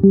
Hi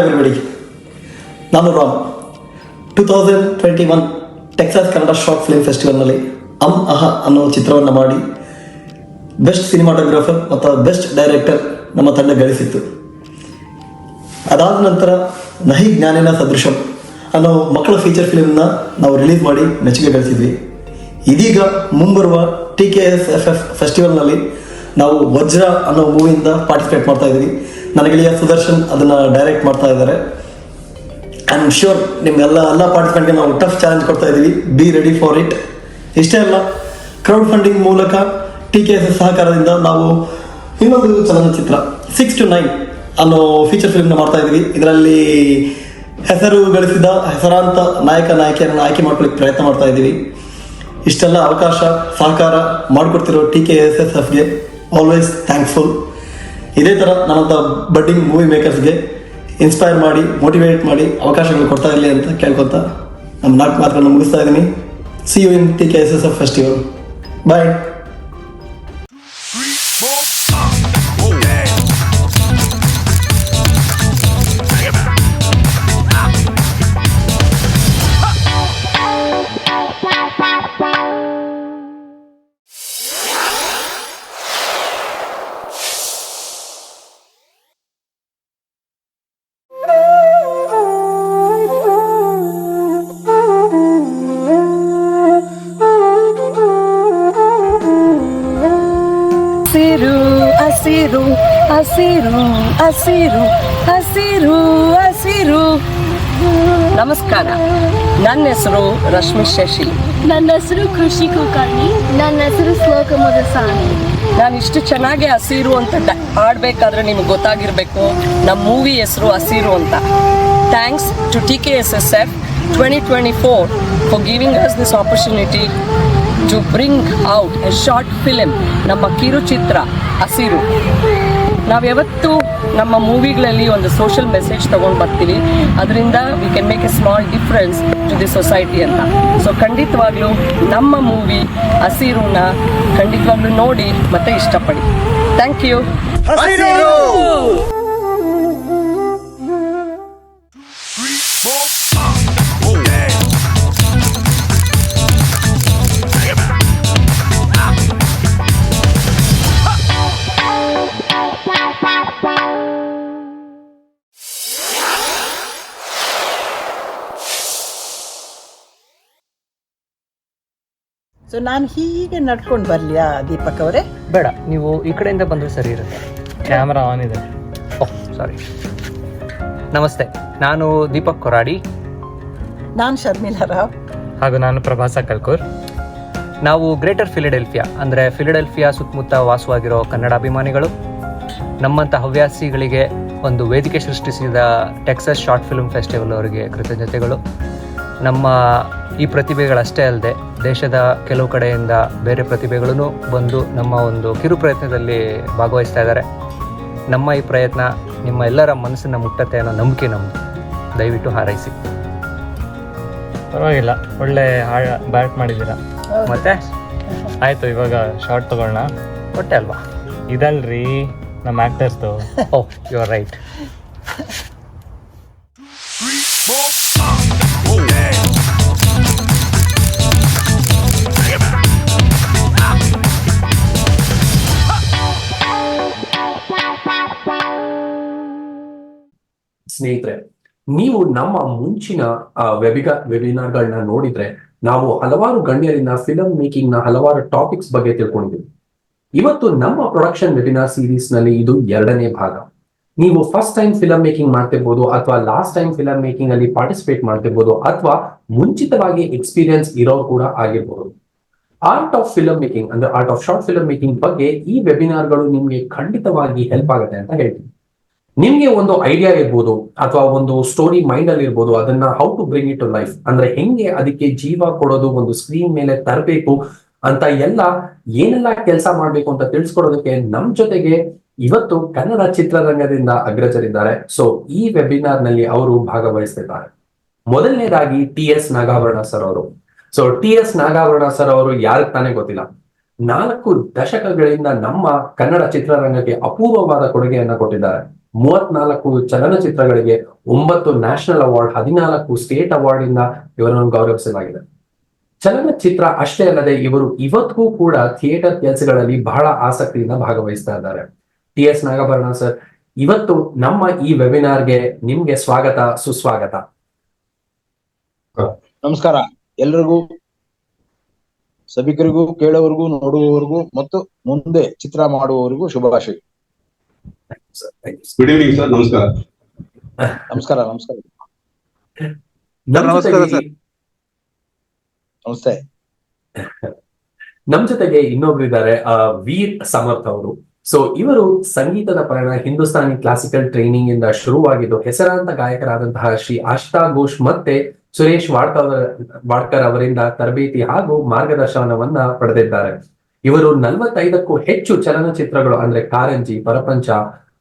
everybody, ನಾನು Ram. 2021 Texas Kannada short film ಫೆಸ್ಟಿವಲ್ನಲ್ಲಿ ಅಹ ಅನ್ನೋ ಚಿತ್ರವನ್ನು ಮಾಡಿ ಬೆಸ್ಟ್ ಸಿನಿಮಾಟೋಗ್ರಾಫರ್ ಮತ್ತು ಬೆಸ್ಟ್ ಡೈರೆಕ್ಟರ್ ನಮ್ಮ ತಂಡ ಗಳಿಸಿತ್ತು. ಅದಾದ ನಂತರ ನಹಿ ಜ್ಞಾನಿನ ಸದೃಶಂ ಅನ್ನೋ ಮಕ್ಕಳ ಫೀಚರ್ ಫಿಲ್ಮ್ನ ನಾವು ರಿಲೀಸ್ ಮಾಡಿ ಮೆಚ್ಚುಗೆ ಗಳಿಸಿದ್ವಿ. ಇದೀಗ ಮುಂಬರುವ TKSFF ಫೆಸ್ಟಿವಲ್ನಲ್ಲಿ ನಾವು ವಜ್ರ ಅನ್ನೋ ಮೂವಿಯಿಂದ ಪಾರ್ಟಿಸಿಪೇಟ್ ಮಾಡ್ತಾ ಇದ್ದೀವಿ. ನನ್ನ ಗೆಳೆಯ ಸುದರ್ಶನ್ ಅದನ್ನು ಡೈರೆಕ್ಟ್ ಮಾಡ್ತಾ ಇದ್ದಾರೆ. ಐ ಆಮ್ ಶ್ಯೂರ್ ನಿಮ್ಮೆಲ್ಲ ಪಾರ್ಟಿಸಿಪೆಂಟ್ಗೆ ನಾವು ಟಫ್ ಚಾಲೆಂಜ್ ಕೊಡ್ತಾ ಇದ್ದೀವಿ. Be ready for it. ಇಷ್ಟೇ ಅಲ್ಲ, ಕ್ರೌಡ್ ಫಂಡಿಂಗ್ ಮೂಲಕ TKSF ಸಹಕಾರದಿಂದ ನಾವು ಇನ್ನೊಂದು ಚಲನಚಿತ್ರ 6 to 9 ಅನ್ನೋ ಫೀಚರ್ ಫಿಲ್ಮ್ನ ಮಾಡ್ತಾ ಇದ್ದೀವಿ. ಇದರಲ್ಲಿ ಹೆಸರು ಗಳಿಸಿದ ಹೆಸರಾಂತ ನಾಯಕಿಯರನ್ನು ಆಯ್ಕೆ ಮಾಡ್ಕೊಳ್ಳಿಕ್ಕೆ ಪ್ರಯತ್ನ ಮಾಡ್ತಾ ಇದ್ದೀವಿ. ಇಷ್ಟೆಲ್ಲ ಅವಕಾಶ ಸಹಕಾರ ಮಾಡಿಕೊಡ್ತಿರೋ TKSFಗೆ ಆಲ್ವೇಸ್ ಥ್ಯಾಂಕ್ಫುಲ್. ಇದೇ ಥರ ನಮ್ಮಂಥ ಬಡ್ಡಿಂಗ್ ಮೂವಿ ಮೇಕರ್ಸ್ಗೆ ಇನ್ಸ್ಪೈರ್ ಮಾಡಿ ಮೋಟಿವೇಟ್ ಮಾಡಿ ಅವಕಾಶಗಳು ಕೊಡ್ತಾ ಇರಲಿ ಅಂತ ಕೇಳ್ಕೊತ ನಮ್ಮ 4 ಮಾತುಗಳನ್ನು ಮುಗಿಸ್ತಾ ಇದ್ದೀನಿ. See you in TKSF festival. Bye. ಹಸಿರು ಹಸಿರು ಹಸಿರು ಹಸಿರು ಹಸಿರು. ನಮಸ್ಕಾರ, ನನ್ನ ಹೆಸರು ರಶ್ಮಿ ಶಶಿ. ನನ್ನ ಹೆಸರು ಖುಷಿ ಕುಲಕರ್ಣಿ. ನನ್ನ ಹೆಸರು ಶ್ಲೋಕ ಮಧುಸಾನಿ. ನಾನು ಇಷ್ಟು ಚೆನ್ನಾಗಿ ಹಸಿರು ಅಂತ ಆಡಬೇಕಾದ್ರೆ ನಿಮ್ಗೆ ಗೊತ್ತಾಗಿರಬೇಕು ನಮ್ಮ ಮೂವಿ ಹೆಸರು ಹಸಿರು ಅಂತ. Thanks to TKSFF 2024 for giving us this opportunity to bring out a short film, ನಮ್ಮ ಕಿರುಚಿತ್ರ ಹಸಿರು. ನಾವು ಯಾವತ್ತೂ ನಮ್ಮ ಮೂವಿಗಳಲ್ಲಿ ಒಂದು ಸೋಷಿಯಲ್ ಮೆಸೇಜ್ ತೊಗೊಂಡು ಬರ್ತೀವಿ, ಅದರಿಂದ we can make a small difference to the society ಅಂತ. ಸೊ ಖಂಡಿತವಾಗ್ಲೂ ನಮ್ಮ ಮೂವಿ ಹಸಿರುನ ಖಂಡಿತವಾಗ್ಲೂ ನೋಡಿ ಮತ್ತೆ ಇಷ್ಟಪಡಿ. Thank you. ಸೊ ನಾನು ಹೀಗೆ ನಡ್ಕೊಂಡು ಬರಲಿಯಾ ದೀಪಕ್ ಅವರೇ? ಬೇಡ, ನೀವು ಈ ಕಡೆಯಿಂದ ಬಂದರೆ ಸರಿ ಇರುತ್ತೆ. ಕ್ಯಾಮ್ರಾ ಆನ್ ಇದೆ. ಓಹ್ ಸಾರಿ. ನಮಸ್ತೆ, ನಾನು ದೀಪಕ್ ಕೊರಾಡಿ. ನಾನು ಶರ್ಮಿಳಾ ರಾವ್. ಹಾಗೂ ನಾನು ಪ್ರಭಾಸ ಕಲ್ಕೂರ್. ನಾವು ಗ್ರೇಟರ್ ಫಿಲಡೆಲ್ಫಿಯಾ ಅಂದರೆ ಫಿಲಡೆಲ್ಫಿಯಾ ಸುತ್ತಮುತ್ತ ವಾಸವಾಗಿರೋ ಕನ್ನಡ ಅಭಿಮಾನಿಗಳು. ನಮ್ಮಂಥ ಹವ್ಯಾಸಿಗಳಿಗೆ ಒಂದು ವೇದಿಕೆ ಸೃಷ್ಟಿಸಿದ ಟೆಕ್ಸಸ್ ಶಾರ್ಟ್ ಫಿಲ್ಮ್ ಫೆಸ್ಟಿವಲ್ ಅವರಿಗೆ ಕೃತಜ್ಞತೆಗಳು. ನಮ್ಮ ಈ ಪ್ರತಿಭೆಗಳಷ್ಟೇ ಅಲ್ಲದೆ ದೇಶದ ಕೆಲವು ಕಡೆಯಿಂದ ಬೇರೆ ಪ್ರತಿಭೆಗಳೂ ಬಂದು ನಮ್ಮ ಒಂದು ಕಿರು ಪ್ರಯತ್ನದಲ್ಲಿ ಭಾಗವಹಿಸ್ತಾ ಇದ್ದಾರೆ. ನಮ್ಮ ಈ ಪ್ರಯತ್ನ ನಿಮ್ಮ ಎಲ್ಲರ ಮನಸ್ಸನ್ನು ಮುಟ್ಟತ್ತೆ ಅನ್ನೋ ನಂಬಿಕೆ ನಮ್ಮದು. ದಯವಿಟ್ಟು ಹಾರೈಸಿ. ಪರವಾಗಿಲ್ಲ, ಒಳ್ಳೆ ಬ್ಯಾಟ್ ಮಾಡಿದ್ದೀರಾ. ಮತ್ತೆ ಆಯಿತು, ಇವಾಗ ಶಾರ್ಟ್ ತೊಗೊಳ್ಳೋಣ. ಕೊಟ್ಟೆ ಅಲ್ವಾ? ಇದಲ್ರಿ ನಮ್ಮ ಆ್ಯಕ್ಟರ್ಸ್ದು. ಓಹ್, ಯು ಆರ್ ರೈಟ್. ಸ್ನೇಹಿತರೆ, ನೀವು ನಮ್ಮ ಮುಂಚಿನ ವೆಬಿನಾರ್ಗಳನ್ನ ನೋಡಿದ್ರೆ ನಾವು ಹಲವಾರು ಗಣ್ಯರಿಂದ ಫಿಲಂ ಮೇಕಿಂಗ್ ನ ಹಲವಾರು ಟಾಪಿಕ್ಸ್ ಬಗ್ಗೆ ತಿಳ್ಕೊಂಡಿದ್ದೀವಿ. ಇವತ್ತು ನಮ್ಮ ಪ್ರೊಡಕ್ಷನ್ ವೆಬಿನಾರ್ ಸೀರೀಸ್ ನಲ್ಲಿ ಇದು 2ನೇ ಭಾಗ. ನೀವು ಫಸ್ಟ್ ಟೈಮ್ ಫಿಲಂ ಮೇಕಿಂಗ್ ಮಾಡ್ತಿರ್ಬೋದು, ಅಥವಾ ಲಾಸ್ಟ್ ಟೈಮ್ ಫಿಲಂ ಮೇಕಿಂಗ್ ಅಲ್ಲಿ ಪಾರ್ಟಿಸಿಪೇಟ್ ಮಾಡ್ತಿರ್ಬೋದು, ಅಥವಾ ಮುಂಚಿತವಾಗಿ ಎಕ್ಸ್ಪೀರಿಯನ್ಸ್ ಇರೋರು ಕೂಡ ಆಗಿರ್ಬೋದು. ಆರ್ಟ್ ಆಫ್ ಫಿಲಂ ಮೇಕಿಂಗ್ ಅಂದ್ರೆ art of short film making ಬಗ್ಗೆ ಈ ವೆಬಿನಾರ್ಗಳು ನಿಮ್ಗೆ ಖಂಡಿತವಾಗಿ ಹೆಲ್ಪ್ ಆಗುತ್ತೆ ಅಂತ ಹೇಳ್ತೀನಿ. ನಿಮ್ಗೆ ಒಂದು ಐಡಿಯಾ ಇರ್ಬೋದು, ಅಥವಾ ಒಂದು ಸ್ಟೋರಿ ಮೈಂಡ್ ಅಲ್ಲಿ ಇರ್ಬೋದು, ಅದನ್ನ how to bring it to life, ಅಂದ್ರೆ ಹೆಂಗೆ ಅದಕ್ಕೆ ಜೀವ ಕೊಡೋದು, ಒಂದು ಸ್ಕ್ರೀನ್ ಮೇಲೆ ತರಬೇಕು ಅಂತ ಏನೆಲ್ಲ ಕೆಲಸ ಮಾಡ್ಬೇಕು ಅಂತ ತಿಳಿಸ್ಕೊಡೋದಕ್ಕೆ ನಮ್ ಜೊತೆಗೆ ಇವತ್ತು ಕನ್ನಡ ಚಿತ್ರರಂಗದಿಂದ ಅಗ್ರಜರಿದ್ದಾರೆ. ಸೊ ಈ ವೆಬಿನಾರ್ ನಲ್ಲಿ ಅವರು ಭಾಗವಹಿಸ್ತಿದ್ದಾರೆ. ಮೊದಲನೇದಾಗಿ TS ನಾಗಾಭರಣ ಸರ್ ಅವರು. ಸೊ TS ನಾಗಾಭರಣ ಸರ್ ಅವರು ಯಾರಿಗೆ ತಾನೇ ಗೊತ್ತಿಲ್ಲ. 4 ದಶಕಗಳಿಂದ ನಮ್ಮ ಕನ್ನಡ ಚಿತ್ರರಂಗಕ್ಕೆ ಅಪೂರ್ವವಾದ ಕೊಡುಗೆಯನ್ನ ಕೊಟ್ಟಿದ್ದಾರೆ. 34 ಚಲನಚಿತ್ರಗಳಿಗೆ 9 ನ್ಯಾಷನಲ್ ಅವಾರ್ಡ್, 14 ಸ್ಟೇಟ್ ಅವಾರ್ಡ್ ಇಂದ ಇವರನ್ನು ಗೌರವಿಸಲಾಗಿದೆ. ಚಲನಚಿತ್ರ ಅಷ್ಟೇ ಅಲ್ಲದೆ ಇವರು ಇವತ್ತಿಗೂ ಕೂಡ ಥಿಯೇಟರ್ ಕೆಲಸಗಳಲ್ಲಿ ಬಹಳ ಆಸಕ್ತಿಯಿಂದ ಭಾಗವಹಿಸ್ತಾ ಇದ್ದಾರೆ. TS ನಾಗಾಭರಣ ಸರ್, ಇವತ್ತು ನಮ್ಮ ಈ ವೆಬಿನಾರ್ಗೆ ನಿಮ್ಗೆ ಸ್ವಾಗತ, ಸುಸ್ವಾಗತ. ನಮಸ್ಕಾರ ಎಲ್ರಿಗೂ, ಸಭಿಕರಿಗೂ, ಕೇಳುವವರಿಗೂ, ನೋಡುವವರಿಗೂ ಮತ್ತು ಮುಂದೆ ಚಿತ್ರ ಮಾಡುವವರಿಗೂ ಶುಭಾಶಯ. Good evening sir. ನಮಸ್ಕಾರ. ನಮಸ್ಕಾರ. ನಮಸ್ಕಾರ. ನಮಸ್ತೆ. ನಮ್ ಜೊತೆಗೆ ಇನ್ನೊಬ್ರು ಇದ್ದಾರೆ, ವೀರ್ ಸಮರ್ಥ್ ಅವರು. ಸೊ ಇವರು ಸಂಗೀತದ ಪಯಣ ಹಿಂದೂಸ್ತಾನಿ ಕ್ಲಾಸಿಕಲ್ ಟ್ರೈನಿಂಗ್ ಇಂದ ಶುರುವಾಗಿದ್ದು ಹೆಸರಾಂತ ಗಾಯಕರಾದಂತಹ ಶ್ರೀ ಆಶುತಾ ಘೋಷ್ ಮತ್ತೆ ಸುರೇಶ್ ವಾಡ್ಕರ್ ಅವರಿಂದ ತರಬೇತಿ ಹಾಗೂ ಮಾರ್ಗದರ್ಶನವನ್ನ ಪಡೆದಿದ್ದಾರೆ. ಇವರು 45ಕ್ಕೂ ಹೆಚ್ಚು ಚಲನಚಿತ್ರಗಳು ಅಂದ್ರೆ ಕಾರಂಜಿ, ಪರಪಂಚ,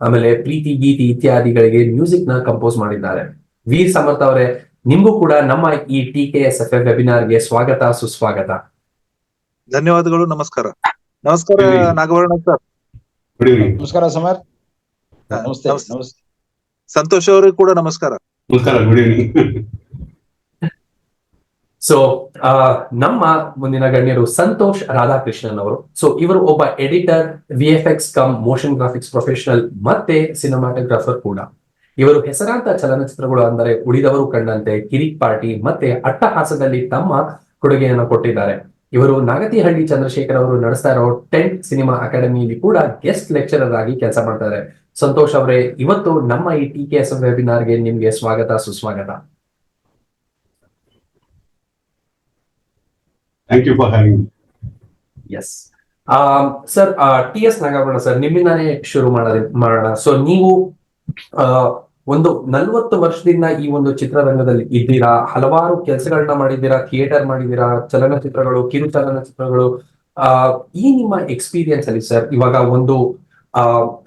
ಆಮೇಲೆ ಪ್ರೀತಿ ಗೀತಿ ಇತ್ಯಾದಿಗಳಿಗೆ ಮ್ಯೂಸಿಕ್ ನ ಕಂಪೋಸ್ ಮಾಡಿದ್ದಾರೆ. ವೀರ್ ಸಮರ್ಥ್ ಅವರೇ, ನಿಮ್ಗೂ ಕೂಡ ನಮ್ಮ ಈ TKSFF ವೆಬಿನಾರ್ಗೆ ಸ್ವಾಗತ, ಸುಸ್ವಾಗತ. ಧನ್ಯವಾದಗಳು. ನಮಸ್ಕಾರ. ನಮಸ್ಕಾರ ನಾಗವರ್ಣ ಸರ್. Good evening. ನಮಸ್ಕಾರ ಸಮರ್. ನಮಸ್ತೆ. ನಮಸ್ತೆ ಸಂತೋಷ್ ಅವರಿಗೂ ಕೂಡ ನಮಸ್ಕಾರ. ನಮಸ್ಕಾರ. Good evening. ಸೊ ನಮ್ಮ ಮುಂದಿನ ಗಣ್ಯರು ಸಂತೋಷ್ ರಾಧಾಕೃಷ್ಣನ್ ಅವರು. ಸೊ ಇವರು ಒಬ್ಬ editor, VFX come motion graphics professional ಮತ್ತೆ ಸಿನಿಮಾಟೋಗ್ರಾಫರ್ ಕೂಡ. ಇವರು ಹೆಸರಾಂತ ಚಲನಚಿತ್ರಗಳು ಅಂದರೆ ಉಳಿದವರು ಕಂಡಂತೆ, ಕಿರಿಕ್ ಪಾರ್ಟಿ ಮತ್ತೆ ಅಟ್ಟಹಾಸದಲ್ಲಿ ತಮ್ಮ ಕೊಡುಗೆಯನ್ನು ಕೊಟ್ಟಿದ್ದಾರೆ. ಇವರು ನಾಗತಿಹಳ್ಳಿ ಚಂದ್ರಶೇಖರ್ ಅವರು ನಡೆಸ್ತಾ ಇರೋ 10th ಸಿನಿಮಾ ಅಕಾಡೆಮಿಯಲ್ಲಿ ಕೂಡ ಗೆಸ್ಟ್ ಲೆಕ್ಚರರ್ ಆಗಿ ಕೆಲಸ ಮಾಡ್ತಾರೆ. ಸಂತೋಷ್ ಅವರೇ, ಇವತ್ತು ನಮ್ಮ ಈ TKSF ವೆಬಿನಾರ್ಗೆ ನಿಮ್ಗೆ ಸ್ವಾಗತ, ಸುಸ್ವಾಗತ. Thank you for having. Yes sir, TS Nagabharana sir, ನಿಮ್ಮಿಂದಾನೇ ಶುರು ಮಾಡೋಣ. ಸೊ ನೀವು ಒಂದು 40 ವರ್ಷದಿಂದ ಈ ಒಂದು ಚಿತ್ರರಂಗದಲ್ಲಿ ಇದ್ದೀರಾ, ಹಲವಾರು ಕೆಲಸಗಳನ್ನ ಮಾಡಿದ್ದೀರಾ, ಥಿಯೇಟರ್ ಮಾಡಿದ್ದೀರಾ, ಚಲನಚಿತ್ರಗಳು, ಕಿರು ಚಲನಚಿತ್ರಗಳು. ಈ ನಿಮ್ಮ ಎಕ್ಸ್ಪೀರಿಯನ್ಸ್ ಅಲ್ಲಿ ಸರ್, ಇವಾಗ ಒಂದು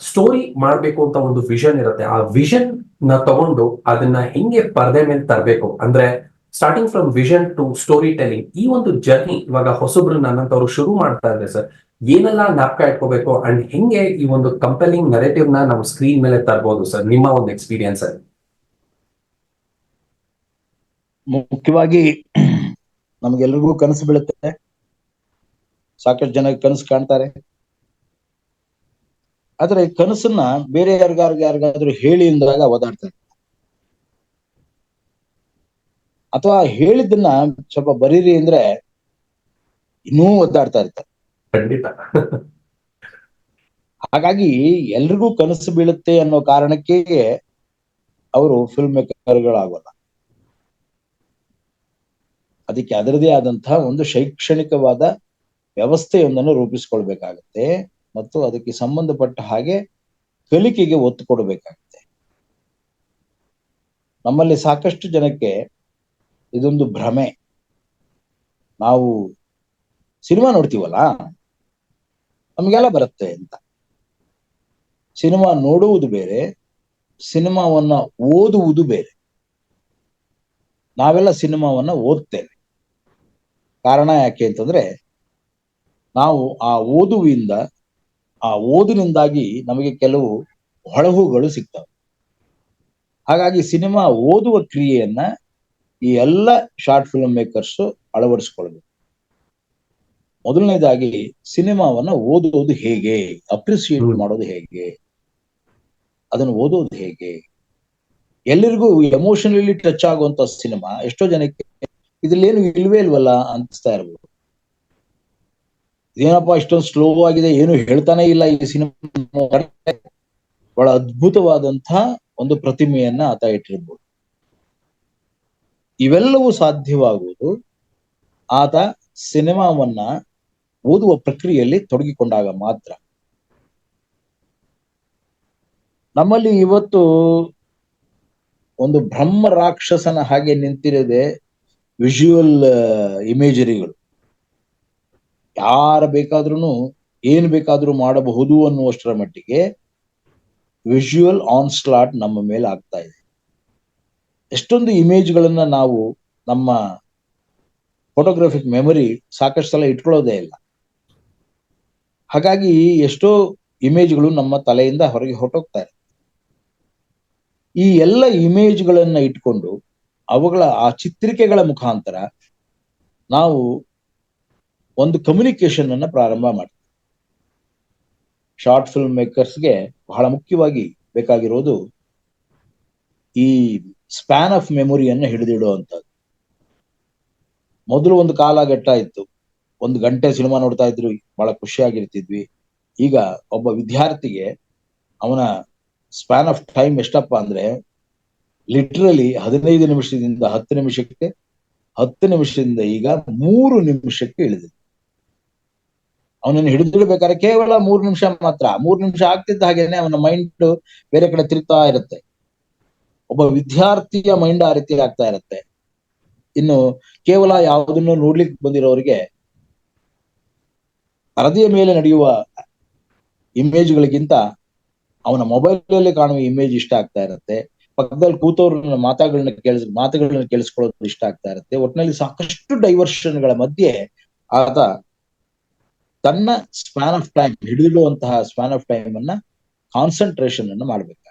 ಸ್ಟೋರಿ ಮಾಡ್ಬೇಕು ಅಂತ ಒಂದು ವಿಷನ್ ಇರುತ್ತೆ. ಆ ವಿಷನ್ ನ ತಗೊಂಡು ಅದನ್ನ ಹೆಂಗೆ ಪರದೆ ಮೇಲೆ ತರಬೇಕು, ಅಂದ್ರೆ starting from vision to storytelling, ಈ ಒಂದು ಜರ್ನಿ ಇವಾಗ ಹೊಸಬ್ರು ನನ್ನಂತವ್ರು ಶುರು ಮಾಡ್ತಾ ಇದ್ದಾರೆ ಸರ್. ಏನೆಲ್ಲ ಜ್ಞಾಪಕ ಇಟ್ಕೋಬೇಕು ಅಂಡ್ ಹೆಂಗೆ ಈ ಒಂದು ಕಂಪೆಲಿಂಗ್ ನರೇಟಿವ್ ನ ನಾವು ಸ್ಕ್ರೀನ್ ಮೇಲೆ ತರಬಹುದು ಸರ್, ನಿಮ್ಮ ಒಂದು ಎಕ್ಸ್ಪೀರಿಯನ್ಸ್ ಅಲ್ಲಿ? ಮುಖ್ಯವಾಗಿ ನಮ್ಗೆಲ್ರಿಗೂ ಕನಸು ಬೀಳುತ್ತೆ, ಸಾಕಷ್ಟು ಜನ ಕನಸು ಕಾಣ್ತಾರೆ. ಆದ್ರೆ ಕನಸನ್ನ ಬೇರೆ ಯಾರಿಗಾದ್ರೂ ಹೇಳಿ ಅಂದಾಗ ಓದಾಡ್ತಾರೆ, ಅಥವಾ ಹೇಳಿದ್ದನ್ನ ಸ್ವಲ್ಪ ಬರೀರಿ ಅಂದ್ರೆ ಇನ್ನೂ ಒದ್ದಾಡ್ತಾ ಇರ್ತಾರೆ. ಖಂಡಿತ. ಹಾಗಾಗಿ ಎಲ್ರಿಗೂ ಕನಸು ಬೀಳುತ್ತೆ ಅನ್ನೋ ಕಾರಣಕ್ಕೆ ಅವರು ಫಿಲ್ಮ್ ಮೇಕರ್ಗಳಾಗೋಲ್ಲ. ಅದಕ್ಕೆ ಅದರದೇ ಆದಂತಹ ಒಂದು ಶೈಕ್ಷಣಿಕವಾದ ವ್ಯವಸ್ಥೆಯೊಂದನ್ನು ರೂಪಿಸ್ಕೊಳ್ಬೇಕಾಗತ್ತೆ ಮತ್ತು ಅದಕ್ಕೆ ಸಂಬಂಧಪಟ್ಟ ಹಾಗೆ ಕಲಿಕೆಗೆ ಒತ್ತು ಕೊಡಬೇಕಾಗತ್ತೆ. ನಮ್ಮಲ್ಲಿ ಸಾಕಷ್ಟು ಜನಕ್ಕೆ ಇದೊಂದು ಭ್ರಮೆ. ನಾವು ಸಿನಿಮಾ ನೋಡ್ತೀವಲ್ಲ, ನಮ್ಗೆಲ್ಲ ಬರುತ್ತೆ ಅಂತ. ಸಿನಿಮಾ ನೋಡುವುದು ಬೇರೆ, ಸಿನಿಮಾವನ್ನ ಓದುವುದು ಬೇರೆ. ನಾವೆಲ್ಲ ಸಿನಿಮಾವನ್ನ ಓದ್ತೇವೆ. ಕಾರಣ ಯಾಕೆ ಅಂತಂದ್ರೆ, ನಾವು ಆ ಓದಿನಿಂದಾಗಿ ನಮಗೆ ಕೆಲವು ಹೊಳಹುಗಳು ಸಿಗ್ತವೆ. ಹಾಗಾಗಿ ಸಿನಿಮಾ ಓದುವ ಕ್ರಿಯೆಯನ್ನ ಈ ಎಲ್ಲ ಶಾರ್ಟ್ ಫಿಲ್ಮ್ ಮೇಕರ್ಸ್ ಅಳವಡಿಸ್ಕೊಳ್ಬೇಕು. ಮೊದಲನೇದಾಗಿ ಸಿನಿಮಾವನ್ನ ಓದೋದು ಹೇಗೆ, ಅಪ್ರಿಸಿಯೇಟ್ ಮಾಡೋದು ಹೇಗೆ, ಅದನ್ನು ಓದೋದು ಹೇಗೆ, ಎಲ್ಲರಿಗೂ ಎಮೋಷನಲಿ ಟಚ್ ಆಗುವಂತ ಸಿನಿಮಾ. ಎಷ್ಟೋ ಜನಕ್ಕೆ ಇದ್ರಲ್ಲಿ ಏನು ಇಲ್ವೇ ಇಲ್ವಲ್ಲ ಅನಿಸ್ತಾ ಇರ್ಬೋದು. ಏನಪ್ಪಾ ಇಷ್ಟೊಂದು ಸ್ಲೋ ಆಗಿದೆ, ಏನು ಹೇಳ್ತಾನೆ ಇಲ್ಲ ಈ ಸಿನಿಮಾ. ಬಹಳ ಅದ್ಭುತವಾದಂತಹ ಒಂದು ಪ್ರತಿಮೆಯನ್ನ ಆತ ಇಟ್ಟಿರ್ಬೋದು. ಇವೆಲ್ಲವೂ ಸಾಧ್ಯವಾಗುವುದು ಆತ ಸಿನಿಮಾವನ್ನ ಓದುವ ಪ್ರಕ್ರಿಯೆಯಲ್ಲಿ ತೊಡಗಿಕೊಂಡಾಗ ಮಾತ್ರ. ನಮ್ಮಲ್ಲಿ ಇವತ್ತು ಒಂದು ಬ್ರಹ್ಮ ರಾಕ್ಷಸನ ಹಾಗೆ ನಿಂತಿರದೆ ವಿಜುವಲ್ ಇಮೇಜರಿಗಳು. ಯಾರ ಬೇಕಾದ್ರೂ ಏನ್ ಬೇಕಾದ್ರೂ ಮಾಡಬಹುದು ಅನ್ನುವಷ್ಟರ ಮಟ್ಟಿಗೆ ವಿಜುವಲ್ ಆನ್ಸ್ಲಾಟ್ ನಮ್ಮ ಮೇಲೆ ಆಗ್ತಾ ಇದೆ. ಎಷ್ಟೊಂದು ಇಮೇಜ್ಗಳನ್ನ ನಾವು ನಮ್ಮ ಫೋಟೋಗ್ರಾಫಿಕ್ ಮೆಮೊರಿ ಸಾಕಷ್ಟು ಸಲ ಇಟ್ಕೊಳ್ಳೋದೇ ಇಲ್ಲ. ಹಾಗಾಗಿ ಎಷ್ಟೋ ಇಮೇಜ್ಗಳು ನಮ್ಮ ತಲೆಯಿಂದ ಹೊರಗೆ ಹೊರಟೋಗ್ತಾ ಇದೆ. ಈ ಎಲ್ಲ ಇಮೇಜ್ಗಳನ್ನ ಇಟ್ಕೊಂಡು ಅವುಗಳ ಆ ಚಿತ್ರಿಕೆಗಳ ಮುಖಾಂತರ ನಾವು ಒಂದು ಕಮ್ಯುನಿಕೇಶನ್ ಅನ್ನ ಪ್ರಾರಂಭ ಮಾಡ್ತೀವಿ. ಶಾರ್ಟ್ ಫಿಲ್ಮ್ ಮೇಕರ್ಸ್ಗೆ ಬಹಳ ಮುಖ್ಯವಾಗಿ ಬೇಕಾಗಿರೋದು ಈ ಸ್ಪ್ಯಾನ್ ಆಫ್ ಮೆಮೊರಿಯನ್ನು ಹಿಡಿದಿಡುವಂಥದ್ದು. ಮೊದಲು ಒಂದು ಕಾಲಘಟ್ಟ ಇತ್ತು, 1 ಗಂಟೆ ಸಿನಿಮಾ ನೋಡ್ತಾ ಇದ್ರು, ಬಹಳ ಖುಷಿಯಾಗಿರ್ತಿದ್ವಿ. ಈಗ ಒಬ್ಬ ವಿದ್ಯಾರ್ಥಿಗೆ ಅವನ ಸ್ಪ್ಯಾನ್ ಆಫ್ ಟೈಮ್ ಎಷ್ಟಪ್ಪ ಅಂದ್ರೆ ಲಿಟ್ರಲಿ 15 ನಿಮಿಷದಿಂದ 10 ನಿಮಿಷಕ್ಕೆ, 10 ನಿಮಿಷದಿಂದ ಈಗ 3 ನಿಮಿಷಕ್ಕೆ ಇಳಿದಿದೆ. ಅವನನ್ನು ಹಿಡಿದಿಡ್ಬೇಕಾದ್ರೆ ಕೇವಲ 3 ನಿಮಿಷ ಮಾತ್ರ. 3 ನಿಮಿಷ ಆಗ್ತಿದ್ದ ಹಾಗೇನೆ ಅವನ ಮೈಂಡ್ ಬೇರೆ ಕಡೆ ತಿರುಗ್ತಾ ಇರುತ್ತೆ. ಒಬ್ಬ ವಿದ್ಯಾರ್ಥಿಯ ಮೈಂಡ್ ಆ ರೀತಿ ಆಗ್ತಾ ಇರುತ್ತೆ. ಇನ್ನು ಕೇವಲ ಯಾವುದನ್ನು ನೋಡ್ಲಿಕ್ಕೆ ಬಂದಿರೋರಿಗೆ ಪರದೆಯ ಮೇಲೆ ನಡೆಯುವ ಇಮೇಜ್ಗಳಿಗಿಂತ ಅವನ ಮೊಬೈಲ್ ಕಾಣುವ ಇಮೇಜ್ ಇಷ್ಟ ಆಗ್ತಾ ಇರುತ್ತೆ. ಪಕ್ಕದಲ್ಲಿ ಕೂತವ್ರ ಮಾತುಗಳನ್ನ ಕೇಳಿಸ್ಕೊಳ್ಳೋದು ಇಷ್ಟ ಆಗ್ತಾ ಇರುತ್ತೆ. ಒಟ್ಟಿನಲ್ಲಿ ಸಾಕಷ್ಟು ಡೈವರ್ಷನ್ಗಳ ಮಧ್ಯೆ ಆತ ತನ್ನ ಸ್ಪ್ಯಾನ್ ಆಫ್ ಟೈಮ್ ಹಿಡಿದಿಡುವಂತಹ ಸ್ಪ್ಯಾನ್ ಆಫ್ ಟೈಮ್ ಅನ್ನ ಕಾನ್ಸಂಟ್ರೇಷನ್ ಅನ್ನು ಮಾಡಬೇಕಾಗುತ್ತೆ.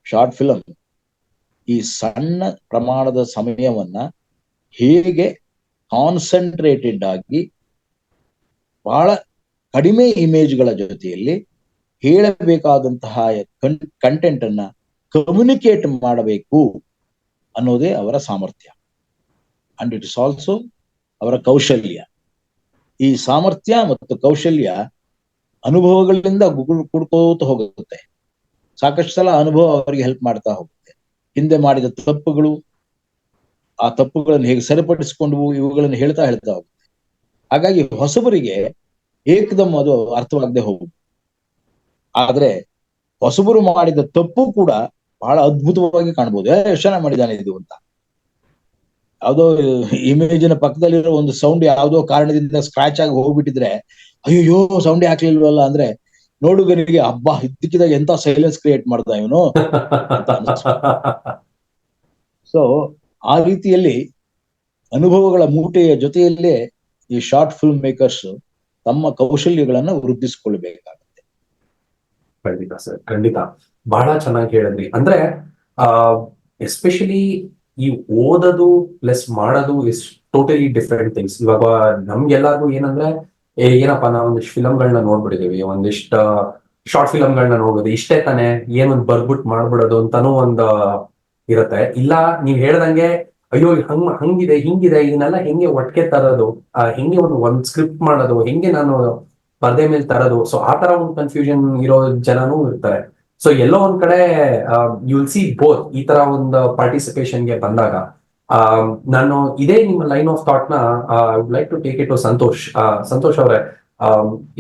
ಶಾರ್ಟ್ ಫಿಲಂ ಈ ಸಣ್ಣ ಪ್ರಮಾಣದ ಸಮಯವನ್ನ ಹೇಗೆ ಕಾನ್ಸಂಟ್ರೇಟೆಡ್ ಆಗಿ ಬಹಳ ಕಡಿಮೆ ಇಮೇಜ್ಗಳ ಜೊತೆಯಲ್ಲಿ ಹೇಳಬೇಕಾದಂತಹ ಕಂಟೆಂಟ್ ಅನ್ನ ಕಮ್ಯುನಿಕೇಟ್ ಮಾಡಬೇಕು ಅನ್ನೋದೇ ಅವರ ಸಾಮರ್ಥ್ಯ. ಅಂಡ್ ಇಟ್ ಇಸ್ ಆಲ್ಸೋ ಅವರ ಕೌಶಲ್ಯ. ಈ ಸಾಮರ್ಥ್ಯ ಮತ್ತು ಕೌಶಲ್ಯ ಅನುಭವಗಳಿಂದ ಕುಡ್ಕೋತ ಹೋಗುತ್ತೆ. ಸಾಕಷ್ಟು ಸಲ ಅನುಭವ ಅವರಿಗೆ ಹೆಲ್ಪ್ ಮಾಡ್ತಾ ಹೋಗುತ್ತೆ. ಹಿಂದೆ ಮಾಡಿದ ತಪ್ಪುಗಳು, ಆ ತಪ್ಪುಗಳನ್ನು ಹೇಗೆ ಸರಿಪಡಿಸಿಕೊಂಡ್ವು, ಇವುಗಳನ್ನು ಹೇಳ್ತಾ ಹೋಗುತ್ತೆ. ಹಾಗಾಗಿ ಹೊಸಬರಿಗೆ ಏಕದಮ್ ಅದು ಅರ್ಥವಾಗದೆ ಹೋಗುದು. ಆದ್ರೆ ಹೊಸಬರು ಮಾಡಿದ ತಪ್ಪು ಕೂಡ ಬಹಳ ಅದ್ಭುತವಾಗಿ ಕಾಣ್ಬೋದು. ಎಷ್ಟು ಚೆನ್ನಾಗಿ ಮಾಡಿದ್ದಾನೆ ಇದು ಅಂತ. ಯಾವುದೋ ಇಮೇಜಿನ ಪಕ್ಕದಲ್ಲಿರೋ ಒಂದು ಸೌಂಡ್ ಯಾವುದೋ ಕಾರಣದಿಂದ ಸ್ಕ್ರಾಚ್ ಆಗಿ ಹೋಗ್ಬಿಟ್ಟಿದ್ರೆ, ಅಯ್ಯೋ ಸೌಂಡ್ ಹಾಕ್ಲಿಲ್ವಲ್ಲ ಅಂದ್ರೆ ನೋಡುಗರಿಗೆ ಹಬ್ಬ ಇದ್ದಕ್ಕಿದಾಗ ಎಂತ ಸೈಲೆನ್ಸ್ ಕ್ರಿಯೇಟ್ ಮಾಡ್ದ ಇವನು ಅಂತ ಅನಿಸ್ತು. ಸೊ ಆ ರೀತಿಯಲ್ಲಿ ಅನುಭವಗಳ ಮೂಟೆಯ ಜೊತೆಯಲ್ಲೇ ಈ ಶಾರ್ಟ್ ಫಿಲ್ಮ್ ಮೇಕರ್ಸ್ ತಮ್ಮ ಕೌಶಲ್ಯಗಳನ್ನ ವೃದ್ಧಿಸಿಕೊಳ್ಬೇಕಾಗುತ್ತೆ. ಖಂಡಿತ ಸರ್, ಖಂಡಿತ ಬಹಳ ಚೆನ್ನಾಗಿ ಹೇಳಿದ್ರಿ. ಅಂದ್ರೆ ಎಸ್ಪೆಷಲಿ ಈ ಓದೋದು ಪ್ಲಸ್ ಮಾಡೋದು ಇಸ್ ಟೋಟಲಿ ಡಿಫರೆಂಟ್ ಥಿಂಗ್ಸ್. ಇವಾಗ ನಮ್ಗೆಲ್ಲರಿಗೂ ಏನಂದ್ರೆ ಏನಪ್ಪಾ ನಾವು ಒಂದಿಷ್ಟು ಫಿಲಮ್ಗಳನ್ನ ನೋಡ್ಬಿಟ್ಟಿದೀವಿ, ಒಂದಿಷ್ಟು ಶಾರ್ಟ್ ಫಿಲಮ್ಗಳನ್ನ ನೋಡ್ಬೋದು, ಇಷ್ಟೇ ತಾನೆ ಏನೊಂದು ಬರ್ಬಿಟ್ಟು ಮಾಡ್ಬಿಡೋದು ಅಂತಾನೂ ಒಂದು ಇರುತ್ತೆ. ಇಲ್ಲ ನೀವ್ ಹೇಳ್ದಂಗೆ ಅಯ್ಯೋ ಹಂಗಿದೆ ಹಿಂಗಿದೆ ಇದನ್ನೆಲ್ಲ ಹೆಂಗೆ ಒಟ್ಟಿಗೆ ತರೋದು, ಹೆಂಗೆ ಒಂದ್ ಸ್ಕ್ರಿಪ್ಟ್ ಮಾಡೋದು, ಹೆಂಗೆ ನಾನು ಪರದೆ ಮೇಲೆ ತರೋದು. ಸೊ ಆ ತರ ಒಂದು ಕನ್ಫ್ಯೂಷನ್ ಇರೋ ಜನನೂ ಇರ್ತಾರೆ. ಸೊ ಎಲ್ಲೋ ಒಂದ್ ಕಡೆ ಯು ವಿಲ್ ಸಿ ಬೋತ್. ಈ ತರ ಒಂದು ಪಾರ್ಟಿಸಿಪೇಷನ್ಗೆ ಬಂದಾಗ ನಾನು ಇದೇ ನಿಮ್ಮ ಲೈನ್ ಆಫ್ ಥಾಟ್ ನ I would like to take it to Santosh. Santosh ಅವರೇ,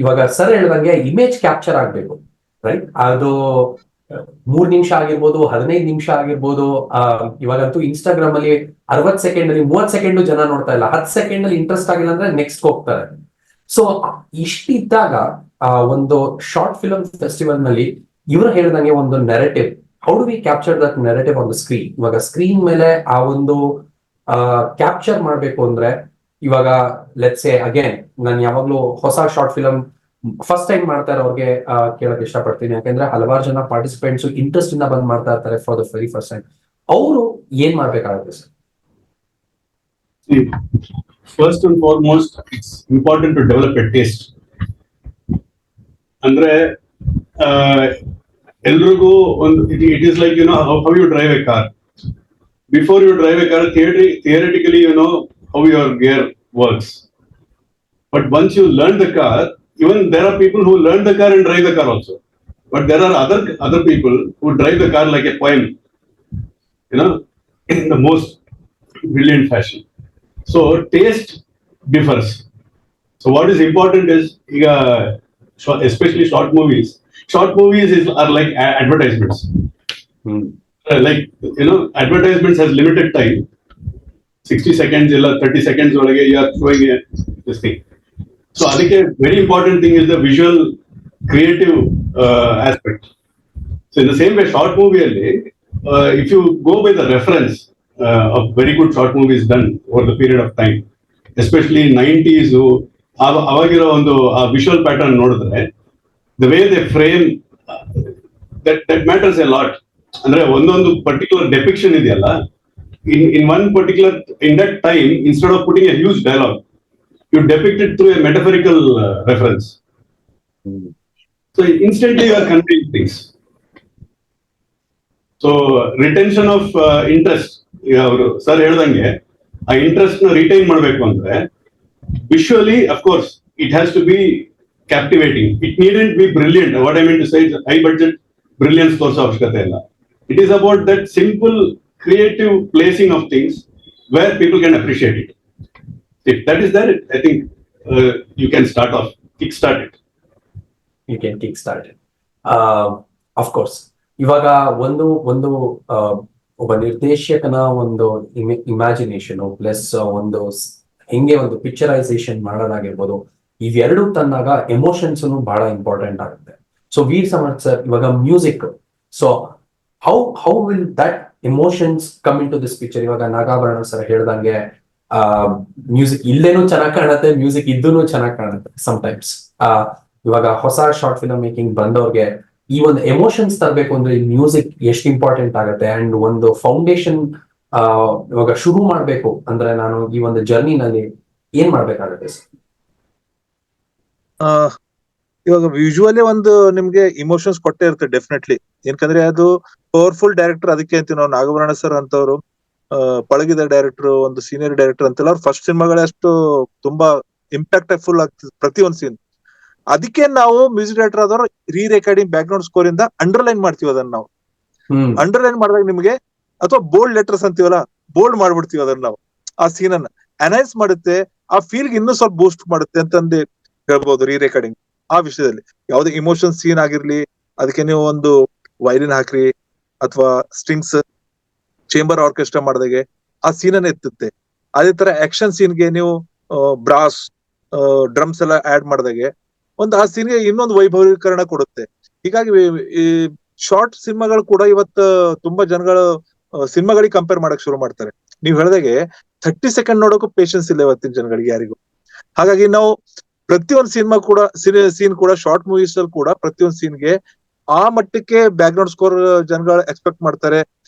ಇವಾಗ ಸರ್ ಹೇಳ್ದಂಗೆ ಇಮೇಜ್ ಕ್ಯಾಪ್ಚರ್ ಆಗ್ಬೇಕು, ರೈಟ್? ಅದು 3 ನಿಮಿಷ ಆಗಿರ್ಬೋದು, 15 ನಿಮಿಷ ಆಗಿರ್ಬೋದು. ಇವಾಗಂತೂ ಇನ್ಸ್ಟಾಗ್ರಾಮ್ ಅಲ್ಲಿ 60 ಸೆಕೆಂಡ್ ಅಲ್ಲಿ 30 ಸೆಕೆಂಡ್ ಜನ ನೋಡ್ತಾ ಇಲ್ಲ, 10 ಸೆಕೆಂಡ್ ಅಲ್ಲಿ ಇಂಟ್ರೆಸ್ಟ್ ಆಗಿಲ್ಲ ಅಂದ್ರೆ ನೆಕ್ಸ್ಟ್ ಹೋಗ್ತಾರೆ. ಸೊ ಇಷ್ಟಿದ್ದಾಗ ಒಂದು ಶಾರ್ಟ್ ಫಿಲ್ಮ್ ಫೆಸ್ಟಿವಲ್ ನಲ್ಲಿ ಇವರು ಹೇಳ್ದಂಗೆ ಒಂದು narrative, how do we capture that narrative on the screen? ಇವಾಗ ಸ್ಕ್ರೀನ್ ಮೇಲೆ ಆ ಒಂದು ಕ್ಯಾಪ್ಚರ್ ಮಾಡ್ಬೇಕು ಅಂದ್ರೆ, ಇವಾಗ ಲೆಟ್ಸ್ ಸೇ ಅಗೇನ್ ನಾನು ಯಾವಾಗ್ಲೂ ಹೊಸ ಶಾರ್ಟ್ ಫಿಲಮ್ ಫಸ್ಟ್ ಟೈಮ್ ಮಾಡ್ತಾ ಇರೋರಿಗೆ ಕೇಳಕ್ ಇಷ್ಟಪಡ್ತೀನಿ. ಯಾಕಂದ್ರೆ ಹಲವಾರು ಜನ ಪಾರ್ಟಿಸಿಪೆಂಟ್ಸ್ ಇಂಟ್ರೆಸ್ಟ್ ಇಂದ ಬಂದ್ ಮಾಡ್ತಾ ಇರ್ತಾರೆ for the very first time. ಅವರು ಏನ್ ಮಾಡ್ಬೇಕಾಗುತ್ತೆ sir? First and foremost, it's important to develop a taste. ಅಂದ್ರೆ ಎಲ್ರಿಗೂ ಒಂದು it is like how you drive a car. Before you drive a car, theoretically you know how your gear works. But once you learn the car, even there are people who learn the car and drive the car also. But there are other people who drive the car like a poem, in the most brilliant fashion. So taste differs. So what is important is, especially short movies. Short movies are like advertisements. Like advertisements has limited time. 60 seconds or 30 seconds you are showing this thing. So I think a very important thing is the visual creative aspect. So in the same way, short movie if you go by the reference of very good short movies done over the period of time, especially 90s, avagiro ಒಂದು visual pattern ನೋಡಿದ್ರೆ, the way they frame that matters a lot. ಅಂದ್ರೆ ಒಂದೊಂದು particular depiction ಇದೆಯಲ್ಲ, in one particular, in that time, instead of putting a huge dialogue, you depict it through a metaphorical reference. So instantly you are conveying things. So retention of interest, sir ಹೇಳ್ದಂಗೆ ಆ interest ನ retain ಮಾಡಬೇಕು ಅಂದ್ರೆ, visually of course it has to be captivating. It needn't be brilliant. What I mean to say is high budget brilliance ತೋರಿಸೋ ಅವಶ್ಯಕತೆ ಇಲ್ಲ. It is about that simple creative placing of things where people can appreciate it. If that is there, I think you can kickstart it. You can kickstart it. Of course. ಇವಾಗ ಒಂದು ಒಬ್ಬ ನಿರ್ದೇಶಕನ ಒಂದು imagination plus ಒಂದು ಹೆಂಗೆ ಒಂದು picturisation ಮಾಡೋದಾಗಿರ್ಬೋದು, ಇವೆರಡು ತಂದಾಗ ಎಮೋಷನ್ಸ್ ಬಹಳ ಇಂಪಾರ್ಟೆಂಟ್ ಆಗುತ್ತೆ. ಸೊ ವೀರ್ ಸಮರ್ಥ್ ಸರ್, ಇವಾಗ music, so how will that emotions come into this picture? ಇವಾಗ ನಾಗಾಭರಣ ಸರ್ ಹೇಳ್ದಂಗೆ ಮ್ಯೂಸಿಕ್ ಇಲ್ಲೇನೂ ಚೆನ್ನಾಗಿ ಕಾಣುತ್ತೆ, ಮ್ಯೂಸಿಕ್ ಇದ್ದೂನು ಚೆನ್ನಾಗಿ ಕಾಣುತ್ತೆ ಸಮಟೈಮ್ಸ್. ಇವಾಗ ಹೊಸ ಶಾರ್ಟ್ ಫಿಲ್ಮ್ ಮೇಕಿಂಗ್ ಬಂದವ್ರಿಗೆ ಈ ಒಂದು ಎಮೋಷನ್ಸ್ ತರಬೇಕು ಅಂದ್ರೆ ಮ್ಯೂಸಿಕ್ ಎಷ್ಟು ಇಂಪಾರ್ಟೆಂಟ್ ಆಗುತ್ತೆ. ಅಂಡ್ ಒಂದು ಫೌಂಡೇಶನ್ ಇವಾಗ ಶುರು ಮಾಡ್ಬೇಕು ಅಂದ್ರೆ ನಾನು ಈ ಒಂದು ಜರ್ನಿನಲ್ಲಿ ಏನ್ ಮಾಡ್ಬೇಕಾಗುತ್ತೆ ಸರ್? ಇವಾಗ ಯೂಶುವಲಿ ಒಂದು ನಿಮ್ಗೆ ಇಮೋಷನ್ಸ್ ಕೊಟ್ಟೇ ಇರುತ್ತೆ ಡೆಫಿನೆಟ್ಲಿ. ಯಾಕಂದ್ರೆ ಅದು ಪವರ್ಫುಲ್ ಡೈರೆಕ್ಟರ್. ಅದಕ್ಕೆ ಅಂತೀವಿ ನಾವು ನಾಗಭರಣ ಸರ್ ಅಂತವ್ರು ಪಳಗಿದ ಡೈರೆಕ್ಟರ್, ಒಂದು ಸೀನಿಯರ್ ಡೈರೆಕ್ಟರ್ ಅಂತೆಲ್ಲ. ಅವ್ರ ಫಸ್ಟ್ ಸಿನಿಮಾಗಳೇ ಅಷ್ಟು ತುಂಬಾ ಇಂಪ್ಯಾಕ್ಟ್ಫುಲ್ ಆಗ್ತದೆ ಪ್ರತಿಯೊಂದು ಸೀನ್. ಅದಕ್ಕೆ ನಾವು ಮ್ಯೂಸಿಕ್ ಡೈರೆಕ್ಟರ್ ಆದವ್ರು ರೆಕಾರ್ಡಿಂಗ್ ಬ್ಯಾಕ್ ಗ್ರೌಂಡ್ ಸ್ಕೋರ್ ಇಂದ ಅಂಡರ್ಲೈನ್ ಮಾಡ್ತೀವಿ. ಅದನ್ನ ನಾವು ಅಂಡರ್ಲೈನ್ ಮಾಡಿದಾಗ ನಿಮ್ಗೆ, ಅಥವಾ ಬೋಲ್ಡ್ ಲೆಟರ್ಸ್ ಅಂತೀವಲ್ಲ, ಬೋಲ್ಡ್ ಮಾಡ್ಬಿಡ್ತೀವಿ ಅದನ್ನ ನಾವು. ಆ ಸೀನ್ ಅನ್ನ ಅನೌನ್ಸ್ ಮಾಡುತ್ತೆ, ಆ ಫೀಲ್ ಇನ್ನೂ ಸ್ವಲ್ಪ ಬೂಸ್ಟ್ ಮಾಡುತ್ತೆ ಅಂತಂದು ಹೇಳ್ಬೋದು ರೆಕಾರ್ಡಿಂಗ್. ಆ ವಿಷಯದಲ್ಲಿ ಯಾವ್ದೇ ಇಮೋಷನ್ ಸೀನ್ ಆಗಿರ್ಲಿ, ಅದಕ್ಕೆ ನೀವು ಒಂದು ವೈಲಿನ್ ಹಾಕ್ರಿ ಅಥವಾ ಸ್ಟ್ರಿಂಗ್ಸ್ ಚೇಂಬರ್ ಆರ್ಕೆಸ್ಟ್ರಾ ಮಾಡಿದಾಗೆ ಆ ಸೀನ್ ಅನ್ನ ಎತ್ತುತ್ತೆ. ಅದೇ ತರ ಆಕ್ಷನ್ ಸೀನ್ಗೆ ನೀವು ಬ್ರಾಸ್ ಡ್ರಮ್ಸ್ ಎಲ್ಲ ಆಡ್ ಮಾಡಿದಾಗೆ ಒಂದು ಆ ಸೀನ್ಗೆ ಇನ್ನೊಂದು ವೈಭವೀಕರಣ ಕೊಡುತ್ತೆ. ಹೀಗಾಗಿ ಈ ಶಾರ್ಟ್ ಸಿನಿಮಾಗಳು ಕೂಡ ಇವತ್ತು ತುಂಬಾ ಜನಗಳು ಸಿನಿಮಾಗಳಿಗೆ ಕಂಪೇರ್ ಮಾಡಕ್ ಶುರು ಮಾಡ್ತಾರೆ. ನೀವ್ ಹೇಳ್ದಾಗೆ 30 ಸೆಕೆಂಡ್ ನೋಡೋಕು ಪೇಷನ್ಸ್ ಇಲ್ಲ ಇವತ್ತಿನ ಜನಗಳಿಗೆ ಯಾರಿಗೂ. ಹಾಗಾಗಿ ನಾವು ಪ್ರತಿಯೊಂದು ಸಿನಿಮಾ ಕೂಡ ಸೀನ್ ಕೂಡ ಶಾರ್ಟ್ ಮೂವೀಸ್ ಅಲ್ಲಿ ಕೂಡ ಪ್ರತಿಯೊಂದು ಸೀನ್ಗೆ ಆ ಮಟ್ಟಕ್ಕೆ ಬ್ಯಾಕ್ ಗ್ರೌಂಡ್ ಸ್ಕೋರ್ ಜನಗಳು ಎಕ್ಸ್ಪೆಕ್ಟ್ ಮಾಡ್ತಾರೆ,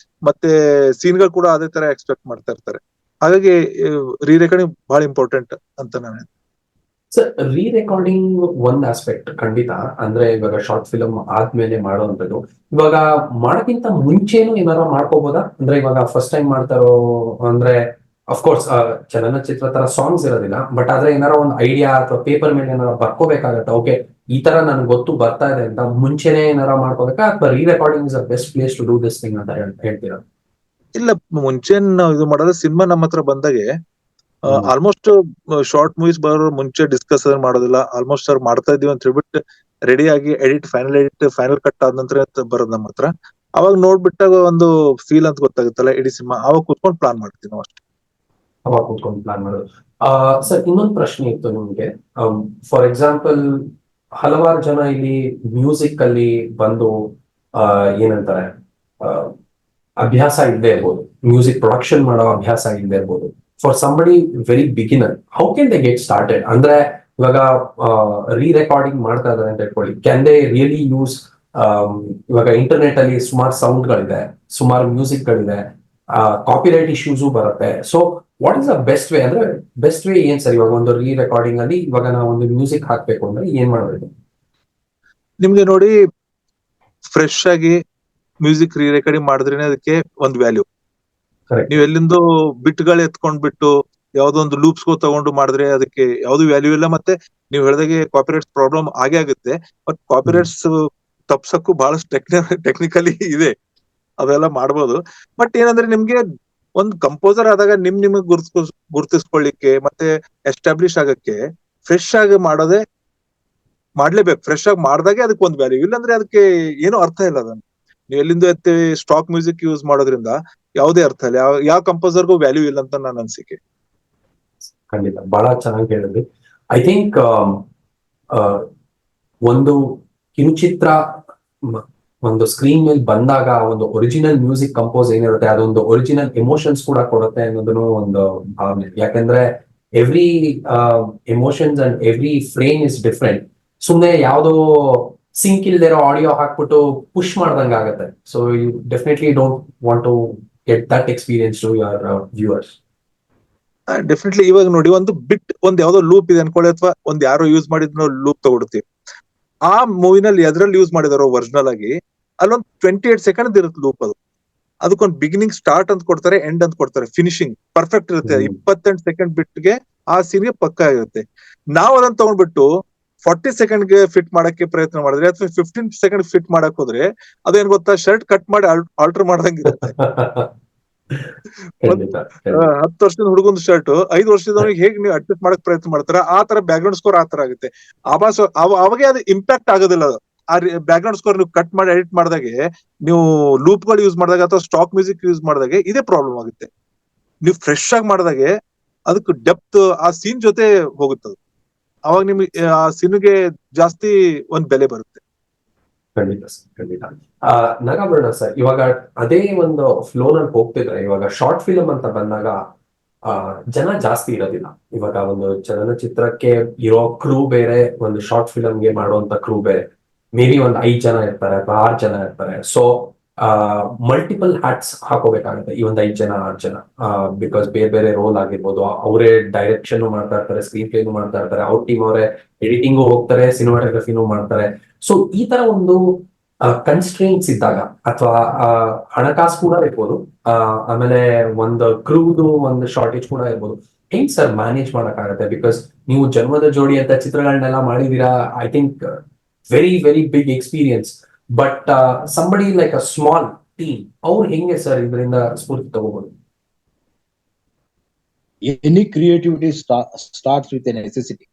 ಮತ್ತೆ ಸೀನ್ಗಳು ಕೂಡ ಅದೇ ತರ ಎಕ್ಸ್ಪೆಕ್ಟ್ ಮಾಡ್ತಾ ಇರ್ತಾರೆ. ಹಾಗಾಗಿ ರೆಕಾರ್ಡಿಂಗ್ ಬಹಳ ಇಂಪಾರ್ಟೆಂಟ್ ಅಂತ ನಾನು. ಸರ್, ರೆಕಾರ್ಡಿಂಗ್ ಒಂದ್ ಆಸ್ಪೆಕ್ಟ್ ಖಂಡಿತ. ಅಂದ್ರೆ ಇವಾಗ ಶಾರ್ಟ್ ಫಿಲಮ್ ಆದ್ಮೇಲೆ ಮಾಡೋವಂಥದ್ದು, ಇವಾಗ ಮಾಡೋಕ್ಕಿಂತ ಮುಂಚೆನೂ ಏನಾರ ಮಾಡ್ಕೋಬಹುದಾ? ಅಂದ್ರೆ ಇವಾಗ ಫಸ್ಟ್ ಟೈಮ್ ಮಾಡ್ತಾರೋ ಅಂದ್ರೆ ಅಫ್ಕೋರ್ಸ್ ಚಲನಚಿತ್ರ ತರ ಸಾಂಗ್ಸ್ ಇರೋದಿಲ್ಲ, ಬಟ್ ಆದ್ರೆ ಏನಾರ ಒಂದು ಐಡಿಯಾ ಅಥವಾ ಪೇಪರ್ ಮೇಲೆ ಏನಾರ ಬರ್ಕೋಬೇಕಾಗತ್ತ? ಓಕೆ, ಈ ತರ ನನ್ಗೆ ಗೊತ್ತು ಬರ್ತಾ ಇದೆ ಅಂತ ಮುಂಚೆನೆ ಏನಾರ ಮಾಡ್ಕೋಬೇಕಾ, ಅಥವಾ recording is the best place to do this thing ಅಂತ ಹೇಳ್ತೀರಾ? ಇಲ್ಲ, ಮುಂಚೆ ನಾವು ಇದು ಮಾಡೋದು ಸಿನಿಮಾ ನಮ್ಮ ಹತ್ರ ಬಂದಾಗೆ ಆಲ್ಮೋಸ್ಟ್ ಶಾರ್ಟ್ ಮೂವೀಸ್ ಬರೋ ಮುಂಚೆ ಡಿಸ್ಕಸ್ ಮಾಡೋದಿಲ್ಲ. ಆಲ್ಮೋಸ್ಟ್ ಸರ್ ಮಾಡ್ತಾ ಇದೀವಿ ಅಂತ ಹೇಳ್ಬಿಟ್ಟು ರೆಡಿ ಆಗಿ ಫೈನಲ್ ಕಟ್ ಆದ ನಂತರ ಬರೋದು ನಮ್ಮ ಹತ್ರ. ಅವಾಗ ನೋಡ್ಬಿಟ್ಟಾಗ ಒಂದು ಫೀಲ್ ಅಂತ ಗೊತ್ತಾಗುತ್ತಲ್ಲ ಇಡೀ ಸಿನಿಮಾ, ಅವಾಗ ಕೂತ್ಕೊಂಡು ಪ್ಲಾನ್ ಮಾಡ್ತೀವಿ ನಾವು ಅಷ್ಟೇ. ಅವಾಗ ಕೂತ್ಕೊಂಡು ಪ್ಲಾನ್ ಮಾಡೋದು. ಸರ್, ಇನ್ನೊಂದು ಪ್ರಶ್ನೆ ಇತ್ತು ನಿಮ್ಗೆ. ಫಾರ್ ಎಕ್ಸಾಂಪಲ್, ಹಲವಾರು ಜನ ಇಲ್ಲಿ ಮ್ಯೂಸಿಕ್ ಅಲ್ಲಿ ಬಂದು ಏನಂತಾರೆ ಅಭ್ಯಾಸ ಇಲ್ಲದೆ ಇರ್ಬೋದು, ಮ್ಯೂಸಿಕ್ ಪ್ರೊಡಕ್ಷನ್ ಮಾಡೋ ಅಭ್ಯಾಸ ಇಲ್ಲದೆ ಇರ್ಬೋದು. For somebody very beginner, how can they get started? ಅಂದ್ರೆ ಇವಾಗ ರೆಕಾರ್ಡಿಂಗ್ ಮಾಡ್ತಾ ಇದ್ದಾರೆ ಅಂತ ಹೇಳ್ಕೊಳ್ಳಿ, ಕ್ಯಾನ್ ದೇ ರಿಯಲಿ ಯೂಸ್ ಇವಾಗ ಇಂಟರ್ನೆಟ್ ಅಲ್ಲಿ ಸುಮಾರು ಸೌಂಡ್ಗಳಿದೆ, ಸುಮಾರು ಮ್ಯೂಸಿಕ್ ಗಳಿದೆ, ಕಾಪಿರೈಟ್ ಇಶ್ಯೂಸು ಬರುತ್ತೆ. So what is the best way? ಅಂದ್ರೆ ಬೆಸ್ಟ್ ವೇ ಏನ್ ಸರ್? ಇವಾಗ ಒಂದು ರೆಕಾರ್ಡಿಂಗ್ ಅಲ್ಲಿ ಇವಾಗ ನಾವು ಒಂದು ಮ್ಯೂಸಿಕ್ ಹಾಕ್ಬೇಕು ಅಂದ್ರೆ ಏನ್ ಮಾಡ್ಬೇಕು? ನಿಮ್ಗೆ ನೋಡಿ, ಫ್ರೆಶ್ ಆಗಿ ಮ್ಯೂಸಿಕ್ ರೀ ರೆಕಾರ್ಡಿಂಗ್ ಮಾಡಿದ್ರೇನೆ ಅದಕ್ಕೆ ಒಂದು ವ್ಯಾಲ್ಯೂ. Correct. ನೀವ್ ಎಲ್ಲಿಂದೋ ಬಿಟ್ಗಳು ಎತ್ಕೊಂಡ್ಬಿಟ್ಟು ಯಾವ್ದೋ ಒಂದು ಲೂಪ್ಸ್ಗೋ ತಗೊಂಡು ಮಾಡಿದ್ರೆ ಅದಕ್ಕೆ ಯಾವ್ದು ವ್ಯಾಲ್ಯೂ ಇಲ್ಲ. ಮತ್ತೆ ನೀವ್ ಹೇಳ್ದಾಗೆ ಕಾಪಿರೈಟ್ಸ್ ಪ್ರಾಬ್ಲಮ್ ಆಗೇ ಆಗುತ್ತೆ. ಬಟ್ ಕಾಪಿರೈಟ್ಸ್ ತಪ್ಸಕ್ಕೂ ಬಹಳಷ್ಟು ಟೆಕ್ನಿಕಲಿ ಇದೆ, ಅವೆಲ್ಲ ಮಾಡ್ಬೋದು. ಬಟ್ ಏನಂದ್ರೆ ನಿಮ್ಗೆ ಒಂದು ಕಂಪೋಸರ್ ಆದಾಗ ನಿಮಗ್ ಗುರ್ತಿಸ್ಕೊಳ್ಳಿಕ್ಕೆ ಮತ್ತೆ ಎಸ್ಟಾಬ್ಲಿಷ್ ಆಗಕ್ಕೆ ಫ್ರೆಶ್ ಆಗಿ ಮಾಡ್ಲೇಬೇಕು. ಫ್ರೆಶ್ ಆಗಿ ಮಾಡ್ದಾಗೆ ಅದಕ್ಕೆ ಒಂದು ವ್ಯಾಲ್ಯೂ, ಇಲ್ಲಾಂದ್ರೆ ಅದಕ್ಕೆ ಏನೂ ಅರ್ಥ ಇಲ್ಲ. ಅದನ್ನ ನೀವು ಎಲ್ಲಿಂದ ಎತ್ತಿ ಸ್ಟಾಕ್ ಮ್ಯೂಸಿಕ್ ಯೂಸ್ ಮಾಡೋದ್ರಿಂದ ಯಾವುದೇ ಅರ್ಥ ಇಲ್ಲ. ಯಾವ ಕಂಪೋಸರ್ಗೂ ವ್ಯಾಲ್ಯೂ ಇಲ್ಲ ಅಂತ ನನ್ನ ಅನ್ಸಿಕೆ. ಖಂಡಿತ ಬಹಳ ಚೆನ್ನಾಗಿ ಹೇಳಿದ್ರಿ. ಐ ಥಿಂಕ್ ಒಂದು ಕಿರುಚಿತ್ರ ಒಂದು ಸ್ಕ್ರೀನ್ ಮೇಲೆ ಬಂದಾಗ ಒಂದು ಒರಿಜಿನಲ್ ಮ್ಯೂಸಿಕ್ ಕಂಪೋಸ್ ಏನಿರುತ್ತೆ ಅದೊಂದು ಒರಿಜಿನಲ್ ಎಮೋಷನ್ಸ್ ಕೂಡ ಕೊಡುತ್ತೆ ಅನ್ನೋದನ್ನು ಒಂದು ಭಾವನೆ. ಯಾಕಂದ್ರೆ every emotions and every frame is different. ಸುಮ್ಮನೆ ಯಾವ್ದೋ ಸಿಂಕ್ ಇಲ್ದಿರೋ ಆಡಿಯೋ ಹಾಕ್ಬಿಟ್ಟು ಪುಷ್ ಮಾಡ್ದಂಗ ಆಗುತ್ತೆ. So you definitely don't want to get that experience to your viewers. Definitely ಇವಾಗ ನೋಡಿ, ಒಂದ್ ಯಾವ್ದೋ ಲೂಪ್ ಇದೆ ಅನ್ಕೊಳ್ಳಿ, ಅಥವಾ ಒಂದ್ ಯಾರೋ ಯೂಸ್ ಮಾಡಿದ್ನೋ ಲೂಪ್ ತಗೊಡ್ತೀವಿ. ಆ ಮೂವಿನಲ್ಲಿ ಎದ್ರಲ್ಲಿ ಯೂಸ್ ಮಾಡಿದಾರೋ ಒರಿಜಿನಲ್ ಆಗಿ ಅಲ್ಲೊಂದ್ 28 ಸೆಕೆಂಡ್ ಇರುತ್ತೆ ಲೂಪ್. ಅದಕ್ಕೊಂದು ಬಿಗಿನಿಂಗ್ ಸ್ಟಾರ್ಟ್ ಅಂತ ಕೊಡ್ತಾರೆ, ಎಂಡ್ ಅಂತ ಕೊಡ್ತಾರೆ, ಫಿನಿಶಿಂಗ್ ಪರ್ಫೆಕ್ಟ್ ಇರುತ್ತೆ. 28 ಸೆಕೆಂಡ್ ಬಿಟ್ಗೆ ಆ ಸೀನ್ಗೆ ಪಕ್ಕ ಇರುತ್ತೆ. ನಾವು ಅದನ್ನ ತಗೊಂಡ್ಬಿಟ್ಟು 40 ಸೆಕೆಂಡ್ಗೆ ಫಿಟ್ ಮಾಡಕ್ಕೆ ಪ್ರಯತ್ನ ಮಾಡಿದ್ರೆ ಅಥವಾ 15 ಸೆಕೆಂಡ್ ಫಿಟ್ ಮಾಡಕ್ ಹೋದ್ರೆ ಅದೇನ್ ಗೊತ್ತಾ, ಶರ್ಟ್ ಕಟ್ ಮಾಡಿ ಆಲ್ಟರ್ ಮಾಡ್ದಂಗಿರುತ್ತೆ. 10 ವರ್ಷದ ಹುಡುಗಂದು ಶರ್ಟ್ 5 ವರ್ಷದವನಿಗೆ ಹೇಗೆ ನೀವು ಅಡ್ಜಸ್ಟ್ ಮಾಡಕ್ ಪ್ರಯತ್ನ ಮಾಡ್ತಾರ, ಆ ತರ ಬ್ಯಾಕ್ ಗ್ರೌಂಡ್ ಸ್ಕೋರ್ ಆ ತರ ಆಗುತ್ತೆ. ಅವಾಗೆ ಅದು ಇಂಪ್ಯಾಕ್ಟ್ ಆಗೋದಿಲ್ಲ. ಆ ಬ್ಯಾಕ್ ಗ್ರೌಂಡ್ ಸ್ಕೋರ್ ನೀವು ಕಟ್ ಮಾಡಿ ಎಡಿಟ್ ಮಾಡಿದಾಗೆ, ನೀವು ಲೂಪ್ ಗಳು ಯೂಸ್ ಮಾಡಿದಾಗ ಅಥವಾ ಸ್ಟಾಕ್ ಮ್ಯೂಸಿಕ್ ಯೂಸ್ ಮಾಡಿದಾಗೆ ಇದೇ ಪ್ರಾಬ್ಲಮ್ ಆಗುತ್ತೆ. ನೀವು ಫ್ರೆಶ್ ಆಗಿ ಮಾಡಿದಾಗೆ ಅದಕ್ಕೆ ಡೆಪ್ತ್ ಆ ಸೀನ್ ಜೊತೆ ಹೋಗುತ್ತೆ. ಅವಾಗ ನಿಮ್ಗೆ ಆ ಸೀನ್ಗೆ ಜಾಸ್ತಿ ಒಂದ್ ಬೆಲೆ ಬರುತ್ತೆ. ಖಂಡಿತ ಸರ್, ಖಂಡಿತ. ನಾಗಾಭರಣ ಸರ್, ಇವಾಗ ಅದೇ ಒಂದು ಫ್ಲೋ ನಲ್ಲಿ ಹೋಗ್ತಿದ್ರೆ, ಇವಾಗ ಶಾರ್ಟ್ ಫಿಲ್ಮ್ ಅಂತ ಬಂದಾಗ ಜನ ಜಾಸ್ತಿ ಇರೋದಿಲ್ಲ. ಇವಾಗ ಒಂದು ಚಲನಚಿತ್ರಕ್ಕೆ ಇರೋ ಕ್ರೂ ಬೇರೆ, ಒಂದು ಶಾರ್ಟ್ ಫಿಲ್ಮ್ಗೆ ಮಾಡುವಂತ ಕ್ರೂ ಬೇರೆ. ಮೇ ಬಿ ಒಂದು 5 ಜನ ಇರ್ತಾರೆ ಅಥವಾ 6 ಜನ ಇರ್ತಾರೆ. ಸೊ ಮಲ್ಟಿಪಲ್ ಹ್ಯಾಟ್ಸ್ ಹಾಕೋಬೇಕಾಗುತ್ತೆ ಈ ಒಂದು 5 ಜನ 6 ಜನ. ಬಿಕಾಸ್ ಬೇರೆ ಬೇರೆ ರೋಲ್ ಆಗಿರ್ಬೋದು. ಅವರೇ ಡೈರೆಕ್ಷನ್ ಮಾಡ್ತಾ ಇರ್ತಾರೆ, ಸ್ಕ್ರೀನ್ ಪ್ಲೇನು ಮಾಡ್ತಾ ಇರ್ತಾರೆ, ಅವ್ರ ಟೀಮ್ ಅವರೇ ಎಡಿಟಿಂಗು ಹೋಗ್ತಾರೆ, ಸಿನಿಮಾಟೋಗ್ರಫಿನೂ ಮಾಡ್ತಾರೆ. ಸೊ ಈ ತರ ಒಂದು ಕನ್ಸ್ಟ್ರೇಂಟ್ಸ್ ಇದ್ದಾಗ, ಅಥವಾ ಹಣಕಾಸು ಕೂಡ ಇರ್ಬೋದು, ಆಮೇಲೆ ಒಂದು ಕ್ರೂದು ಒಂದು ಶಾರ್ಟೇಜ್ ಕೂಡ ಇರ್ಬೋದು, ಹೆಂಗ್ ಸರ್ ಮ್ಯಾನೇಜ್ ಮಾಡಕ್ಕಾಗತ್ತೆ? ಬಿಕಾಸ್ ನೀವು ಜನ್ಮದ ಜೋಡಿ ಅಂತ ಚಿತ್ರಗಳನ್ನೆಲ್ಲ ಮಾಡಿದೀರಾ. I think very very big experience. But somebody like a small team, ಅವ್ರು ಹೆಂಗೆ ಸರ್ ಇದರಿಂದ ಸ್ಫೂರ್ತಿ ತಗೋಬಹುದು? Any creativity starts with a necessity.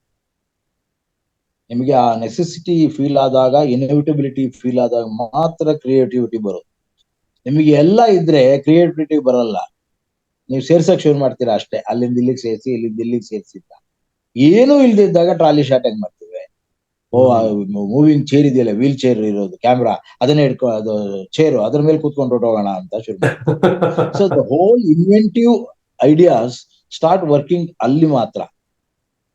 ನಿಮಗೆ ಆ ನೆಸೆಸಿಟಿ ಫೀಲ್ ಆದಾಗ, ಇನ್ಎವಿಟಬಿಲಿಟಿ ಫೀಲ್ ಆದಾಗ ಮಾತ್ರ ಕ್ರಿಯೇಟಿವಿಟಿ ಬರೋದು. ನಿಮಗೆ ಎಲ್ಲ ಇದ್ರೆ ಕ್ರಿಯೇಟಿವಿಟಿ ಬರಲ್ಲ. ನೀವು ಸೇರ್ಸಕ್ ಶುರು ಮಾಡ್ತೀರಾ ಅಷ್ಟೇ, ಅಲ್ಲಿಂದ ಇಲ್ಲಿಗೆ ಸೇರಿಸಿ, ಇಲ್ಲಿಂದ ಇಲ್ಲಿಗೆ ಸೇರಿಸಿದ್ದ. ಏನೂ ಇಲ್ದಿದ್ದಾಗ ಟ್ರಾಲಿ ಶಾಟ್ ಹೆಂಗ್ ಮಾಡ್ತೀವಿ? ಮೂವಿಂಗ್ ಚೇರ್ ಇದೆಯಲ್ಲ, ವೀಲ್ ಚೇರ್ ಇರೋದು, ಕ್ಯಾಮ್ರಾ ಅದನ್ನೇ ಹಿಡ್ಕೊ, ಅದು ಚೇರು ಅದ್ರ ಮೇಲೆ ಕೂತ್ಕೊಂಡು ಹೊರಟೋಗೋಣ ಅಂತ ಶುರು ಮಾಡ್ತೀವಿ. So the whole inventive ideas start working ಅಲ್ಲಿ ಮಾತ್ರ.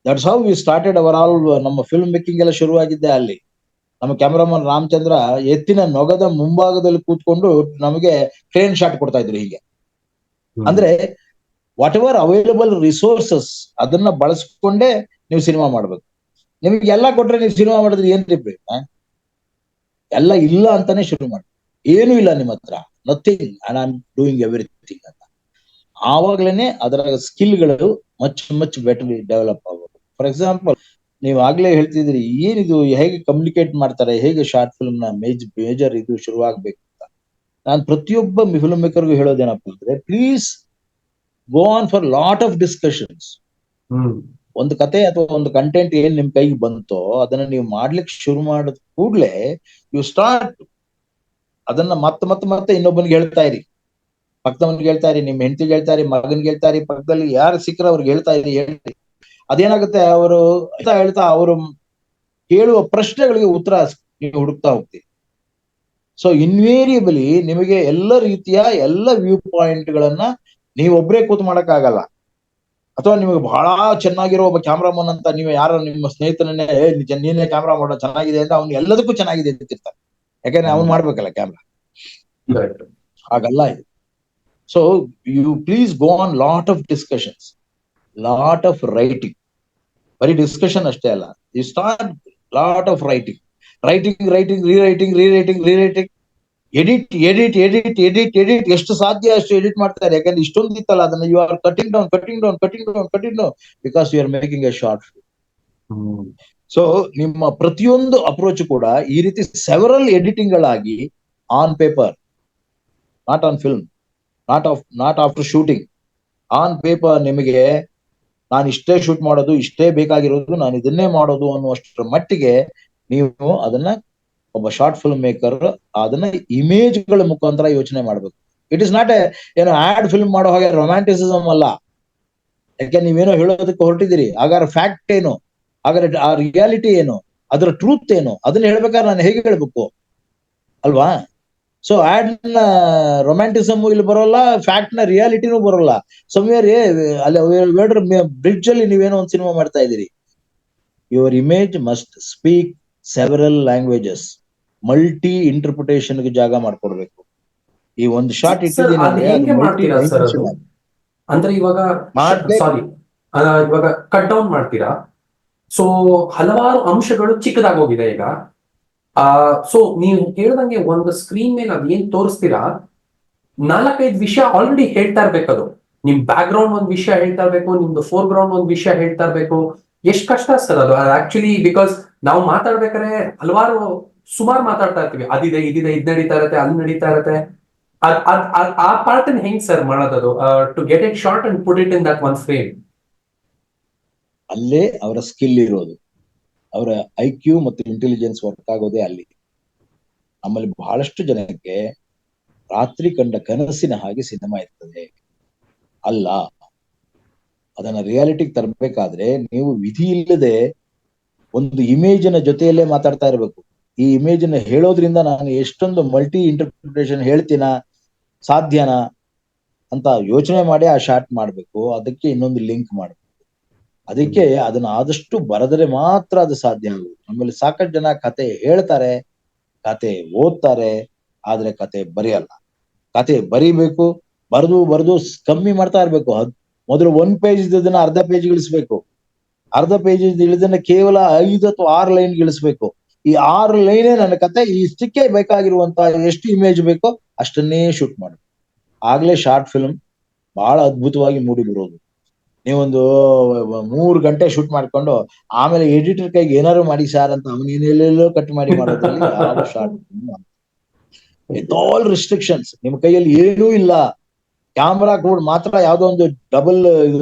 That's how we started our all. ನಮ್ಮ ಫಿಲ್ಮ್ ಮೇಕಿಂಗ್ ಎಲ್ಲ ಶುರುವಾಗಿದ್ದೆ ಅಲ್ಲಿ. ನಮ್ಮ ಕ್ಯಾಮ್ರಾಮನ್ ರಾಮಚಂದ್ರ ಎತ್ತಿನ ನೊಗದ ಮುಂಭಾಗದಲ್ಲಿ ಕೂತ್ಕೊಂಡು ನಮಗೆ ಟ್ರೈನ್ ಶಾಟ್ ಕೊಡ್ತಾ ಇದ್ರು. ಹೀಗೆ ಅಂದ್ರೆ ವಾಟ್ ಎವರ್ ಅವೈಲಬಲ್ ರಿಸೋರ್ಸಸ್ ಅದನ್ನ ಬಳಸ್ಕೊಂಡೇ ನೀವು ಸಿನಿಮಾ ಮಾಡ್ಬೇಕು. ನಿಮಗೆ ಎಲ್ಲ ಕೊಟ್ರೆ ನೀವು ಸಿನಿಮಾ ಮಾಡಿದ್ರೆ ಏನ್ರಿ ಪ್ರಯೋಜನ? ಎಲ್ಲ ಇಲ್ಲ ಅಂತಾನೆ ಶುರು ಮಾಡಿ. ಏನು ಇಲ್ಲ ನಿಮ್ಮ ಹತ್ರ, nothing and I am doing everything ಅಂತ. ಆವಾಗ್ಲೇನೆ ಅದರ ಸ್ಕಿಲ್ಗಳು ಮಚ್ ಬೆಟರ್ಲಿ ಡೆವಲಪ್ ಆಗೋದು. ಫಾರ್ ಎಕ್ಸಾಂಪಲ್, ನೀವು ಆಗ್ಲೇ ಹೇಳ್ತಿದ್ರಿ ಏನಿದು, ಹೇಗೆ ಕಮ್ಯುನಿಕೇಟ್ ಮಾಡ್ತಾರೆ, ಹೇಗೆ ಶಾರ್ಟ್ ಫಿಲ್ಮ್ ನ ಮೇಜರ್ ಇದು ಶುರುವಾಗ್ಬೇಕು ಅಂತ. ನಾನು ಪ್ರತಿಯೊಬ್ಬ ಫಿಲ್ಮ್ ಮೇಕರ್ಗೂ ಹೇಳೋದೇನಪ್ಪ ಅಂದ್ರೆ, please go on for lot of discussions. ಒಂದು ಕತೆ ಅಥವಾ ಒಂದು ಕಂಟೆಂಟ್ ಏನ್ ನಿಮ್ ಕೈಗೆ ಬಂತೋ ಅದನ್ನ ನೀವು ಮಾಡ್ಲಿಕ್ಕೆ ಶುರು ಮಾಡಿದ ಕೂಡ್ಲೆ ಯು ಸ್ಟಾರ್ಟ್ ಅದನ್ನ ಮತ್ತೆ ಇನ್ನೊಬ್ಬನಿಗೆ ಹೇಳ್ತಾ ಇರಿ, ಪಕ್ಕದವನ್ಗೆ ಹೇಳ್ತಾ ಇರಿ, ನಿಮ್ ಹೆಂಡತಿಗೆ ಹೇಳ್ತಾ ಇರಿ, ಮಗನ್ಗೆ ಹೇಳ್ತಾ ಇರಿ, ಪಕ್ಕದಲ್ಲಿ ಯಾರು ಸಿಕ್ಕರ ಅವ್ರಿಗೆ ಹೇಳ್ತಾ ಇರಿ, ಹೇಳಿ. ಅದೇನಾಗುತ್ತೆ, ಅವರು ಹೇಳ್ತಾ ಅವರು ಕೇಳುವ ಪ್ರಶ್ನೆಗಳಿಗೆ ಉತ್ತರ ನೀವು ಹುಡುಕ್ತಾ ಹೋಗ್ತೀರಿ. ಸೊ ಇನ್ವೇರಿಯಬಲಿ ನಿಮಗೆ ಎಲ್ಲ ರೀತಿಯ ಎಲ್ಲ ವ್ಯೂ ಪಾಯಿಂಟ್ ಗಳನ್ನ ನೀವೊಬ್ರೇ ಕೂತ್ ಮಾಡಕ್ಕಾಗಲ್ಲ. ಅಥವಾ ನಿಮಗೆ ಬಹಳ ಚೆನ್ನಾಗಿರೋ ಒಬ್ಬ ಕ್ಯಾಮ್ರಾಮನ್ ಅಂತ ನೀವು ಯಾರೋ ನಿಮ್ಮ ಸ್ನೇಹಿತರನ್ನೇ ನೀನೇ ಕ್ಯಾಮ್ರಾ ಮಾಡೋ ಚೆನ್ನಾಗಿದೆ ಅಂತ ಅವ್ನು ಎಲ್ಲದಕ್ಕೂ ಚೆನ್ನಾಗಿದೆ ಅಂತಿರ್ತಾರೆ. ಯಾಕಂದ್ರೆ ಅವ್ನು ಮಾಡ್ಬೇಕಲ್ಲ ಕ್ಯಾಮ್ರಾ. ಹಾಗಲ್ಲ ಇದು. So you please go on lot of discussions, lot of writing. ಬರೀ ಡಿಸ್ಕಷನ್ ಅಷ್ಟೇ ಅಲ್ಲ, you start lot of writing. Writing rewriting edit ಎಷ್ಟು ಸಾಧ್ಯ ಅಷ್ಟು ಎಡಿಟ್ ಮಾಡ್ತಾರೆ. ಯಾಕಂದ್ರೆ ಇಷ್ಟೊಂದು ಇತ್ತಲ್ಲ, ಅದನ್ನ you are cutting down because you are making a short. So ನಿಮ್ಮ ಪ್ರತಿಯೊಂದು ಅಪ್ರೋಚ್ ಕೂಡ ಈ ರೀತಿ ಸೆವರಲ್ ಎಡಿಟಿಂಗ್ ಗಳಾಗಿ on paper, not on film, not after shooting, on paper ನಿಮಗೆ ನಾನು ಇಷ್ಟೇ ಶೂಟ್ ಮಾಡೋದು, ಇಷ್ಟೇ ಬೇಕಾಗಿರೋದು, ನಾನು ಇದನ್ನೇ ಮಾಡೋದು ಅನ್ನುವಷ್ಟರ ಮಟ್ಟಿಗೆ ನೀವು ಅದನ್ನ ಒಬ್ಬ ಶಾರ್ಟ್ ಫಿಲ್ಮ್ ಮೇಕರ್ ಅದನ್ನ ಇಮೇಜ್ಗಳ ಮುಖಾಂತರ ಯೋಚನೆ ಮಾಡ್ಬೇಕು. ಇಟ್ ಇಸ್ ನಾಟ್ ಏನೋ ಆಡ್ ಫಿಲ್ಮ್ ಮಾಡೋ ಹಾಗೆ ರೊಮ್ಯಾಂಟಿಸಿಸಮ್ ಅಲ್ಲ. ಯಾಕೆ ನೀವೇನೋ ಹೇಳೋದಕ್ಕೆ ಹೊರಟಿದ್ದೀರಿ, ಹಾಗಾದ್ರೆ ಫ್ಯಾಕ್ಟ್ ಏನು, ಹಾಗಾದ್ರೆ ಆ ರಿಯಾಲಿಟಿ ಏನು, ಅದರ ಟ್ರೂತ್ ಏನು, ಅದನ್ನ ಹೇಳ್ಬೇಕಾದ್ರೆ ನಾನು ಹೇಗೆ ಹೇಳ್ಬೇಕು ಅಲ್ವಾ? ಸೊ ಆಡ್ ನ ರೊಮ್ಯಾಂಟಿಸಮ್ ಇಲ್ಲಿ ಬರೋಲ್ಲ, ಫ್ಯಾಕ್ಟ್ ನ ರಿಯಾಲಿಟಿನೂ ಬರೋಲ್ಲ. ಸಮ್ವೇರ್ ಅಲ್ಲಿ ಬ್ರಿಡ್ಜ್ ಅಲ್ಲಿ ನೀವೇನೋ ಒಂದು ಸಿನಿಮಾ ಮಾಡ್ತಾ ಇದ್ದೀರಿ. Your image must speak several languages, multi interpretation ಗೆ ಜಾಗ ಮಾಡ್ಕೊಡ್ಬೇಕು. ಈ ಒಂದು ಶಾರ್ಟ್ ಇಟ್ಟಿದ್ದೀನಿ ಅಂದ್ರೆ ಇವಾಗ ಸಾರಿ ಇವಾಗ ಕಟ್ ಡೌನ್ ಮಾಡ್ತೀರಾ. ಸೊ ಹಲವಾರು ಅಂಶಗಳು ಚಿಕ್ಕದಾಗೋಗಿದೆ ಈಗ. ಸೊ ನೀವು ಹೇಳ್ದಂಗೆ ಒಂದು ಸ್ಕ್ರೀನ್ ಮೇಲೆ ಅದೇನ್ ತೋರಿಸ್ತೀರಾ, 4-5 ವಿಷಯ ಆಲ್ರೆಡಿ ಹೇಳ್ತಾ ಇರ್ಬೇಕದು. ನಿಮ್ ಬ್ಯಾಕ್ ಗ್ರೌಂಡ್ ಒಂದ್ ವಿಷಯ ಹೇಳ್ತಾ ಇರ್ಬೇಕು, ನಿಮ್ದು ಫೋರ್ ಗ್ರೌಂಡ್ ಒಂದ್ ವಿಷಯ ಹೇಳ್ತಾ ಇರ್ಬೇಕು. ಎಷ್ಟ್ ಕಷ್ಟ ಸರ್ ಅದು ಆಕ್ಚುಲಿ. ಬಿಕಾಸ್ ನಾವು ಮಾತಾಡ್ಬೇಕಾದ್ರೆ ಸುಮಾರು ಮಾತಾಡ್ತಾ ಇರ್ತೀವಿ, ಅದಿದೆ ಇದಿದೆ, ಇದ್ ನಡೀತಾ ಇರತ್ತೆ, ಅಲ್ಲಿ ನಡೀತಾ ಇರತ್ತೆ. ಆ ಪಾರ್ಟ್ ಅನ್ನು ಹೆಂಗ್ ಸರ್ ಮಾಡೋದದು, to get it short and put it in that one frame? ಅಲ್ಲೇ ಅವರ ಸ್ಕಿಲ್ ಇರೋದು, ಅವರ IQ ಮತ್ತು ಇಂಟೆಲಿಜೆನ್ಸ್ ವರ್ಕ್ ಆಗೋದೇ ಅಲ್ಲಿ. ನಮ್ಮಲ್ಲಿ ಬಹಳಷ್ಟು ಜನಕ್ಕೆ ರಾತ್ರಿ ಕಂಡ ಕನಸಿನ ಹಾಗೆ ಸಿನಿಮಾ ಇರ್ತದೆ ಅಲ್ಲ. ಅದನ್ನ ರಿಯಾಲಿಟಿಗೆ ತರಬೇಕಾದ್ರೆ ನೀವು ವಿಧಿ ಇಲ್ಲದೆ ಒಂದು ಇಮೇಜಿನ ಜೊತೆಯಲ್ಲೇ ಮಾತಾಡ್ತಾ ಇರ್ಬೇಕು. ಈ ಇಮೇಜ್ ಅನ್ನ ಹೇಳೋದ್ರಿಂದ ನಾನು ಎಷ್ಟೊಂದು ಮಲ್ಟಿ ಇಂಟರ್ಪ್ರಿಟೇಷನ್ ಹೇಳ್ತೀನಾ, ಸಾಧ್ಯನಾ ಅಂತ ಯೋಚನೆ ಮಾಡಿ ಆ ಶಾರ್ಟ್ ಮಾಡ್ಬೇಕು. ಅದಕ್ಕೆ ಇನ್ನೊಂದು ಲಿಂಕ್ ಮಾಡ್ಬೇಕು. ಅದಕ್ಕೆ ಅದನ್ನ ಆದಷ್ಟು ಬರೆದರೆ ಮಾತ್ರ ಅದು ಸಾಧ್ಯ ಆಗುತ್ತೆ. ನಮ್ಮಲ್ಲಿ ಸಾಕಷ್ಟು ಜನ ಕತೆ ಹೇಳ್ತಾರೆ, ಕತೆ ಓದ್ತಾರೆ, ಆದ್ರೆ ಕತೆ ಬರೆಯಲ್ಲ. ಕತೆ ಬರಿಬೇಕು, ಬರೆದು ಕಮ್ಮಿ ಮಾಡ್ತಾ ಇರ್ಬೇಕು. ಮೊದಲು 1 ಪೇಜ್ ಇದ್ದದನ್ನ ಅರ್ಧ ಪೇಜ್ ಇಳಿಸ್ಬೇಕು, ಅರ್ಧ ಪೇಜ್ ಇಳಿದನ್ನ ಕೇವಲ 5 ಅಥವಾ 6 ಲೈನ್ ಇಳಿಸ್ಬೇಕು. ಈ 6 ಲೈನೇ ನನ್ನ ಕತೆ, ಇಷ್ಟಕ್ಕೆ ಬೇಕಾಗಿರುವಂತ ಎಷ್ಟು ಇಮೇಜ್ ಬೇಕೋ ಅಷ್ಟನ್ನೇ ಶೂಟ್ ಮಾಡ್ಬೇಕು. ಆಗ್ಲೇ ಶಾರ್ಟ್ ಫಿಲ್ಮ್ ಬಹಳ ಅದ್ಭುತವಾಗಿ ಮೂಡಿ ಬರೋದು. ನೀವೊಂದು 3 ಗಂಟೆ ಶೂಟ್ ಮಾಡ್ಕೊಂಡು ಆಮೇಲೆ ಎಡಿಟರ್ ಕೈಗೆ ಏನಾದ್ರು ಮಾಡಿ ಸಾರ್ ಅಂತ ಅವನೇನೆಲ್ಲೆಲ್ಲೋ ಕಟ್ ಮಾಡಿ ಮಾಡೋದ್ರಲ್ಲಿ ಯಾವ ಶಾರ್ಟ್ ವಿತ್ ಆಲ್ ರಿಸ್ಟ್ರಿಕ್ಷನ್ಸ್. ನಿಮ್ ಕೈಯಲ್ಲಿ ಏನೂ ಇಲ್ಲ, ಕ್ಯಾಮ್ರಾ ಕೂಡ ಮಾತ್ರ ಯಾವ್ದೋ ಒಂದು ಡಬಲ್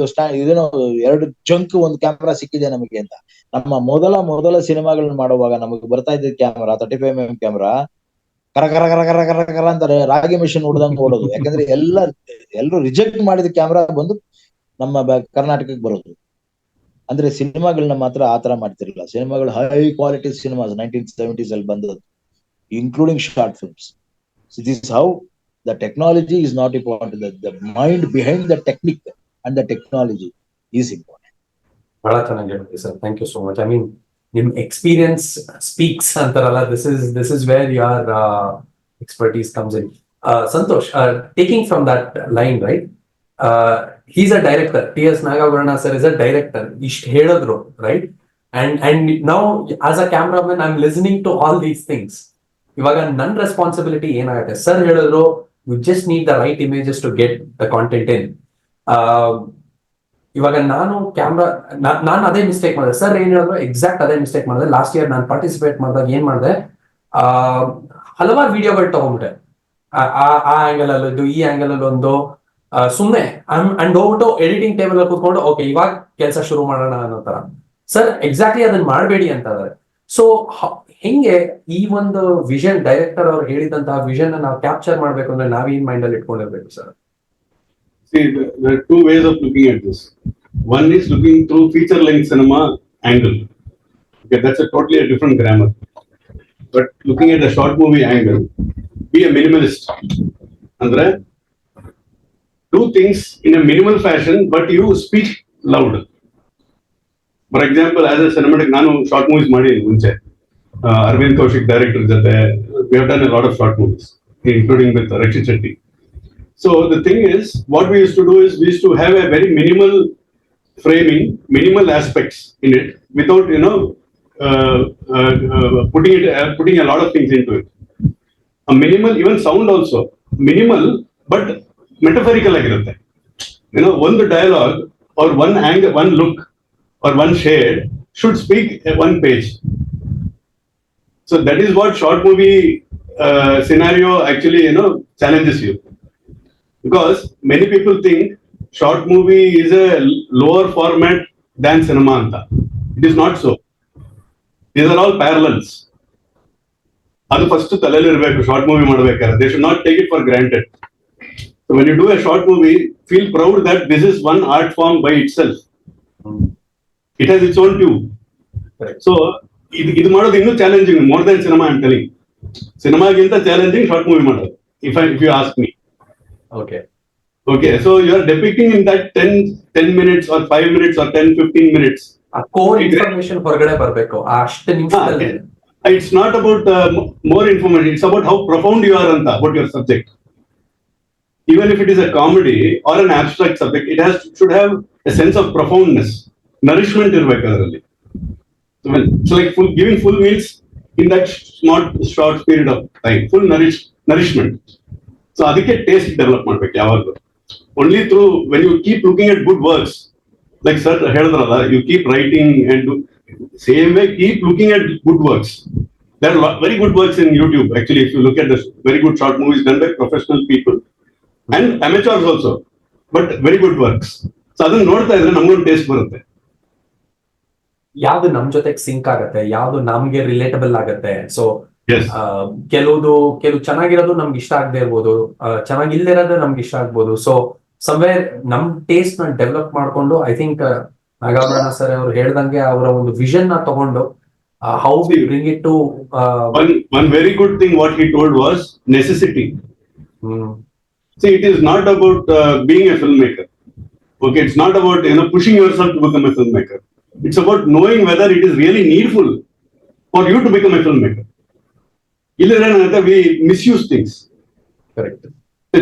ಇದೇನೋ 2 ಜಂಕ್ ಒಂದು ಕ್ಯಾಮ್ರಾ ಸಿಕ್ಕಿದೆ ನಮಗೆ ಅಂತ. ನಮ್ಮ ಮೊದಲ ಸಿನಿಮಾಗಳನ್ನ ಮಾಡುವಾಗ ನಮಗೆ ಬರ್ತಾ ಇದ್ದ ಕ್ಯಾಮ್ರಾ 35mm ಕ್ಯಾಮ್ರಾ ಕರ ಕರ ಕರ ಕರ ಕರ ಕರ ಅಂತಾರೆ, ರಾಗಿ ಮಿಷನ್ ಹೊಡೆದಂಗೆ ಓಡೋದು. ಯಾಕಂದ್ರೆ ಎಲ್ಲರೂ ರಿಜೆಕ್ಟ್ ಮಾಡಿದ ಕ್ಯಾಮ್ರಾ ಬಂದು ನಮ್ಮ ಕರ್ನಾಟಕಕ್ಕೆ ಬರೋದು. ಅಂದ್ರೆ ಸಿನಿಮಾಗಳನ್ನ ಮಾತ್ರ ಆತರ ಮಾಡ್ತಿರಲಿಲ್ಲ. ಸಿನಿಮಾಗಳು ಹೈ ಕ್ವಾಲಿಟಿ ಸಿನಿಮಾಸ್ 1970s ಅಲ್ಲಿ ಬಂದದ್ದು, including short films. This how the technology is not important. The mind behind the technique and the technology is important. ಬಹಳ ಚೆನ್ನಾಗಿ ಹೇಳಿದ್ರಿ sir, thank you so much. I mean ನಿಮ್ experience speaks ಅಂತಾರಲ್ಲ, this is where your expertise comes in. Santosh, taking from that line, right, he's a director. T.S. Nagavarna sir is a director. ಇಷ್ಟು ಹೇಳಿದ್ರು, right? and now as a cameraman I'm listening to all these things. ಇವಾಗ ನನ್ನ responsibility ಏನಾಗುತ್ತೆ? Sir ಹೇಳಿದ್ರು, you just need the right images to get the content in. ಇವಾಗ ನಾನು ಅದೇ mistake ಮಾಡಿದೆ. ಸರ್ ಏನ್ ಹೇಳಿದ್ರು ಎಕ್ಸಾಕ್ಟ್ ಅದೇ ಮಿಸ್ಟೇಕ್ ಮಾಡಿದೆ. ಲಾಸ್ಟ್ ಇಯರ್ ನಾನು ಪಾರ್ಟಿಸಿಪೇಟ್ ಮಾಡಿದಾಗ ಏನ್ ಮಾಡಿದೆ, ಹಲವಾರು ವಿಡಿಯೋಗಳು ತಗೊಂಡ್ಬಿಟ್ಟೆ. ಆ ಆಂಗಲ್ ಅಲ್ಲೊಂದು, ಈ ಆಂಗಲ್ ಅಲ್ಲಿ ಒಂದು, ಸುಮ್ಮನೆ ಅಂಡ್ ಹೋಗ್ಬಿಟ್ಟು ಎಡಿಟಿಂಗ್ ಟೇಬಲ್ ಅಲ್ಲಿ ಕೂತ್ಕೊಂಡು ಓಕೆ ಇವಾಗ ಕೆಲಸ ಶುರು ಮಾಡೋಣ ಅನ್ನೋ ತರ. ಸರ್ ಎಕ್ಸಾಕ್ಟ್ಲಿ ಅದನ್ನ ಮಾಡಬೇಡಿ ಅಂತ ಇದ್ದಾರೆ. ಸೊ ಹೆಂಗೆ ಈ ಒಂದು ವಿಷನ್, ಡೈರೆಕ್ಟರ್ ಅವ್ರು ಹೇಳಿದಂತಹ ವಿಷನ್ ನಾವು ಕ್ಯಾಪ್ಚರ್ ಮಾಡ್ಬೇಕು ಅಂದ್ರೆ ನಾವೇನ್ ಮೈಂಡ್ ಅಲ್ಲಿ ಇಟ್ಕೊಂಡಿರ್ಬೇಕು sir? See, there are 2 ways of looking at this. One is looking through feature length cinema angle. Okay, that's a totally different grammar. But looking at the short movie angle, be a minimalist. Andre, do things in a minimal fashion, but you speak loud. For example, as a cinematic, nanu short movies madini munche. Arvind Kaushik director jate, we have done a lot of short movies, including with Rakshit Shetty. So the thing is, what we used to do is we used to have a very minimal framing, minimal aspects in it, without putting a lot of things into it. A minimal, even sound also minimal, but metaphorical ಆಗಿರುತ್ತೆ. ಒಂದು dialogue or one angle, one look or one shade should speak one page. So that is what short movie scenario actually challenges you, because many people think short movie is a lower format than cinema anta. It is not so. These are all parallels. ಅದು first ತಲೆಯಲ್ಲಿ ಇರಬೇಕು short movie ಮಾಡ್ಬೇಕಾದ್ರೆ. They should not take it for granted. So when you do a short movie, feel proud that this is one art form by itself. It has its own tune. So ಇದು ಮಾಡೋದು ಇನ್ನೂ challenging, more than cinema I am telling. ಸಿನಿಮಾಗಿಂತ challenging short movie ಮಾಡೋದು, if you ask me. Okay, so you are depicting in that 10 minutes or 5 minutes or 10-15 minutes. Core information ಹೊರಗಡೆ ಬರಬೇಕು ಅಷ್ಟು ನಿಮಿಷದಲ್ಲಿ. It's not about more information, it's about how profound you are anta, about your subject. Even if it is a comedy or an abstract subject, it should have a sense of profoundness, nourishment irbeku adralli. So like giving full meals in that short period of time, full nourishment. So adikke taste develop madbeku yavaglu. Only through, when you keep looking at good works, like sir ಹೇಳಿದ್ರಲ್ಲ, you keep writing and do same way, keep looking at good works. There are very good works in YouTube actually. If you look at the very good short movies done by professional people and amateurs also, but very good works. So ಅದನ್ನ ನೋಡ್ತಾ ಇದ್ರೆ ನಮಗೊಂದು taste ಬರುತ್ತೆ. ಯಾವ್ದು ನಮ್ ಜೊತೆಗೆ sync ಆಗತ್ತೆ, ಯಾವ್ದು ನಮ್ಗೆ ರಿಲೇಟಬಲ್ ಆಗತ್ತೆ. ಸೊ ಕೆಲವು ಚೆನ್ನಾಗಿರೋದು ನಮ್ಗೆ ಇಷ್ಟ ಆಗದೆ ಇರ್ಬೋದು, ಚೆನ್ನಾಗಿಲ್ದೇ ಇರೋದು ನಮ್ಗೆ ಇಷ್ಟ ಆಗ್ಬೋದು. ಸೊ ಸಮ್ವೇರ್ ನಮ್ ಟೇಸ್ಟ್ ನ ಡೆವಲಪ್ ಮಾಡ್ಕೊಂಡು, ಐ ಥಿಂಕ್ ನಾಗಾಭರಣ ಸರ್ ಅವ್ರು ಹೇಳ್ದಂಗೆ ಅವರ ಒಂದು ವಿಷನ್ ನ ತಗೊಂಡು how we bring it to one very good thing what he told was necessity. See, it is not about being a filmmaker. Okay, it's not about pushing yourself to become a filmmaker. It's about knowing whether it is really needful for you to become a filmmaker. Illadre we misuse things. Correct.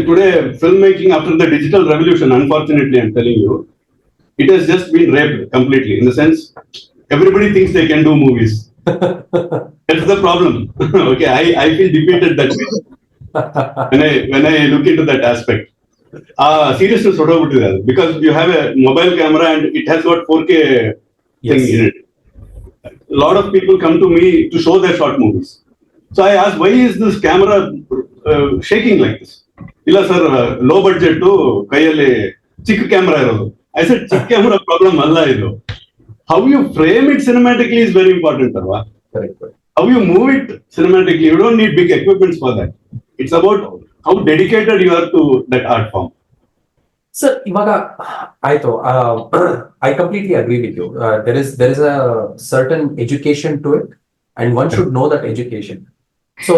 Today, filmmaking after the digital revolution, unfortunately, I'm telling you, it has just been raped completely. In the sense, everybody thinks they can do movies. That's the problem. Okay, I feel defeated that way when I look into that aspect. Seriousness ಹೊರಟೋಗ್ಬಿಟ್ಟಿದೆ, because you have a mobile camera and it has got 4K thing in it. A lot of people come to me to show their short movies. So I ask, why is this camera shaking like this? ಇಲ್ಲ sir, low budget, ಕೈಯಲ್ಲಿ ಚಿಕ್ಕ camera ಇರೋದು. I said, ಚಿಕ್ಕ camera problem ಅಲ್ಲ ಇದು. How you frame it cinematically is very important, ಅಲ್ವಾ? How you move it cinematically, you don't need big equipments for that. It's about how dedicated you are to that art form. Sir, ಇವಾಗ ಆಯ್ತು, I completely agree with you. There is a certain education to it, and one should know that education. So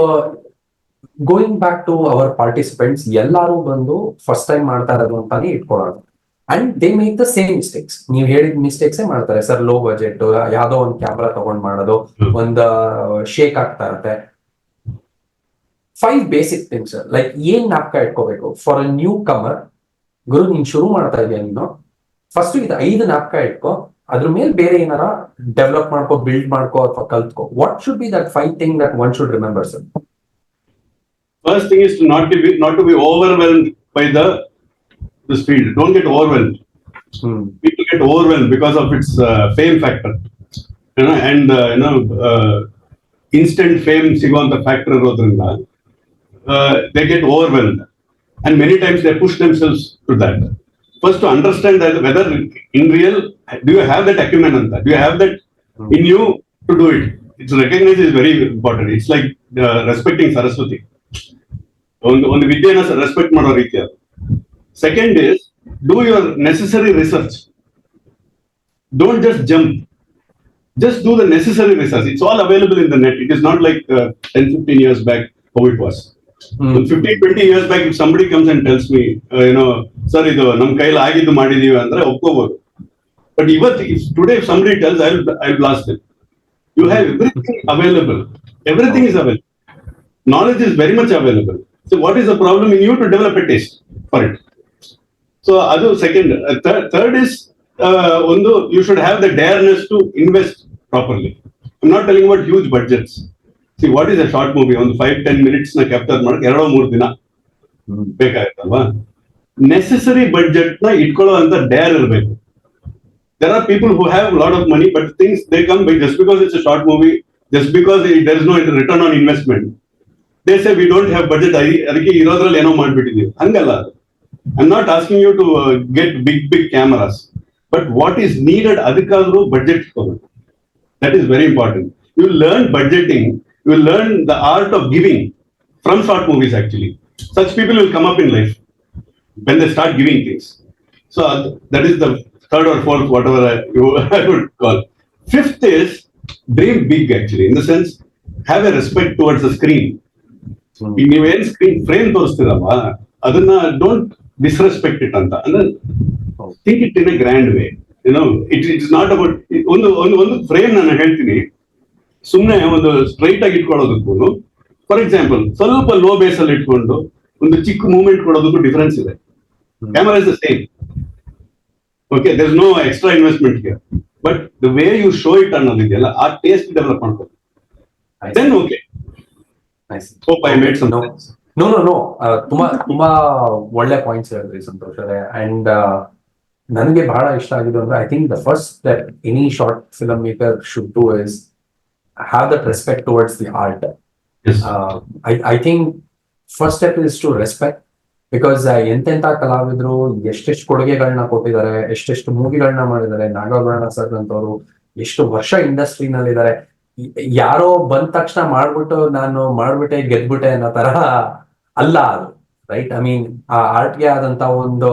going back to our participants, ಎಲ್ಲಾರು ಬಂದು first time ಮಾಡ್ತಾ ಇರೋದು ಅಂತಾನೆ ಇಟ್ಕೊಳ್ಳೋಣ, and they make the same mistakes. ನೀವ್ ಹೇಳಿದ mistakes ಮಾಡ್ತಾರೆ sir. Low budget, ಯಾವ್ದೋ ಒಂದ್ ಕ್ಯಾಮ್ರಾ ತಗೊಂಡ್ ಮಾಡೋದು, ಒಂದ್ ಶೇಕ್ ಆಗ್ತಾ ಇರುತ್ತೆ. 5 ಬೇಸಿಕ್ ಥಿಂಗ್ಸ್ ಲೈಕ್ ಏನ್ ಜ್ಞಾಪಕ ಇಟ್ಕೋಬೇಕು ಫಾರ್ ಅ ನ್ಯೂ ಕಮರ್. ಗುರು, ನೀನ್ ಶುರು ಮಾಡ್ತಾ ಇದೀಯ, ನೀನು ಫಸ್ಟ್ ಇದು 5 ಜ್ಞಾಪಕ ಇಟ್ಕೋ, ಅದ್ರ ಮೇಲೆ ಬೇರೆ ಏನಾರ ಡೆವಲಪ್ ಮಾಡ್ಕೋ, ಬಿಲ್ಡ್ ಮಾಡ್ಕೋ ಅಥವಾ ಕಲ್ತ್ಕೋ. What should be that 5 thing that one should remember sir? First thing is not to be overwhelmed by the speed. Don't get overwhelmed. People get overwhelmed because of its fame factor, and instant fame siguvanta factor irodrinda they get overwhelmed, and many times they push themselves to that. First, to understand that whether in real, do you have that acumen anta, do you have that in you to do it. It's recognized is very important. It's like respecting Saraswati. ಒಂದು ವಿದ್ಯೆನ respect ಮಾಡೋ ರೀತಿ ಅದು. Second is, do your necessary research. Don't just jump, just do the necessary research. It's all available in the net. It is not like 10-15 years back how it was. 15-20 years back, if somebody comes and tells me, sir, idu nam kaiyali agiddu ಮಾಡಿದೀವಿ ಅಂದ್ರೆ ಒಪ್ಕೋಬಹುದು. But if today if somebody tells, I'll blast them. You have everything available. Everything is available. Knowledge is very much available. So what is the problem in you to develop a taste for it? So adu second. Third is you should have the dareness to invest properly. I'm not telling about huge budgets. See, what is a short movie? On 5-10 minutes na capture ಮಾಡಕ್ಕೆ 2-3 ದಿನ ಬೇಕಾಗುತ್ತಲ್ವಾ? Necessary budget na ಇಟ್ಕೊಳ್ಳೋ ಅಂತ Deere ಇರಬೇಕು. There are people who have a lot of money, but things they come by just because it's a short movie, just because there is no return on investment. They say we don't have budget. ಅದಕ್ಕೆ ಇರೋದ್ರಲ್ಲಿ ಏನೋ ಮಾಡ್ಬಿಟ್ಟಿದೀವಿ. ಹಂಗಲ್ಲ. I'm not asking you to get big cameras, but what is needed ಅದಕ್ಕಾದ್ರೂ budget ತಗೋಬೇಕು. That is very important. You will learn budgeting. You will learn the art of giving from short movies. Actually, such people will come up in life when they start giving things. So that is the third or fourth, whatever I would call. Fifth is dream big. Actually, in the sense, have a respect towards the screen. ನೀವೇನ್ screen frame ತೋರಿಸ್ತೀರಲ್ವಾ, ಅದನ್ನ don't disrespect it ಅಂತ. ಅಂದ್ರೆ think it in a grand way. It's not about ಒಂದು frame ನಾನು ಹೇಳ್ತೀನಿ. ಸುಮ್ಮನೆ ಒಂದು ಸ್ಟ್ರೈಟ್ ಆಗಿ ಇಟ್ಕೊಳ್ಳೋದಕ್ಕೂ, ಫಾರ್ ಎಕ್ಸಾಂಪಲ್ ಸ್ವಲ್ಪ ಲೋ ಬೇಸ್ ಅಲ್ಲಿ ಇಟ್ಕೊಂಡು ಒಂದು ಚಿಕ್ಕ ಮೂವ್ಮೆಂಟ್ ಕೊಡೋದಕ್ಕೂ ಡಿಫರೆನ್ಸ್ ಇದೆ. Camera is the same. Okay, there is no extra investment here, but the way you show it ಅನ್ನೋದಿದೆಯಲ್ಲ, ಆ ಟೇಸ್ಟ್ ಡೆವಲಪ್ ಮಾಡ್ಕೋಬೇಕು. Then okay. Hope I made some sense. No. ತುಂಬಾ ಒಳ್ಳೆ ಪಾಯಿಂಟ್ಸ್ ಹೇಳಿದ್ರಿ ಸಂತೋಷ್ ಅವರೇ. ಅಂಡ್ ನನಗೆ ಬಹಳ ಇಷ್ಟ ಆಗಿದ್ದು ಅಂದ್ರೆ, I think the first that any short film maker should do is have that respect towards the art. I think first step is to respect, because ಎಂತೆಂತ ಕಲಾವಿದ್ರು ಎಷ್ಟೆಷ್ಟು ಕೊಡುಗೆಗಳನ್ನ ಕೊಟ್ಟಿದ್ದಾರೆ, ಎಷ್ಟೆಷ್ಟು ಮೂವಿಗಳನ್ನ ಮಾಡಿದ್ದಾರೆ. ನಾಗಾಭರಣ ಸರ್ ಅಂತವರು ಎಷ್ಟು ವರ್ಷ ಇಂಡಸ್ಟ್ರಿನಲ್ಲಿದ್ದಾರೆ. ಯಾರೋ ಬಂದ ತಕ್ಷಣ ನಾನು ಮಾಡ್ಬಿಟ್ಟೆ ಗೆದ್ಬಿಟ್ಟೆ ಅನ್ನೋ ತರ ಅಲ್ಲ ಅದು, ರೈಟ್? ಐ ಮೀನ್ ಆ ಆರ್ಟ್ಗೆ ಆದಂತ ಒಂದು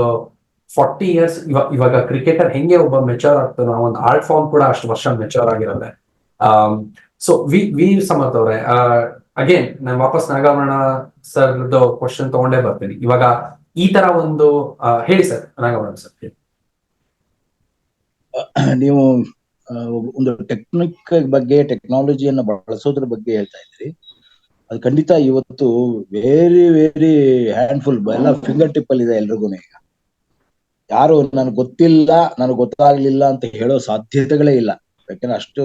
40 years. ಇವಾಗ ಕ್ರಿಕೆಟರ್ ಹೆಂಗೆ ಒಬ್ಬ ಮೆಚೂರ್ ಆಗ್ತಾನೋ, ಒಂದು ಆರ್ಟ್ ಫಾರ್ಮ್ ಕೂಡ ಅಷ್ಟು ವರ್ಷ ಮೆಚೂರ್ ಆಗಿರುತ್ತೆ. ಸೊ ವಿ ಸಮರ್ಥ ಅವ್ರೆ, ಅಗೇನ್ ನಾನು ವಾಪಸ್ ನಾಗಾಭರಣ ಸರ್ ಕ್ವಶನ್ ತಗೊಂಡೇ ಬರ್ತೀನಿ. ಇವಾಗ ಈ ತರ ಒಂದು ಹೇಳಿ ಸರ್, ನಾಗಾಭರಣ ಸರ್. ನೀವು ಒಂದು ಟೆಕ್ನಿಕ್ ಬಗ್ಗೆ, ಟೆಕ್ನಾಲಜಿಯನ್ನು ಬಳಸೋದ್ರ ಬಗ್ಗೆ ಹೇಳ್ತಾ ಇದ್ರಿ. ಅದು ಖಂಡಿತ ಇವತ್ತು ವೆರಿ ವೆರಿ ಹ್ಯಾಂಡ್ಫುಲ್, ಎಲ್ಲ ಫಿಂಗರ್ ಟಿಪ್ ಅಲ್ಲಿ ಇದೆ ಎಲ್ರಿಗೂ. ಈಗ ಯಾರು ನನಗೆ ಗೊತ್ತಿಲ್ಲ, ನನಗೆ ಗೊತ್ತಾಗ್ಲಿಲ್ಲ ಅಂತ ಹೇಳೋ ಸಾಧ್ಯತೆಗಳೇ ಇಲ್ಲ. ಯಾಕಂದ್ರೆ ಅಷ್ಟು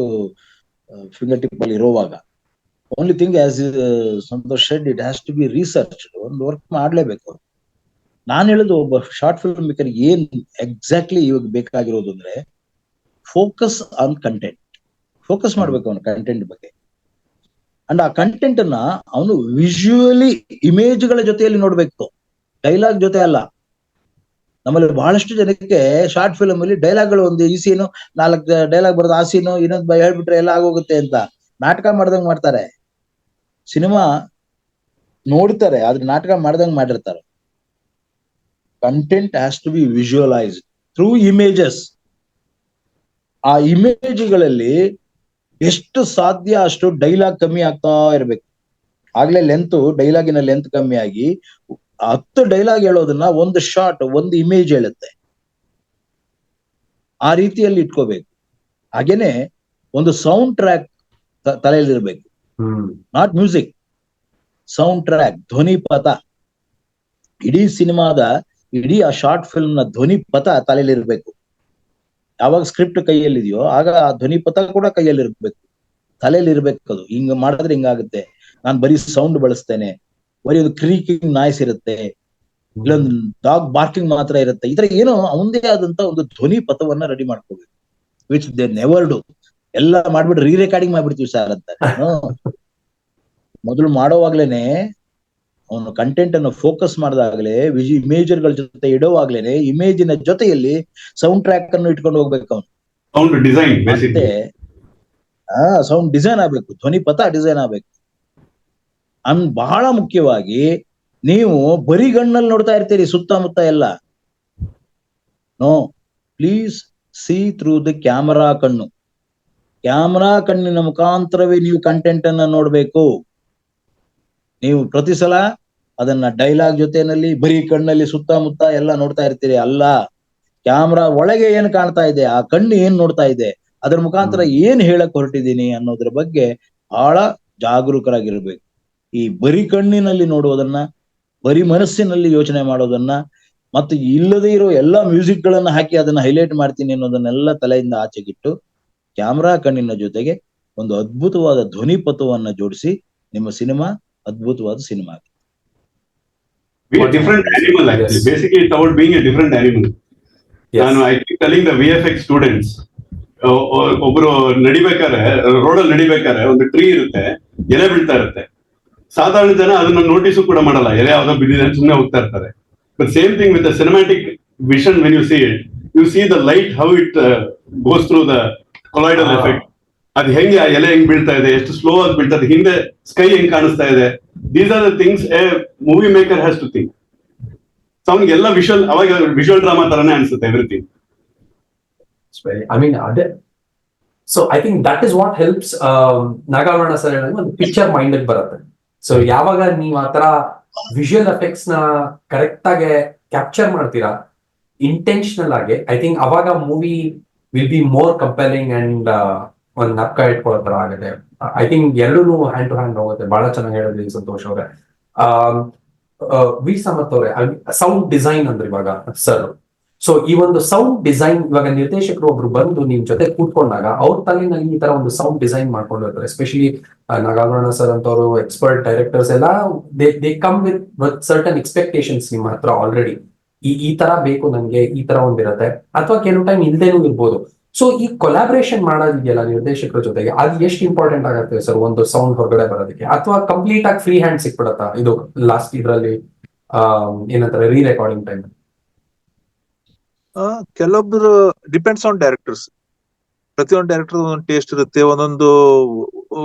ಫಿಂಗರ್ ಟಿಪ್ ಅಲ್ಲಿ ಇರುವಾಗ, only thing as Santosh said, it has to be research. ಒಂದು ವರ್ಕ್ ಮಾಡ್ಲೇಬೇಕು. ನಾನು ಹೇಳೋದು, ಒಬ್ಬ ಶಾರ್ಟ್ ಫಿಲ್ಮ್ ಮೇಕರ್ ಏನ್ ಎಕ್ಸಾಕ್ಟ್ಲಿ ಇವಾಗ ಬೇಕಾಗಿರೋದು ಅಂದ್ರೆ, ಫೋಕಸ್ ಆನ್ ಕಂಟೆಂಟ್. ಫೋಕಸ್ ಮಾಡ್ಬೇಕು ಅವನು ಕಂಟೆಂಟ್ ಬಗ್ಗೆ. ಅಂಡ್ ಆ ಕಂಟೆಂಟ್ ಅನ್ನ ಅವನು ವಿಜುವಲಿ ಇಮೇಜ್ಗಳ ಜೊತೆಯಲ್ಲಿ ನೋಡ್ಬೇಕು, ಡೈಲಾಗ್ ಜೊತೆ ಅಲ್ಲ. ನಮ್ಮಲ್ಲಿ ಬಹಳಷ್ಟು ಜನಕ್ಕೆ ಶಾರ್ಟ್ ಫಿಲ್ಮ್ ಅಲ್ಲಿ ಡೈಲಾಗ್ಗಳು, ಒಂದು ಈ ಸೀನು 4 ಡೈಲಾಗ್ ಬರೋದು, ಆ ಸೀನು ಇನ್ನೊಂದು ಹೇಳ್ಬಿಟ್ರೆ ಎಲ್ಲ ಆಗೋಗುತ್ತೆ ಅಂತ ನಾಟಕ ಮಾಡ್ದಂಗ್ ಮಾಡ್ತಾರೆ. ಸಿನಿಮಾ ನೋಡ್ತಾರೆ, ಆದ್ರೆ ನಾಟಕ ಮಾಡ್ದಂಗ್ ಮಾಡಿರ್ತಾರೆ. Content has to be visualised through images. ಆ ಇಮೇಜ್ಗಳಲ್ಲಿ ಎಷ್ಟು ಸಾಧ್ಯ ಅಷ್ಟು ಡೈಲಾಗ್ ಕಮ್ಮಿ ಆಗ್ತಾ ಇರ್ಬೇಕು. ಆಗ್ಲೇ ಡೈಲಾಗಿನ ಲೆಂತ್ ಕಮ್ಮಿ ಆಗಿ 10 ಡೈಲಾಗ್ ಹೇಳೋದನ್ನ ಒಂದು ಶಾರ್ಟ್, ಒಂದು ಇಮೇಜ್ ಹೇಳುತ್ತೆ. ಆ ರೀತಿಯಲ್ಲಿ ಇಟ್ಕೋಬೇಕು. ಹಾಗೇನೆ ಒಂದು ಸೌಂಡ್ ಟ್ರ್ಯಾಕ್ ತಲೆಯಲ್ಲಿರ್ಬೇಕು. ನಾಟ್ ಮ್ಯೂಸಿಕ್, ಸೌಂಡ್ ಟ್ರ್ಯಾಕ್, ಧ್ವನಿ ಪಥ. ಇಡೀ ಸಿನಿಮಾದ, ಇಡೀ ಆ ಶಾರ್ಟ್ ಫಿಲ್ಮ್ ನ ಧ್ವನಿ ಪಥ ತಲೆಯಲ್ಲಿರ್ಬೇಕು. ಯಾವಾಗ ಸ್ಕ್ರಿಪ್ಟ್ ಕೈಯಲ್ಲಿದೆಯೋ ಆಗ ಆ ಧ್ವನಿ ಪಥ ಕೂಡ ಕೈಯಲ್ಲಿ ಇರ್ಬೇಕು, ತಲೆಯಲ್ಲಿ ಇರ್ಬೇಕು. ಅದು ಹಿಂಗ ಮಾಡಿದ್ರೆ ಹಿಂಗಾಗುತ್ತೆ, ನಾನು ಬರೀ ಸೌಂಡ್ ಬಳಸ್ತೇನೆ, ಬರೀ ಒಂದು ಕ್ರೀಕಿಂಗ್ ನಾಯ್ಸ್ ಇರುತ್ತೆ, ಇಲ್ಲೊಂದು ಡಾಗ್ ಬಾರ್ಕಿಂಗ್ ಮಾತ್ರ ಇರುತ್ತೆ. ಈ ತರ ಏನೋ ಅವಂದೇ ಆದಂತ ಒಂದು ಧ್ವನಿ ಪಥವನ್ನ ರೆಡಿ ಮಾಡ್ಕೋಬೇಕು, ವಿಚ್ ದೇ ನೆವರ್ ಡು. ಎಲ್ಲ ಮಾಡ್ಬಿಟ್ಟು ರೀ ರೆಕಾರ್ಡಿಂಗ್ ಮಾಡ್ಬಿಡ್ತೀವಿ ಸರ್ ಅಂತ. ಮೊದಲು ಮಾಡೋವಾಗ್ಲೇನೆ ಅವನು ಕಂಟೆಂಟ್ ಅನ್ನು ಫೋಕಸ್ ಮಾಡಿದಾಗ್ಲೇ, ಇಮೇಜರ್ಗಳ ಜೊತೆ ಇಡೋವಾಗ್ಲೇನೆ, ಇಮೇಜಿನ ಜೊತೆಯಲ್ಲಿ ಸೌಂಡ್ ಟ್ರ್ಯಾಕ್ ಅನ್ನು ಇಟ್ಕೊಂಡು ಹೋಗ್ಬೇಕು ಅವನು. ಸೌಂಡ್ ಡಿಸೈನ್, ಮತ್ತೆ ಸೌಂಡ್ ಡಿಸೈನ್ ಆಗ್ಬೇಕು, ಧ್ವನಿ ಪಥ ಡಿಸೈನ್ ಆಗ್ಬೇಕು. ಬಹಳ ಮುಖ್ಯವಾಗಿ ನೀವು ಬರೀ ಗಣ್ಣಲ್ಲಿ ನೋಡ್ತಾ ಇರ್ತೀರಿ ಸುತ್ತಮುತ್ತ ಎಲ್ಲ. No, please see through the camera ಕಣ್ಣು. ಕ್ಯಾಮರಾ ಕಣ್ಣಿನ ಮುಖಾಂತರವೇ ನೀವು ಕಂಟೆಂಟ್ ಅನ್ನ ನೋಡ್ಬೇಕು. ನೀವು ಪ್ರತಿ ಸಲ ಅದನ್ನ ಡೈಲಾಗ್ ಜೊತೆನಲ್ಲಿ ಬರೀ ಕಣ್ಣಲ್ಲಿ ಸುತ್ತಮುತ್ತ ಎಲ್ಲ ನೋಡ್ತಾ ಇರ್ತೀರಿ. ಅಲ್ಲ, ಕ್ಯಾಮ್ರಾ ಒಳಗೆ ಏನ್ ಕಾಣ್ತಾ ಇದೆ, ಆ ಕಣ್ಣು ಏನ್ ನೋಡ್ತಾ ಇದೆ, ಅದ್ರ ಮುಖಾಂತರ ಏನ್ ಹೇಳಕ್ ಹೊರಟಿದ್ದೀನಿ ಅನ್ನೋದ್ರ ಬಗ್ಗೆ ಬಹಳ ಜಾಗರೂಕರಾಗಿರ್ಬೇಕು. ಈ ಬರೀ ಕಣ್ಣಿನಲ್ಲಿ ನೋಡೋದನ್ನ, ಬರೀ ಮನಸ್ಸಿನಲ್ಲಿ ಯೋಚನೆ ಮಾಡೋದನ್ನ, ಮತ್ತು ಇಲ್ಲದೆ ಇರೋ ಎಲ್ಲಾ ಮ್ಯೂಸಿಕ್ ಗಳನ್ನ ಹಾಕಿ ಅದನ್ನ ಹೈಲೈಟ್ ಮಾಡ್ತೀನಿ ಅನ್ನೋದನ್ನೆಲ್ಲ ತಲೆಯಿಂದ ಆಚೆಗಿಟ್ಟು ಕ್ಯಾಮ್ರಾ ಕಣ್ಣಿನ ಜೊತೆಗೆ ಒಂದು ಅದ್ಭುತವಾದ ಧ್ವನಿಪಥವನ್ನ ಜೋಡಿಸಿ ನಿಮ್ಮ ಸಿನಿಮಾ ಅದ್ಭುತವಾದ cinema. Be a different animal actually. Yes. Basically, it's about being a different animal. Yes. I keep telling the VFX students, ಒಬ್ರು ನಡಿಬೇಕಾರೆ ರೋಡಲ್ಲಿ ನಡಿಬೇಕಾರೆ ಒಂದು ಟ್ರೀ ಇರುತ್ತೆ, ಎಲೆ ಬೀಳ್ತಾ ಇರುತ್ತೆ. ಸಾಧಾರಣ ಜನ ಅದನ್ನ ನೋಟಿಸು ಕೂಡ ಮಾಡಲ್ಲ, ಎಲೆ ಯಾವ್ದೋ ಬಿದ್ದಿದೆ ಅಂತ ಸುಮ್ಮನೆ ಹೋಗ್ತಾ ಇರ್ತಾರೆ. But same thing with the cinematic vision, when U C it, U C the light how it goes through the colloidal effect. ಅದು ಹೆಂಗೆ ಆ ಎಲೆ ಹೆಂಗ್ ಬೀಳ್ತಾ ಇದೆ, ಎಷ್ಟು ಸ್ಲೋ ಆಗಿ ಬೀಳ್ತಾ ಇದೆ, ಹಿಂದೆ ಸ್ಕೈ ಹೆಂಗ್ ಕಾಣಿಸ್ತಾ ಇದೆ. These are the things a movie maker has to think. So ಅವ್ನಿಗೆಲ್ಲ ವಿಷುವಲ್, ಅವಾಗ ವಿಷುವಲ್ ಡ್ರಾಮಾ ತರನೇ ಅನ್ಸುತ್ತೆ everything. I mean, so I think that is what helps Nagabharana sir ಹೇಳಿದ್ರೆ ಒಂದು ಪಿಕ್ಚರ್ ಮೈಂಡ್ ಬರುತ್ತೆ. ಸೊ ಯಾವಾಗ ನೀವು ಆತರ ವಿಜುವಲ್ ಎಫೆಕ್ಟ್ಸ್ ನ ಕರೆಕ್ಟ್ ಆಗಿ ಕ್ಯಾಪ್ಚರ್ ಮಾಡ್ತೀರಾ ಇಂಟೆನ್ಷನಲ್ ಆಗಿ, ಐ ಥಿಂಕ್ ಅವಾಗ movie will be more compelling and ಒಂದ್ ನಪ್ಕ ಇಟ್ಕೊಳ್ಳೋ ತರ ಆಗುತ್ತೆ. ಐ ಥಿಂಕ್ ಎರಡೂ ಹ್ಯಾಂಡ್ ಟು ಹ್ಯಾಂಡ್ ಹೋಗುತ್ತೆ. ಬಹಳ ಚೆನ್ನಾಗಿ ಹೇಳಿದ್ರಿ ಸಂತೋಷ್ ಅವ್ರೆ. ವಿ ಸಮರ್ಥ್ ಅವ್ರೆ, ಸೌಂಡ್ ಡಿಸೈನ್ ಅಂದ್ರೆ ಇವಾಗ ಸರ್, ಸೊ ಈ ಒಂದು ಸೌಂಡ್ ಡಿಸೈನ್ ಇವಾಗ ನಿರ್ದೇಶಕರು ಒಬ್ರು ಬಂದು ನಿಮ್ ಜೊತೆ ಕೂತ್ಕೊಂಡಾಗ ಅವ್ರ ತಲೆನಲ್ಲಿ ಈ ತರ ಒಂದು ಸೌಂಡ್ ಡಿಸೈನ್ ಮಾಡ್ಕೊಂಡಿರ್ತಾರೆ. ಎಸ್ಪೆಷಲಿ ನಾಗಾಭರಣ ಸರ್ ಅಂತವರು ಎಕ್ಸ್ಪರ್ಟ್ ಡೈರೆಕ್ಟರ್ಸ್ ಎಲ್ಲ they come with certain expectations ನಿಮ್ಮ ಹತ್ರ ಆಲ್ರೆಡಿ. ಈ ತರ ಬೇಕು ನನ್ಗೆ, ಈ ತರ ಒಂದಿರತ್ತೆ, ಅಥವಾ ಕೆಲವು ಟೈಮ್ ಇಲ್ದೇನೂ ಇರ್ಬೋದು. ಸೊ ಈ ಕೊಲಾಬ್ರೇಷನ್ ಮಾಡೋದಿದೆಯಲ್ಲ ನಿರ್ದೇಶಕರ ಜೊತೆಗೆ, ಅದು ಎಷ್ಟು ಇಂಪಾರ್ಟೆಂಟ್ ಆಗುತ್ತೆ ಸರ್ ಒಂದು ಸೌಂಡ್ ಹೊರಗಡೆ ಬರೋದಕ್ಕೆ? ಅಥವಾ ಕಂಪ್ಲೀಟ್ ಆಗಿ ಫ್ರೀ ಹ್ಯಾಂಡ್ ಸಿಕ್ಬಿಡತ್ತಾ ಇದು ಲಾಸ್ಟ್ ಇದ್ರಲ್ಲಿ ಏನಂತಾರೆ ರೀ ರೆಕಾರ್ಡಿಂಗ್ ಟೈಮ್? ಕೆಲವೊಬ್ರು ಡಿಪೆಂಡ್ಸ್ ಆನ್ ಡೈರೆಕ್ಟರ್ಸ್. ಪ್ರತಿಯೊಂದು ಡೈರೆಕ್ಟರ್ ಒಂದೊಂದು ಟೇಸ್ಟ್ ಇರುತ್ತೆ, ಒಂದು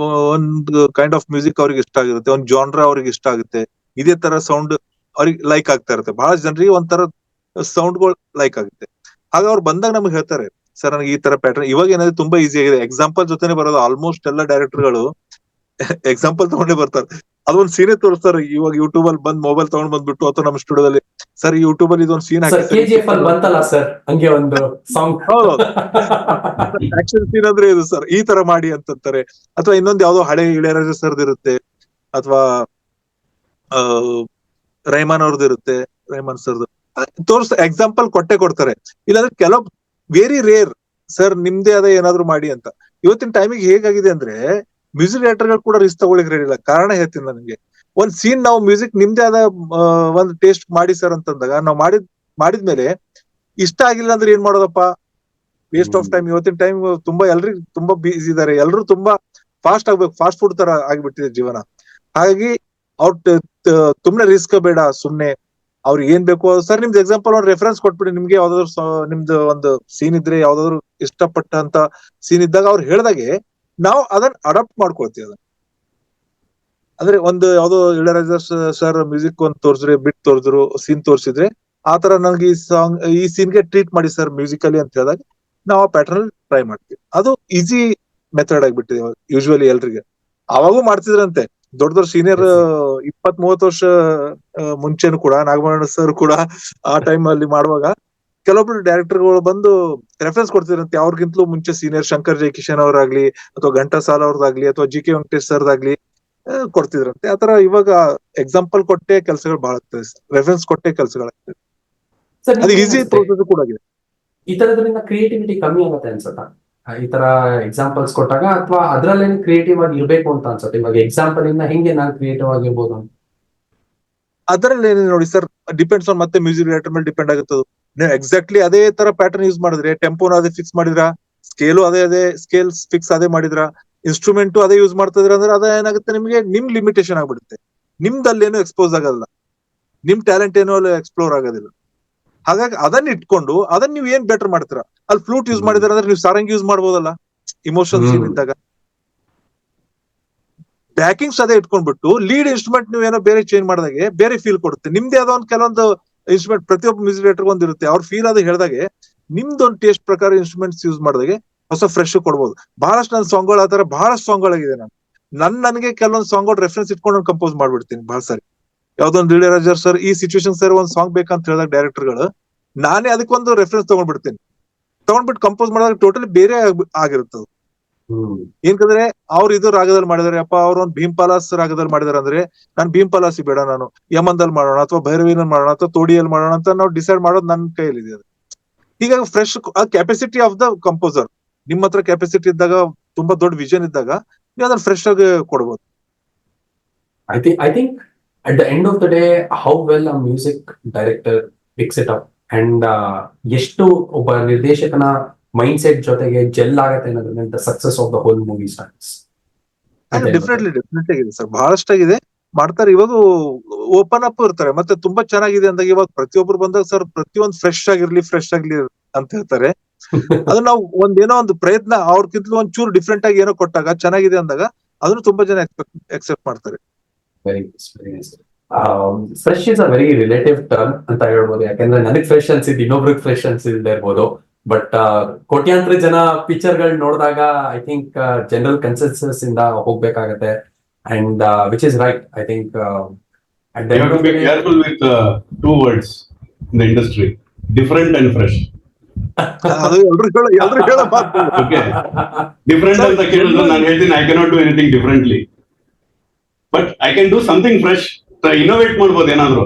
ಕೈಂಡ್ ಆಫ್ ಮ್ಯೂಸಿಕ್ ಅವ್ರಿಗೆ ಇಷ್ಟ ಆಗಿರುತ್ತೆ, ಒಂದು ಜಾನ್ರ ಅವ್ರಿಗೆ ಇಷ್ಟ ಆಗುತ್ತೆ, ಇದೇ ತರ ಸೌಂಡ್ ಅವ್ರಿಗೆ ಲೈಕ್ ಆಗ್ತಾ ಇರುತ್ತೆ. ಬಹಳ ಜನರಿಗೆ ಒಂಥರ ಸೌಂಡ್ಗಳು ಲೈಕ್ ಆಗುತ್ತೆ. ಆಗ ಅವ್ರು ಬಂದಾಗ ನಮ್ಗೆ ಹೇಳ್ತಾರೆ, ಸರ್ ನನಗೆ ಈ ತರ ಪ್ಯಾಟರ್ನ್ ಇವಾಗ ಏನಾದ್ರು ತುಂಬಾ ಈಸಿ ಆಗಿದೆ. ಎಕ್ಸಾಂಪಲ್ ಜೊತೆನೆ ಬರೋದು. ಆಲ್ಮೋಸ್ಟ್ ಎಲ್ಲ ಡೈರೆಕ್ಟರ್ಗಳು ಎಕ್ಸಾಂಪಲ್ ತಗೊಂಡೇ ಬರ್ತಾರೆ. ಅದೊಂದು ಸೀನೇ ತೋರಿಸ್ತಾರೆ. ಇವಾಗ ಯೂಟ್ಯೂಬ್ ಅಲ್ಲಿ ಬಂದ್ ಮೊಬೈಲ್ ತಗೊಂಡ್ ಬಂದ್ಬಿಟ್ಟು ಅಥವಾ ನಮ್ಮ ಸ್ಟುಡಿಯೋದಲ್ಲಿ, ಸರ್ ಯೂಟ್ಯೂಬ್ ಅಲ್ಲಿ ಇದೊಂದು ಸೀನ್ KGF ಅಲ್ಲಿ ಬಂತಲ್ಲ ಸರ್ ಹಂಗೆ ಒಂದು ಸಾಂಗ್, ಆಕ್ಷನ್ ಸೀನ್ ಅಂದ್ರೆ ಇದು ಸರ್, ಈ ತರ ಮಾಡಿ ಅಂತಾರೆ. ಅಥವಾ ಇನ್ನೊಂದು ಯಾವ್ದೋ ಹಳೆ ಇಳೆಯರಾಜ ಸರ್ದು ಇರುತ್ತೆ, ಅಥವಾ ರೈಮಾನ್ ಅವ್ರದ್ದು ಇರುತ್ತೆ, ರೈಮಾನ್ ಸರ್ದು ಎಕ್ಸಾಂಪಲ್ ಕೊಡ್ತಾರೆ. ಇಲ್ಲಾಂದ್ರೆ ಕೆಲವು ವೆರಿ ರೇರ್ ಸರ್ ನಿಮ್ದೇ ಅದ ಏನಾದ್ರು ಮಾಡಿ ಅಂತ. ಇವತ್ತಿನ ಟೈಮಿಗೆ ಹೇಗಾಗಿದೆ ಅಂದ್ರೆ ಮ್ಯೂಸಿಕ್ ಡೈರೆಕ್ಟರ್ಗಳು ಕೂಡ ರಿಸ್ಕ್ ತಗೊಳ್ಳಿಕ್ ರೆಡಿ ಇಲ್ಲ. ಕಾರಣ ಹೇಳ್ತೀನಿ ನನಗೆ. ಒಂದ್ ಸೀನ್ ನಾವು ಮ್ಯೂಸಿಕ್ ನಿಮ್ದೇ ಆದ ಒಂದ್ ಟೇಸ್ಟ್ ಮಾಡಿ ಸರ್ ಅಂತಂದಾಗ ನಾವು ಮಾಡಿದ್ಮೇಲೆ ಇಷ್ಟ ಆಗಿಲ್ಲ ಅಂದ್ರೆ ಏನ್ ಮಾಡೋದಪ್ಪ, ವೇಸ್ಟ್ ಆಫ್ ಟೈಮ್. ಇವತ್ತಿನ ಟೈಮ್ ತುಂಬಾ ಎಲ್ರಿಗೂ ತುಂಬಾ ಬಿಸಿ ಇದಾರೆ, ಎಲ್ರು ತುಂಬಾ ಫಾಸ್ಟ್ ಆಗ್ಬೇಕು, ಫಾಸ್ಟ್ ಫುಡ್ ತರ ಆಗ್ಬಿಟ್ಟಿದೆ ಜೀವನ. ಹಾಗಾಗಿ ಅವ್ರ ಸುಮ್ನೆ ರಿಸ್ಕ್ ಬೇಡ, ಸುಮ್ನೆ ಅವ್ರಿಗೆ ಏನ್ ಬೇಕು ಸರ್. ನಿಮ್ದು ಎಕ್ಸಾಂಪಲ್ ಒಂದು ರೆಫರೆನ್ಸ್ ಕೊಟ್ಬಿಡಿ. ನಿಮ್ಗೆ ಯಾವ್ದಾದ್ರು ನಿಮ್ದು ಒಂದು ಸೀನ್ ಇದ್ರೆ, ಯಾವ್ದಾದ್ರು ಇಷ್ಟಪಟ್ಟಂತ ಸೀನ್ ಇದ್ದಾಗ ಅವ್ರು ಹೇಳ್ದಾಗೆ ನಾವು ಅದನ್ನ ಅಡಾಪ್ಟ್ ಮಾಡ್ಕೊಳ್ತೀವಿ. ಅದನ್ನ ಅಂದ್ರೆ ಒಂದು ಯಾವ್ದೋ ಇಳಯರಾಜ ಸರ್ ಮ್ಯೂಸಿಕ್ ಒಂದು ತೋರಿಸಿದ್ರೆ, ಬಿಟ್ ತೋರಿಸಿದ್ರು, ಸೀನ್ ತೋರಿಸಿದ್ರೆ, ಆತರ ನನಗೆ ಈ ಸೀನ್ಗೆ ಟ್ರೀಟ್ ಮಾಡಿ ಸರ್ ಮ್ಯೂಸಿಕಲಿ ಅಂತ ಹೇಳಿದಾಗ ನಾವು ಆ ಪ್ಯಾಟರ್ನ್ ಟ್ರೈ ಮಾಡ್ತೀವಿ. ಅದು ಈಸಿ ಮೆಥಡ್ ಆಗಿಬಿಟ್ಟಿದೆ ಯೂಶುವಲಿ ಎಲ್ರಿಗೆ. ಅವಾಗೂ ಮಾಡ್ತಿದ್ರಂತೆ ದೊಡ್ಡ ಸೀನಿಯರ್ 20-30 ವರ್ಷ ಮುಂಚೆನು ಕೂಡ ನಾಗಭರಣ ಸರ್ ಕೂಡ ಆ ಟೈಮ್ ಅಲ್ಲಿ ಮಾಡುವಾಗ ಕೆಲವೊಬ್ರು ಡೈರೆಕ್ಟರ್ಗಳು ಬಂದು ರೆಫರೆನ್ಸ್ ಕೊಡ್ತಿದ್ರಂತೆ. ಅವ್ರಿಗಿಂತಲೂ ಮುಂಚೆ ಸೀನಿಯರ್ ಶಂಕರ್ ಜೈ ಕಿಶನ್ ಅವ್ರಾಗ್ಲಿ, ಅಥವಾ ಘಂಟಾಸಾಲ ಅವ್ರದ್ದಾಗ್ಲಿ, ಅಥವಾ GK ವೆಂಕಟೇಶ್ ಸರ್ದಾಗ್ಲಿ ಕೊಡ್ತಿದ್ರಂತೆ. ಆತರ ಇವಾಗ ಎಕ್ಸಾಂಪಲ್ ಕೊಟ್ಟೆ ಕೆಲಸಗಳು ಬಹಳ ಆಗ್ತದೆ, ರೆಫರೆನ್ಸ್ ಕೊಟ್ಟೆ ಕೆಲಸಗಳಾಗ್ತದೆ. ಅದು ಈಸಿ ಪ್ರೋಸೆಸ್ ಕೂಡ ಆಗಿದೆ. ಈ ತರದ್ರಿಂದ ಕ್ರಿಯೇಟಿವಿಟಿ ಕಮ್ಮಿ ಆಗುತ್ತೆ ಅನ್ಸುತ್ತಾ ಈ ತರ ಎಕ್ಸಾಂಪಲ್ಸ್ ಕೊಟ್ಟಾಗ, ಅಥವಾ ಅದ್ರಲ್ಲೇನು ಕ್ರಿಯೇಟಿವ್ ಆಗಿ ಇರ್ಬೇಕು ಅಂತ ಅನ್ಸುತ್ತೆ? ಇವಾಗ ಎಕ್ಸಾಂಪಲ್ ಇಂದ ಹೆಂಗೆ ನಾನು ಕ್ರಿಯೇಟಿವ್ ಆಗಿರ್ಬೋದು ಅಂತ ಅದರಲ್ಲಿ ನೋಡಿ ಸರ್, ಡಿಪೆಂಡ್ಸ್ ಆನ್ ಮತ್ತೆ ಮ್ಯೂಸಿಕ್ ಡೈರೆಕ್ಟರ್ ಮೇಲೆ ಡಿಪೆಂಡ್ ಆಗುತ್ತದೆ. ನೀವು ಎಕ್ಸಾಕ್ಟ್ಲಿ ಅದೇ ತರ ಪ್ಯಾಟರ್ನ್ ಯೂಸ್ ಮಾಡಿದ್ರೆ, ಟೆಂಪೋನ ಅದೇ ಫಿಕ್ಸ್ ಮಾಡಿದ್ರ, ಸ್ಕೇಲು ಅದೇ ಸ್ಕೇಲ್ ಫಿಕ್ಸ್ ಅದೇ ಮಾಡಿದ್ರ, ಇನ್ಸ್ಟ್ರೂಮೆಂಟ್ ಅದೇ ಯೂಸ್ ಮಾಡ್ತಿದ್ರ ಅಂದ್ರೆ ಅದೇನಾಗುತ್ತೆ, ನಿಮ್ಗೆ ನಿಮ್ ಲಿಮಿಟೇಷನ್ ಆಗ್ಬಿಡುತ್ತೆ. ನಿಮ್ದಲ್ಲೇನು ಎಕ್ಸ್ಪೋಸ್ ಆಗೋದಿಲ್ಲ, ನಿಮ್ ಟ್ಯಾಲೆಂಟ್ ಏನೋ ಎಕ್ಸ್ಪ್ಲೋರ್ ಆಗೋದಿಲ್ಲ. ಹಾಗಾಗಿ ಅದನ್ನ ಇಟ್ಕೊಂಡು ಅದನ್ನ ನೀವು ಏನ್ ಬೆಟರ್ ಮಾಡ್ತೀರಾ. ಅಲ್ಲಿ ಫ್ಲೂಟ್ ಯೂಸ್ ಮಾಡಿದಾರೆ ಅಂದ್ರೆ ನೀವು ಸಾರಂಗ್ ಯೂಸ್ ಮಾಡ್ಬೋದಲ್ಲ ಇಮೋಷನ್ ಸೀನ್ ಇದ್ದಾಗ. ಬ್ಯಾಕಿಂಗ್ಸ್ ಅದೇ ಇಟ್ಕೊಂಡ್ಬಿಟ್ಟು ಲೀಡ್ ಇನ್ಸ್ಟ್ರೂಮೆಂಟ್ ನೀವು ಏನೋ ಬೇರೆ ಚೇಂಜ್ ಮಾಡಿದಾಗೆ ಬೇರೆ ಫೀಲ್ ಕೊಡುತ್ತೆ. ನಿಮ್ದೇ ಆದ ಒಂದು ಕೆಲವೊಂದು ಇನ್ಸ್ಟ್ರೂಮೆಂಟ್ ಪ್ರತಿಯೊಬ್ಬ ಮ್ಯೂಸಿಕ್ ಡೈರೆಕ್ಟರ್ ಒಂದ್ ಇರುತ್ತೆ, ಅವ್ರ ಫೀಲ್ ಅದು ಹೇಳಿದಾಗೆ ನಿಮ್ದೊಂದು ಟೇಸ್ಟ್ ಪ್ರಕಾರ ಇನ್ಸ್ಟ್ರೂಮೆಂಟ್ಸ್ ಯೂಸ್ ಮಾಡಿದಾಗೆ ಹೊಸ ಫ್ರೆಶ್ ಕೊಡ್ಬೋದು. ಬಹಳಷ್ಟು ನನ್ನ ಸಾಂಗ್ಗಳು ಆತರ ಬಹಳಷ್ಟು ಸಾಂಗ್ಗಳಾಗಿದೆ. ನನಗೆ ಕೆಲವೊಂದು ಸಾಂಗ್ಗಳು ರೆಫರೆನ್ಸ್ ಇಟ್ಕೊಂಡು ಕಂಪೋಸ್ ಮಾಡ್ಬಿಡ್ತೀನಿ ಬಹಳ ಸಾರಿ. ಯಾವ್ದೊಂದು ಇಳಯರಾಜ ಸರ್ ಈ ಸಿಚುವೇಶನ್ ಸರ್ ಒಂದ್ ಸಾಂಗ್ ಬೇಕಂತ ಹೇಳಿದಾಗ ಡೈರೆಕ್ಟರ್ಗಳು ನಾನೇ ಅದಕ್ಕೊಂದು ರೆಫರೆನ್ಸ್ ತಗೊಂಡ್ಬಿಡ್ತೀನಿ. ತಗೊಂಡ್ಬಿಟ್ಟು ಕಂಪೋಸ್ ಮಾಡಿದಾಗ ಟೋಟಲಿ ಬೇರೆ ಆಗಿರುತ್ತದೆ. ಏನ್ಕಂದ್ರೆ ಅವ್ರು ಇದು ರಾಗದಲ್ಲಿ ಮಾಡಿದಾರೆ, ಅಪ್ಪ ಅವ್ರ ಒಂದು ಭೀಮ್ಪಾಲಾಸ್ ರಾಗದಲ್ಲಿ ಮಾಡಿದಾರೆ ಅಂದ್ರೆ ನಾನು ಭೀಮ್ಪಾಲಾಸಿ ಬೇಡ, ನಾನು ಯಮನ್ದಲ್ಲಿ ಮಾಡೋಣ ಅಥವಾ ಭೈರವಿನಲ್ಲಿ ಮಾಡೋಣ ಅಥವಾ ತೋಡಿಯಲ್ಲಿ ಮಾಡೋಣ ಅಂತ ನಾವು ಡಿಸೈಡ್ ಮಾಡೋದು ನನ್ನ ಕೈಯಲ್ಲಿದೆ. ಅದು ಹೀಗಾಗಿ fresh capacity of the composer. ನಿಮ್ಮ ಹತ್ರ ಕೆಪಾಸಿಟಿ ಇದ್ದಾಗ ತುಂಬಾ ದೊಡ್ಡ ವಿಷನ್ ಇದ್ದಾಗ ನೀವು ಅದನ್ನ ಫ್ರೆಶ್ ಆಗಿ ಕೊಡ್ಬೋದು. I think at the end of the day, how well a music director picks it up and ಎಷ್ಟು ಒಬ್ಬ ನಿರ್ದೇಶಕನ ಮೈಂಡ್ ಸೆಟ್ ಜೊತೆಗೆ ಜೆಲ್ ಆಗತ್ತೆ ಅನ್ನೋದ್ರಿಂದ the success of the whole movie starts. Definitely ಆಗಿದೆ ಸರ್, ಬಹಳಷ್ಟಾಗಿದೆ ಮಾಡ್ತಾರೆ. ಇವಾಗ ಓಪನ್ ಅಪ್ ಇರ್ತಾರೆ, ಮತ್ತೆ ತುಂಬಾ ಚೆನ್ನಾಗಿದೆ ಅಂದಾಗ ಇವಾಗ ಪ್ರತಿಯೊಬ್ರು ಬಂದಾಗ ಸರ್ ಪ್ರತಿಯೊಂದು ಫ್ರೆಶ್ ಆಗ್ಲಿ ಅಂತ ಹೇಳ್ತಾರೆ. ಅದು ನಾವು ಒಂದೇನೋ ಒಂದು ಪ್ರಯತ್ನ ಅವ್ರಕ್ಕಿಂತಲೂ ಒಂಚೂರು ಡಿಫ್ರೆಂಟ್ ಆಗಿ ಏನೋ ಕೊಟ್ಟಾಗ ಚೆನ್ನಾಗಿದೆ ಅಂದಾಗ ಅದನ್ನು ತುಂಬಾ ಜನ ಎಕ್ಸೆಪ್ಟ್ ಮಾಡ್ತಾರೆ. Very nice. Fresh is a very relative term ಅಂತ ಹೇಳ್ಬೋದು, ಯಾಕಂದ್ರೆ ನನಗ್ ಫ್ರೆಶ್ ಅನ್ಸಿದ್ ಇನ್ನೊಬ್ರಿಗೆ ಫ್ರೆಶ್ ಅನ್ಸಿಲ್ದೇ ಇರ್ಬೋದು. ಬಟ್ ಕೋಟ್ಯಾಂತರ ಜನ ಪಿಕ್ಚರ್ ಗಳು ನೋಡಿದಾಗ ಐ ಥಿಂಕ್ ಜನರಲ್ ಕನ್ಸೆನ್ಸಸ್ ಇಂದ ಹೋಗ್ಬೇಕಾಗತ್ತೆ. And which is right. I think you have to be careful with two words in the industry: different and fresh. ಅದು ಎಲ್ರು ಹೇಳೋ ಮಾತು. Okay, different ಅಂತ ಕೇಳಿದ್ರೆ ನಾನು ಹೇಳ್ತೀನಿ I cannot do anything differently, but I can do something fresh. Innovate ಮಾಡ್ಬೋದು ಏನಾದ್ರು,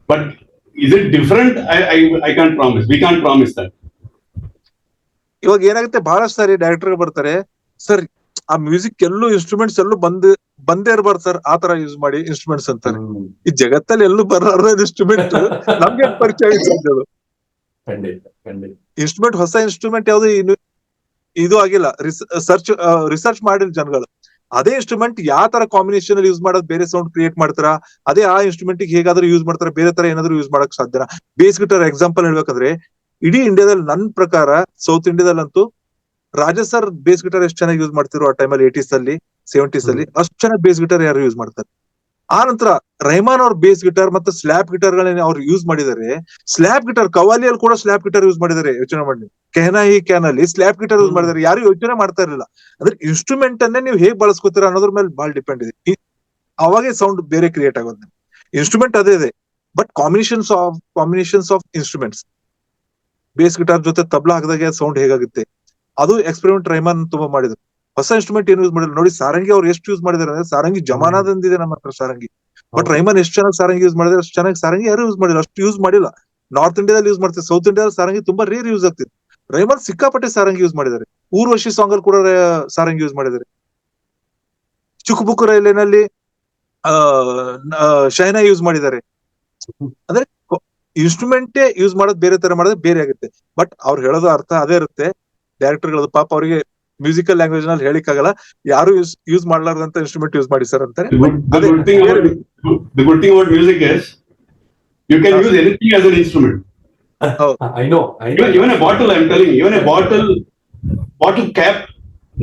but is it different? I can't promise. We can't promise that. ಇವಾಗ ಏನಾಗುತ್ತೆ, ಬಹಳಷ್ಟು ಸಾರಿ ಡೈರೆಕ್ಟರ್ ಬರ್ತಾರೆ ಸರ್, ಆ ಮ್ಯೂಸಿಕ್ ಎಲ್ಲೂ ಇನ್ಸ್ಟ್ರೂಮೆಂಟ್ಸ್ ಎಲ್ಲೂ ಬಂದೇ ಇರಬಾರ್ದು ಸರ್, ಆ ತರ ಯೂಸ್ ಮಾಡಿ ಇನ್ಸ್ಟ್ರೂಮೆಂಟ್ಸ್ ಅಂತಾರೆ. ಈ ಜಗತ್ತಲ್ಲಿ ಎಲ್ಲೂ ಬರೋ ಇನ್ಸ್ಟ್ರೂಮೆಂಟ್ ನಮ್ಗೆ ಪರಿಚಯ ಆಗಿದೆ. ಇನ್ಸ್ಟ್ರೂಮೆಂಟ್ ಹೊಸ ಇನ್ಸ್ಟ್ರೂಮೆಂಟ್ ಯಾವ್ದು ಇದು ಆಗಿಲ್ಲ, ರಿಸರ್ಚ್ ಮಾಡಿಲ್ಲ ಜನಗಳು. ಅದೇ ಇನ್ಸ್ಟ್ರೂಮೆಂಟ್ ಯಾವ ತರ ಕಾಂಬಿನೇಷನ್ ಅಲ್ಲಿ ಯೂಸ್ ಮಾಡೋದು, ಬೇರೆ ಸೌಂಡ್ ಕ್ರಿಯೇಟ್ ಮಾಡ್ತಾರ, ಅದೇ ಆ ಇನ್ಸ್ಟ್ರೂಮೆಂಟ್ ಹೇಗಾದ್ರೂ ಯೂಸ್ ಮಾಡ್ತಾರ, ಬೇರೆ ತರ ಏನಾದ್ರು ಯೂಸ್ ಮಾಡಕ್ ಸಾಧ್ಯನಾ? ಬೇಸ್ ಗಿಟಾರ್ ಎಕ್ಸಾಂಪಲ್ ಹೇಳ್ಬೇಕಂದ್ರೆ ಇಡೀ ಇಂಡಿಯಾದಲ್ಲಿ ನನ್ನ ಪ್ರಕಾರ ಸೌತ್ ಇಂಡಿಯಾದಲ್ಲಂತೂ ರಾಜಾ ಸರ್ ಬೇಸ್ ಗಿಟಾರ್ ಎಷ್ಟು ಚೆನ್ನಾಗಿ ಯೂಸ್ ಮಾಡ್ತಿರೋ ಆ ಟೈಮಲ್ಲಿ 80s ಅಲ್ಲಿ 70s ಅಲ್ಲಿ ಅಷ್ಟು ಚೆನ್ನಾಗಿ ಬೇಸ್ ಗಿಟಾರ್ ಯಾರು ಯೂಸ್ ಮಾಡ್ತಾರೆ. ಆ ನಂತರ ರೆಹಮಾನ್ ಅವ್ರ ಬೇಸ್ ಗಿಟಾರ್ ಮತ್ತು ಸ್ಲ್ಯಾಪ್ ಗಿಟಾರ್ ಗಳನ್ನ ಅವ್ರು ಯೂಸ್ ಮಾಡಿದ್ದಾರೆ. ಸ್ಲ್ಯಾಪ್ ಗಿಟಾರ್ ಕವಾಲಿಯಲ್ಲಿ ಕೂಡ ಸ್ಲ್ಯಾಪ್ ಗಿಟಾರ್ ಯೂಸ್ ಮಾಡಿದ್ದಾರೆ. ಯೋಚನೆ ಮಾಡಿ, ಕೆಹನಾ ಹಿ ಕ್ಯಾನ್ ಅಲ್ಲಿ ಸ್ಲ್ಯಾಪ್ ಗಿಟಾರ್ ಯೂಸ್ ಮಾಡಿದ್ದಾರೆ. ಯಾರು ಯೋಚನೆ ಮಾಡ್ತಾ ಇರಲಿಲ್ಲ. ಅಂದ್ರೆ ಇನ್ಸ್ಟ್ರೂಮೆಂಟ್ ಅನ್ನೇ ನೀವು ಹೇಗ್ ಬಳಸ್ಕೊತೀರ ಅನ್ನೋದ್ರ ಮೇಲೆ ಬಹಳ ಡಿಪೆಂಡ್ ಇದೆ. ಅವಾಗೆ ಸೌಂಡ್ ಬೇರೆ ಕ್ರಿಯೇಟ್ ಆಗೋದು. ಇನ್ಸ್ಟ್ರೂಮೆಂಟ್ ಅದೇ ಇದೆ, but combinations of instruments. Base guitar ಜೊತೆ ತಬ್ಲಾ ಹಾಕಿದಾಗ ಸೌಂಡ್ ಹೇಗಾಗುತ್ತೆ, ಅದು ಎಕ್ಸ್ಪೆರಿಮೆಂಟ್ ರೆಹಮಾನ್ ತುಂಬಾ ಮಾಡಿದ್ರು. ಹೊಸ ಇನ್ಸ್ಟ್ರೂಮೆಂಟ್ ಏನು ಯೂಸ್ ಮಾಡಿದ್ರು ನೋಡಿ. ಸಾರಂಗಿ ಅವ್ರು ಎಷ್ಟು ಯೂಸ್ ಮಾಡಿದಾರೆ ಅಂದ್ರೆ, ಸಾರಂಗಿ ಜಮಾನಾದಂದಿದೆ ನಮ್ಮ ಹತ್ರ ಸಾರಂಗಿ. ಬಟ್ ರೆಹಮಾನ್ ಎಷ್ಟು ಚೆನ್ನಾಗಿ ಸಾರಂಗಿ ಯೂಸ್ ಮಾಡಿದ್ರೆ ಅಷ್ಟು ಚೆನ್ನಾಗಿ ಸಾರಂಗಿ ಯಾರು ಯೂಸ್ ಮಾಡಿಲ್ಲ, ಅಷ್ಟು ಯೂಸ್ ಮಾಡಿಲ್ಲ. ನಾರ್ತ್ ಇಂಡಿಯಾದಲ್ಲಿ ಯೂಸ್ ಮಾಡ್ತಾರೆ, ಸೌತ್ ಇಂಡಿಯಾದಲ್ಲಿ ಸಾರಂಗಿ ತುಂಬಾ ರೇರ್ ಯೂಸ್ ಆಗ್ತಿದೆ. ರೆಹಮಾನ್ ಸಿಕ್ಕಾಪಟ್ಟೆ ಸಾರಂಗಿ ಯೂಸ್ ಮಾಡಿದ್ದಾರೆ. ಊರ್ವಶಿ ಸಾಂಗ್ ಅಲ್ಲಿ ಕೂಡ ಸಾರಂಗಿ ಯೂಸ್ ಮಾಡಿದ್ದಾರೆ. ಚುಕ್ ಬುಕ್ ರೈಲಿನಲ್ಲಿ ಶೈನಾ ಯೂಸ್ ಮಾಡಿದ್ದಾರೆ. ಅಂದ್ರೆ ಇನ್ಸ್ಟ್ರೂಮೆಂಟೇ ಯೂಸ್ ಮಾಡೋದು ಬೇರೆ ತರ ಮಾಡೋದು ಬೇರೆ ಆಗುತ್ತೆ. ಬಟ್ ಅವ್ರು ಹೇಳೋದು ಅರ್ಥ ಅದೇ ಇರುತ್ತೆ. ಡೈರೆಕ್ಟರ್ ಗಳದ್ದು ಪಾಪ ಅವರಿಗೆ ಮ್ಯೂಸಿಕಲ್ ಲ್ಯಾಂಗ್ವೇಜ್ ನಲ್ಲಿ ಹೇಳಿಕ್ಕಾಗಲ್ಲ, ಯಾರು ಯೂಸ್ ಮಾಡ್ಲಾರ್ದಂತ ಇನ್ಸ್ಟ್ರೂಮೆಂಟ್ ಯೂಸ್ ಮಾಡಿ ಸರ್ ಅಂತಾರೆ. The good thing about music is you can use anything as an instrument. I know. Even a bottle, I'm telling you, even a bottle cap.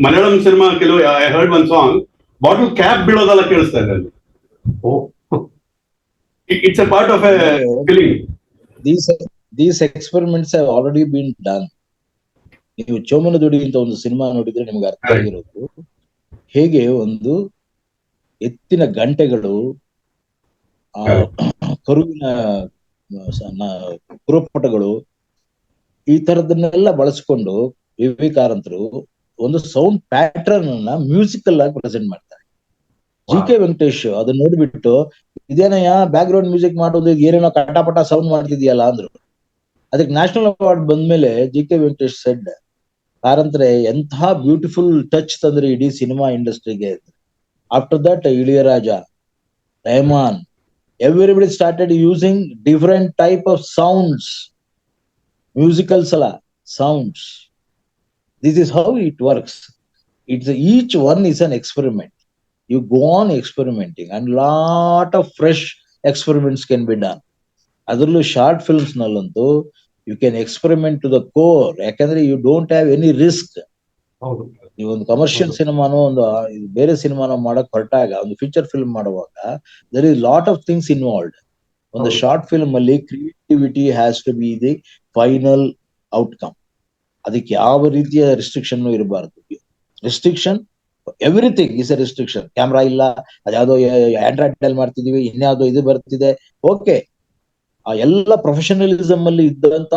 Malayalam cinema ಕೆಲವು I heard one song, bottle cap ಬೀಳೋದೆಲ್ಲ ಕೇಳಿಸ್ತಾ ಇದೆ ಅಲ್ಲಿ. It's a part of a feeling. These experiments have already been done. ನೀವು ಚೋಮನದುಡಿ ಅಂತ ಒಂದು cinema ನೋಡಿದ್ರೆ ನಿಮ್ಗೆ ಅರ್ಥ ಆಗಿರೋದು, ಹೇಗೆ ಒಂದು ಎತ್ತಿನ ಗಂಟೆಗಳು ಕರುವಿನ ಪುರಪಟಗಳು ಈ ತರದನ್ನೆಲ್ಲ ಬಳಸ್ಕೊಂಡು ವಿವೇಕಾನಂದರು ಒಂದು ಸೌಂಡ್ ಪ್ಯಾಟರ್ನ್ ಅನ್ನ ಮ್ಯೂಸಿಕಲ್ ಆಗಿ ಪ್ರೆಸೆಂಟ್ ಮಾಡ್ತಾರೆ. ಜಿ.ಕೆ. ವೆಂಕಟೇಶ್ ಅದನ್ನ ನೋಡ್ಬಿಟ್ಟು ಇದೇನಯ್ಯ ಬ್ಯಾಕ್ ಗ್ರೌಂಡ್ ಮ್ಯೂಸಿಕ್ ಮಾಡೋದು, ಏನೇನೋ ಕಟಾಪಟ ಸೌಂಡ್ ಮಾಡ್ತಿದ್ಯಲ್ಲ ಅಂದ್ರು. ಅದಕ್ಕೆ ನ್ಯಾಷನಲ್ ಅವಾರ್ಡ್ ಬಂದ್ಮೇಲೆ ಜಿ.ಕೆ. ವೆಂಕಟೇಶ್ ಸೆಡ್, ಕಾರಂತರೆ ಎಂತಹ ಬ್ಯೂಟಿಫುಲ್ ಟಚ್ ತಂದ್ರೆ ಇಡೀ ಸಿನಿಮಾ ಇಂಡಸ್ಟ್ರಿಗೆ. After that Ilaiyaraaja, Rahman, everybody started using different type of sounds, musical sounds. This is how it works. Each one is an experiment. You go on experimenting and lot of fresh experiments can be done. ಅದರಲ್ಲೂ short films ನಲ್ಲಂತೂ you can experiment to the core. ಯಾಕಂದ್ರೆ you don't have any risk. ನೀವು ಒಂದು commercial ಸಿನಿಮಾನೋ ಒಂದು ಬೇರೆ ಸಿನಿಮಾನೋ ಮಾಡಕ್ ಹೊರಟಾಗ, ಒಂದು ಫೀಚರ್ ಫಿಲ್ಮ್ ಮಾಡುವಾಗ there is lot of things involved. ಒಂದು ಶಾರ್ಟ್ ಫಿಲ್ಮ್ ಅಲ್ಲಿ creativity has to be the final outcome. ಅದಕ್ಕೆ ಯಾವ ರೀತಿಯ ರಿಸ್ಟ್ರಿಕ್ಷನ್ ಇರಬಾರ್ದು. Restriction everything is a restriction. Camera ಇಲ್ಲ, ಅದ್ಯಾವುದೋ ಆಂಡ್ರಾಯ್ಡ್ ಅಲ್ಲಿ ಮಾಡ್ತಿದೀವಿ, ಇನ್ಯಾವುದೋ ಇದು ಬರ್ತಿದೆ, ಓಕೆ. ಆ ಎಲ್ಲ ಪ್ರೊಫೆಷನಲಿಸಮ್ ಅಲ್ಲಿ ಇದ್ದಂತ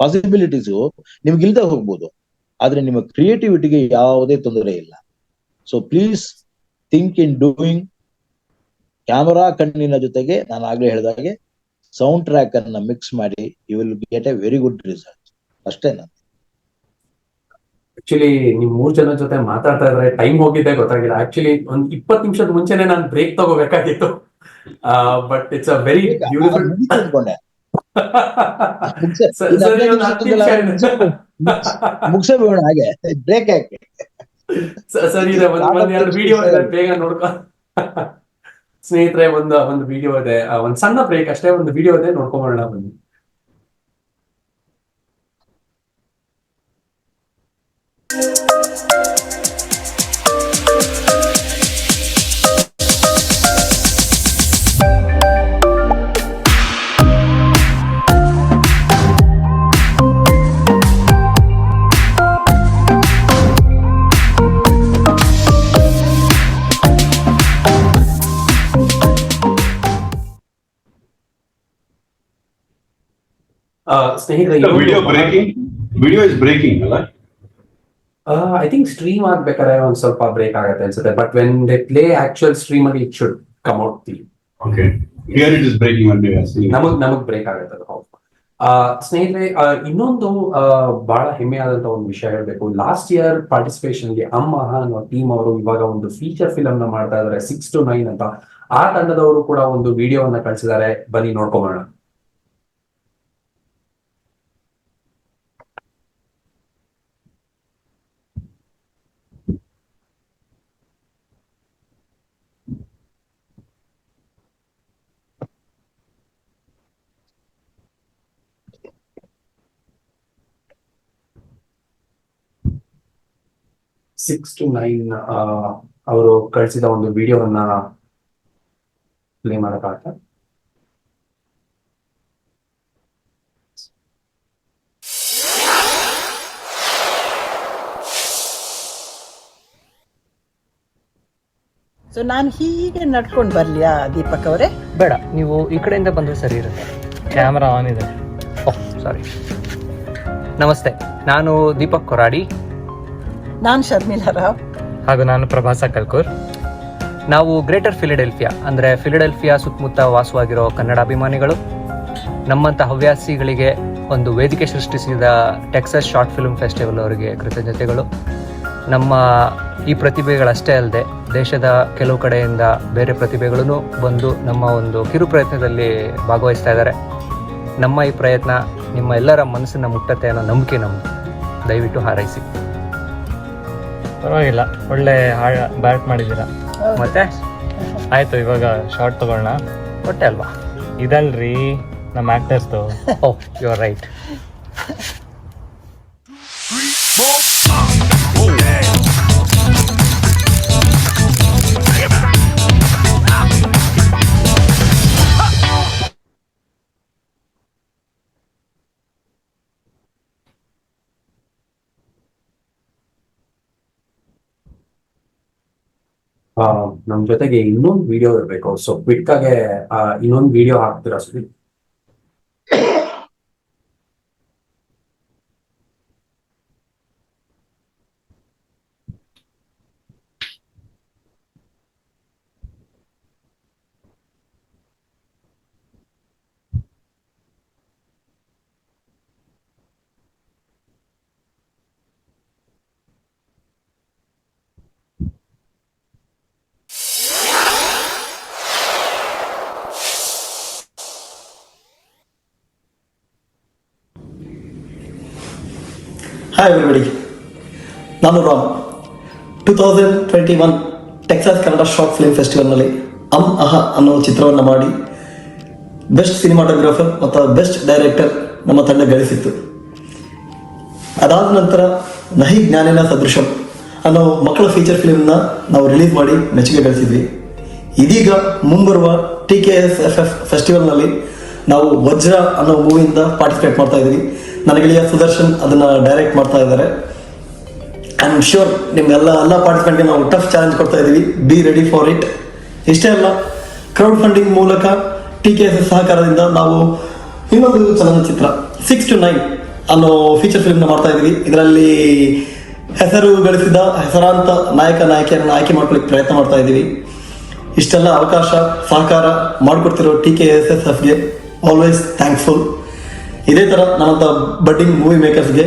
ಪಾಸಿಬಿಲಿಟೀಸು ನಿಮ್ಗೆ ಇಲ್ದೆ ಹೋಗ್ಬೋದು, ಆದ್ರೆ ನಿಮ್ಮ ಕ್ರಿಯೇಟಿವಿಟಿಗೆ ಯಾವುದೇ ತೊಂದರೆ ಇಲ್ಲ. So please think in doing. Camera ಕಣ್ಣಿನ ಜೊತೆಗೆ ನಾನು ಆಗ್ಲೇ ಹೇಳಿದಾಗೆ ಸೌಂಡ್ ಟ್ರ್ಯಾಕ್ ಅನ್ನ ಮಿಕ್ಸ್ ಮಾಡಿ, you will get a very good result. ಅಷ್ಟೇ ನಾನು. ಆಕ್ಚುಲಿ ನಿಮ್ 3 ಜನ ಜೊತೆ ಮಾತಾಡ್ತಾ ಇದ್ರೆ ಟೈಮ್ ಹೋಗಿದ್ದೆ ಗೊತ್ತಾಗಿಲ್ಲ. ಆಕ್ಚುಲಿ ಒಂದ್ 20 ನಿಮಿಷದ ಮುಂಚೆನೆ ನಾನು ಬ್ರೇಕ್ ತಗೋಬೇಕಾಗಿತ್ತು. But it's a very beautiful. ಅಂದ್ಕೊಂಡೆ ಮುಗಿಸೇ ಬಿಡೋಣ ಹಾಗೆ, ಬ್ರೇಕ್ ಯಾಕೆ? ಸರಿ ಇದೆ, ಒಂದೆರಡು ವಿಡಿಯೋ ಇದೆ, ಬೇಗ ನೋಡ್ಕೊ. ಸ್ನೇಹಿತರೆ, ಒಂದು ವಿಡಿಯೋ ಇದೆ, ಒಂದ್ ಸಣ್ಣ ಬ್ರೇಕ್ ಅಷ್ಟೇ, ಒಂದು ವಿಡಿಯೋ ಇದೆ, ನೋಡ್ಕೊಂಬೋಣ ಬನ್ನಿ. ಸ್ನೇಹಿತರೆ, ವಿಡಿಯೋ ಇಸ್ ಬ್ರೇಕಿಂಗ್ ಅಲ್ಲ? ಐ ಥಿಂಕ್ ಸ್ಟ್ರೀಮ್ ಆಗ್ಬೇಕಾದ್ರೆ ಒಂದ್ ಸ್ವಲ್ಪ ಬ್ರೇಕ್ ಆಗತ್ತೆ ಅನ್ಸುತ್ತೆ, but when they play actual stream ಅಲ್ಲಿ it should come out the. Okay, here it is breaking. ನಮಗ್ ಬ್ರೇಕ್ ಆಗತ್ತೆ ಅದು. ಹೌದು ಸ್ನೇಹಿತರೆ, ಇನ್ನೊಂದು ಬಹಳ ಹೆಮ್ಮೆ ಆದಂತ ಒಂದು ವಿಷಯ ಹೇಳ್ಬೇಕು. ಲಾಸ್ಟ್ ಇಯರ್ ಪಾರ್ಟಿಸಿಪೇಷನ್ ಗೆ ಅಮ್ಮಹ ಅನ್ನೋ ಟೀಮ್ ಅವರು ಇವಾಗ ಒಂದು ಫೀಚರ್ ಫಿಲಮ್ ನ ಮಾಡ್ತಾ ಇದಾರೆ, 6 to 9 ಅಂತ. ಆ ತಂಡದವರು ಕೂಡ ಒಂದು ವಿಡಿಯೋವನ್ನ ಕಳಿಸಿದ್ದಾರೆ, ಬನ್ನಿ ನೋಡ್ಕೊಂಬೋಣ. ಸಿಕ್ಸ್ ಟು 9 ಅವರು ಕಳಿಸಿದ ಒಂದು ವಿಡಿಯೋವನ್ನ ಪ್ಲೇ ಮಾಡಕ್ಕಾಗತ್ತಾ? ಸೊ ನಾನು ಹೀಗೆ ನಡ್ಕೊಂಡು ಬರ್ಲಿಯಾ ದೀಪಕ್ ಅವರೇ? ಬೇಡ, ನೀವು ಈ ಕಡೆಯಿಂದ ಬಂದ್ರೆ ಸರಿ ಇರುತ್ತೆ. ಕ್ಯಾಮ್ರಾ ಆನ್ ಇದೆ. ಓಹ್ ಸಾರಿ. ನಮಸ್ತೆ, ನಾನು ದೀಪಕ್ ಕೊರಾಡಿ. ನಾನು ಶರ್ಮಿಳಾ ರಾವ್. ಹಾಗೂ ನಾನು ಪ್ರಭಾಸ ಕಲ್ಕೂರ್. ನಾವು ಗ್ರೇಟರ್ ಫಿಲಿಡೆಲ್ಫಿಯಾ ಅಂದರೆ ಫಿಲಿಡೆಲ್ಫಿಯಾ ಸುತ್ತಮುತ್ತ ವಾಸವಾಗಿರೋ ಕನ್ನಡ ಅಭಿಮಾನಿಗಳು. ನಮ್ಮಂಥ ಹವ್ಯಾಸಿಗಳಿಗೆ ಒಂದು ವೇದಿಕೆ ಸೃಷ್ಟಿಸಿದ ಟೆಕ್ಸಸ್ ಶಾರ್ಟ್ ಫಿಲ್ಮ್ ಫೆಸ್ಟಿವಲ್ ಅವರಿಗೆ ಕೃತಜ್ಞತೆಗಳು. ನಮ್ಮ ಈ ಪ್ರತಿಭೆಗಳಷ್ಟೇ ಅಲ್ಲದೆ ದೇಶದ ಕೆಲವು ಕಡೆಯಿಂದ ಬೇರೆ ಪ್ರತಿಭೆಗಳೂ ಬಂದು ನಮ್ಮ ಒಂದು ಕಿರು ಪ್ರಯತ್ನದಲ್ಲಿ ಭಾಗವಹಿಸ್ತಾ ಇದ್ದಾರೆ. ನಮ್ಮ ಈ ಪ್ರಯತ್ನ ನಿಮ್ಮ ಎಲ್ಲರ ಮನಸ್ಸನ್ನ ಮುಟ್ಟತ್ತೆ ಅನ್ನೋ ನಂಬಿಕೆ ನಮ್ಮದು. ದಯವಿಟ್ಟು ಹಾರೈಸಿ. ಪರವಾಗಿಲ್ಲ, ಒಳ್ಳೆ ಬ್ಯಾಟ್ ಮಾಡಿದ್ದೀರಾ. ಮತ್ತೆ ಆಯ್ತು, ಇವಾಗ ಶಾರ್ಟ್ ತಗೊಳ್ಳೋಣ. ಹೊಟ್ಟೆ ಅಲ್ವಾ? ಇದಲ್ರಿ ನಮ್ಮ ಆಕ್ಟರ್ಸ್ದು. ಓಹ್, ಯು ಆರ್ ರೈಟ್. ನಮ್ ಜೊತೆಗೆ ಇನ್ನೊಂದು ವಿಡಿಯೋ ಇರ್ಬೇಕು. ಸೊ ಕ್ವಿಕ್ ಆಗಿ ಇನ್ನೊಂದು ವಿಡಿಯೋ ಹಾಕ್ತೀರಾ ಸುದೀಪ್? ಹಾಯ್ ಎವ್ರಿಬಡಿ, ನಾನು Ram. 2021 Texas Kannada short film ಫೆಸ್ಟಿವಲ್ನಲ್ಲಿ ಅಹ ಅನ್ನೋ ಚಿತ್ರವನ್ನು ಮಾಡಿ ಬೆಸ್ಟ್ ಸಿನಿಮಾಟೋಗ್ರಾಫರ್ ಮತ್ತು ಬೆಸ್ಟ್ ಡೈರೆಕ್ಟರ್ ನಮ್ಮ ತಂಡ ಗಳಿಸಿತ್ತು. ಅದಾದ ನಂತರ ನಹಿ ಜ್ಞಾನಿನ ಸದೃಶಂ ಅನ್ನೋ ಮಕ್ಕಳ ಫೀಚರ್ ಫಿಲ್ಮ್ನ ನಾವು ರಿಲೀಸ್ ಮಾಡಿ ಮೆಚ್ಚುಗೆ ಗಳಿಸಿದ್ವಿ. ಇದೀಗ ಮುಂಬರುವ TKSFF ಫೆಸ್ಟಿವಲ್ನಲ್ಲಿ ನಾವು ವಜ್ರ ಅನ್ನೋ ಮೂವಿಯಿಂದ ಪಾರ್ಟಿಸಿಪೇಟ್ ಮಾಡ್ತಾ ಇದ್ದೀವಿ. ನನ್ನ ಗೆಳೆಯ ಸುದರ್ಶನ್ ಅದನ್ನು ಡೈರೆಕ್ಟ್ ಮಾಡ್ತಾ ಇದ್ದಾರೆ. ಐ ಆಮ್ ಶ್ಯೂರ್ ನಿಮ್ಮೆಲ್ಲ ಪಾರ್ಟಿಸಿಪೆಂಟ್ಗೆ ನಾವು ಟಫ್ ಚಾಲೆಂಜ್ ಕೊಡ್ತಾ ಇದ್ದೀವಿ. Be ready for it. ಇಷ್ಟೇ ಅಲ್ಲ, ಕ್ರೌಡ್ ಫಂಡಿಂಗ್ ಮೂಲಕ TKSS ಸಹಕಾರದಿಂದ ನಾವು ಇನ್ನೊಂದು ಚಲನಚಿತ್ರ 6 to 9 ಅನ್ನೋ ಫೀಚರ್ ಫಿಲ್ಮ್ನ ಮಾಡ್ತಾ ಇದ್ದೀವಿ. ಇದರಲ್ಲಿ ಹೆಸರು ಗಳಿಸಿದ ಹೆಸರಾಂತ ನಾಯಕಿಯರನ್ನು ಆಯ್ಕೆ ಮಾಡ್ಕೊಳ್ಳಿಕ್ಕೆ ಪ್ರಯತ್ನ ಮಾಡ್ತಾ ಇದ್ದೀವಿ. ಇಷ್ಟೆಲ್ಲ ಅವಕಾಶ ಸಹಕಾರ ಮಾಡಿಕೊಡ್ತಿರೋ TKSSFಗೆ ಆಲ್ವೇಸ್ ಥ್ಯಾಂಕ್ಫುಲ್. ಇದೇ ಥರ ನಮ್ಮಂಥ ಬಡ್ಡಿಂಗ್ ಮೂವಿ ಮೇಕರ್ಸ್ಗೆ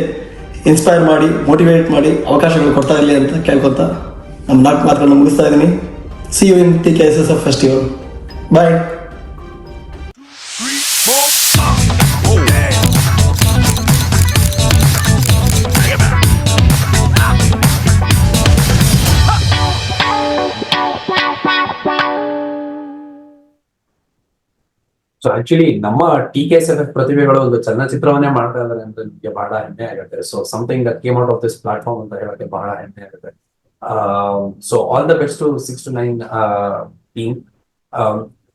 ಇನ್ಸ್ಪೈರ್ ಮಾಡಿ, ಮೋಟಿವೇಟ್ ಮಾಡಿ, ಅವಕಾಶಗಳು ಕೊಡ್ತಾ ಇರಲಿ ಅಂತ ಕೇಳ್ಕೊತ ನಮ್ಮ 4 ಮಾತುಗಳನ್ನು ಮುಗಿಸ್ತಾ ಇದ್ದೀನಿ. See you in TKSSF festival. Bye. So actually ನಮ್ಮ TKSFF ಪ್ರತಿಭೆಗಳು ಒಂದು ಚಲನಚಿತ್ರವನ್ನೇ ಮಾಡ್ತಾ ಇದ್ದಾರೆ ಅಂತ ನಿಮಗೆ ಬಹಳ ಹೆಮ್ಮೆ ಆಗುತ್ತೆ. So something that came out of this platform ಅಂತ ಹೇಳಕ್ಕೆ ಬಹಳ ಹೆಮ್ಮೆ ಆಗುತ್ತೆ. So all the best to 6 to 9 team.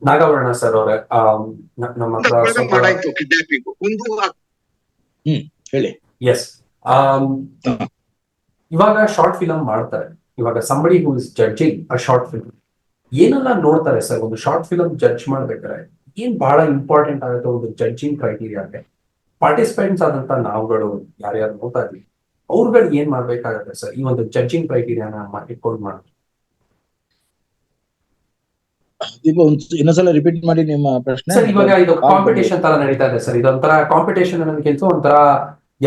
Nagabharana sir ಅವರೇ, ನಮ್ಮ ಹೇಳಿ. ಎಸ್, ಇವಾಗ ಶಾರ್ಟ್ ಫಿಲಂ ಮಾಡ್ತಾರೆ. ಇವಾಗ somebody who is judging a short film, ಏನೆಲ್ಲ ನೋಡ್ತಾರೆ ಸರ್? ಒಂದು ಶಾರ್ಟ್ ಫಿಲಂ ಜಡ್ಜ್ ಮಾಡ್ಬೇಕಾದ್ರೆ ಏನ್ ಬಹಳ ಇಂಪಾರ್ಟೆಂಟ್ ಆಗುತ್ತೆ ಒಂದು ಜಡ್ಜಿಂಗ್ ಕ್ರೈಟೀರಿಯಾಗೆ? ಪಾರ್ಟಿಸಿಪೆಂಟ್ಸ್ ಆದಂತ ನಾವುಗಳು ಯಾರ್ಯಾರು ನೋಡ್ತಾ ಇದ್ವಿ ಅವ್ರುಗಳು ಏನ್ ಮಾಡ್ಬೇಕಾಗತ್ತೆ ಸರ್ ಈ ಒಂದು ಜಡ್ಜಿಂಗ್ ಕ್ರೈಟೀರಿಯಾನ ಇಟ್ಕೊಂಡು ಮಾಡಿ? ಇನ್ನೊಂದ್ಸಲ ರಿಪೀಟ್ ಮಾಡಿ ನಿಮ್ಮ ಪ್ರಶ್ನೆ. ಸರ್ ಇವಾಗ ಇದು ಕಾಂಪಿಟೇಷನ್ ತರ ನಡೀತಾ ಇದೆ ಸರ್. ಇದೊಂಥರ ಕಾಂಪಿಟೇಷನ್ ಅನ್ನೋದಕ್ಕಿಂತ ಒಂಥರ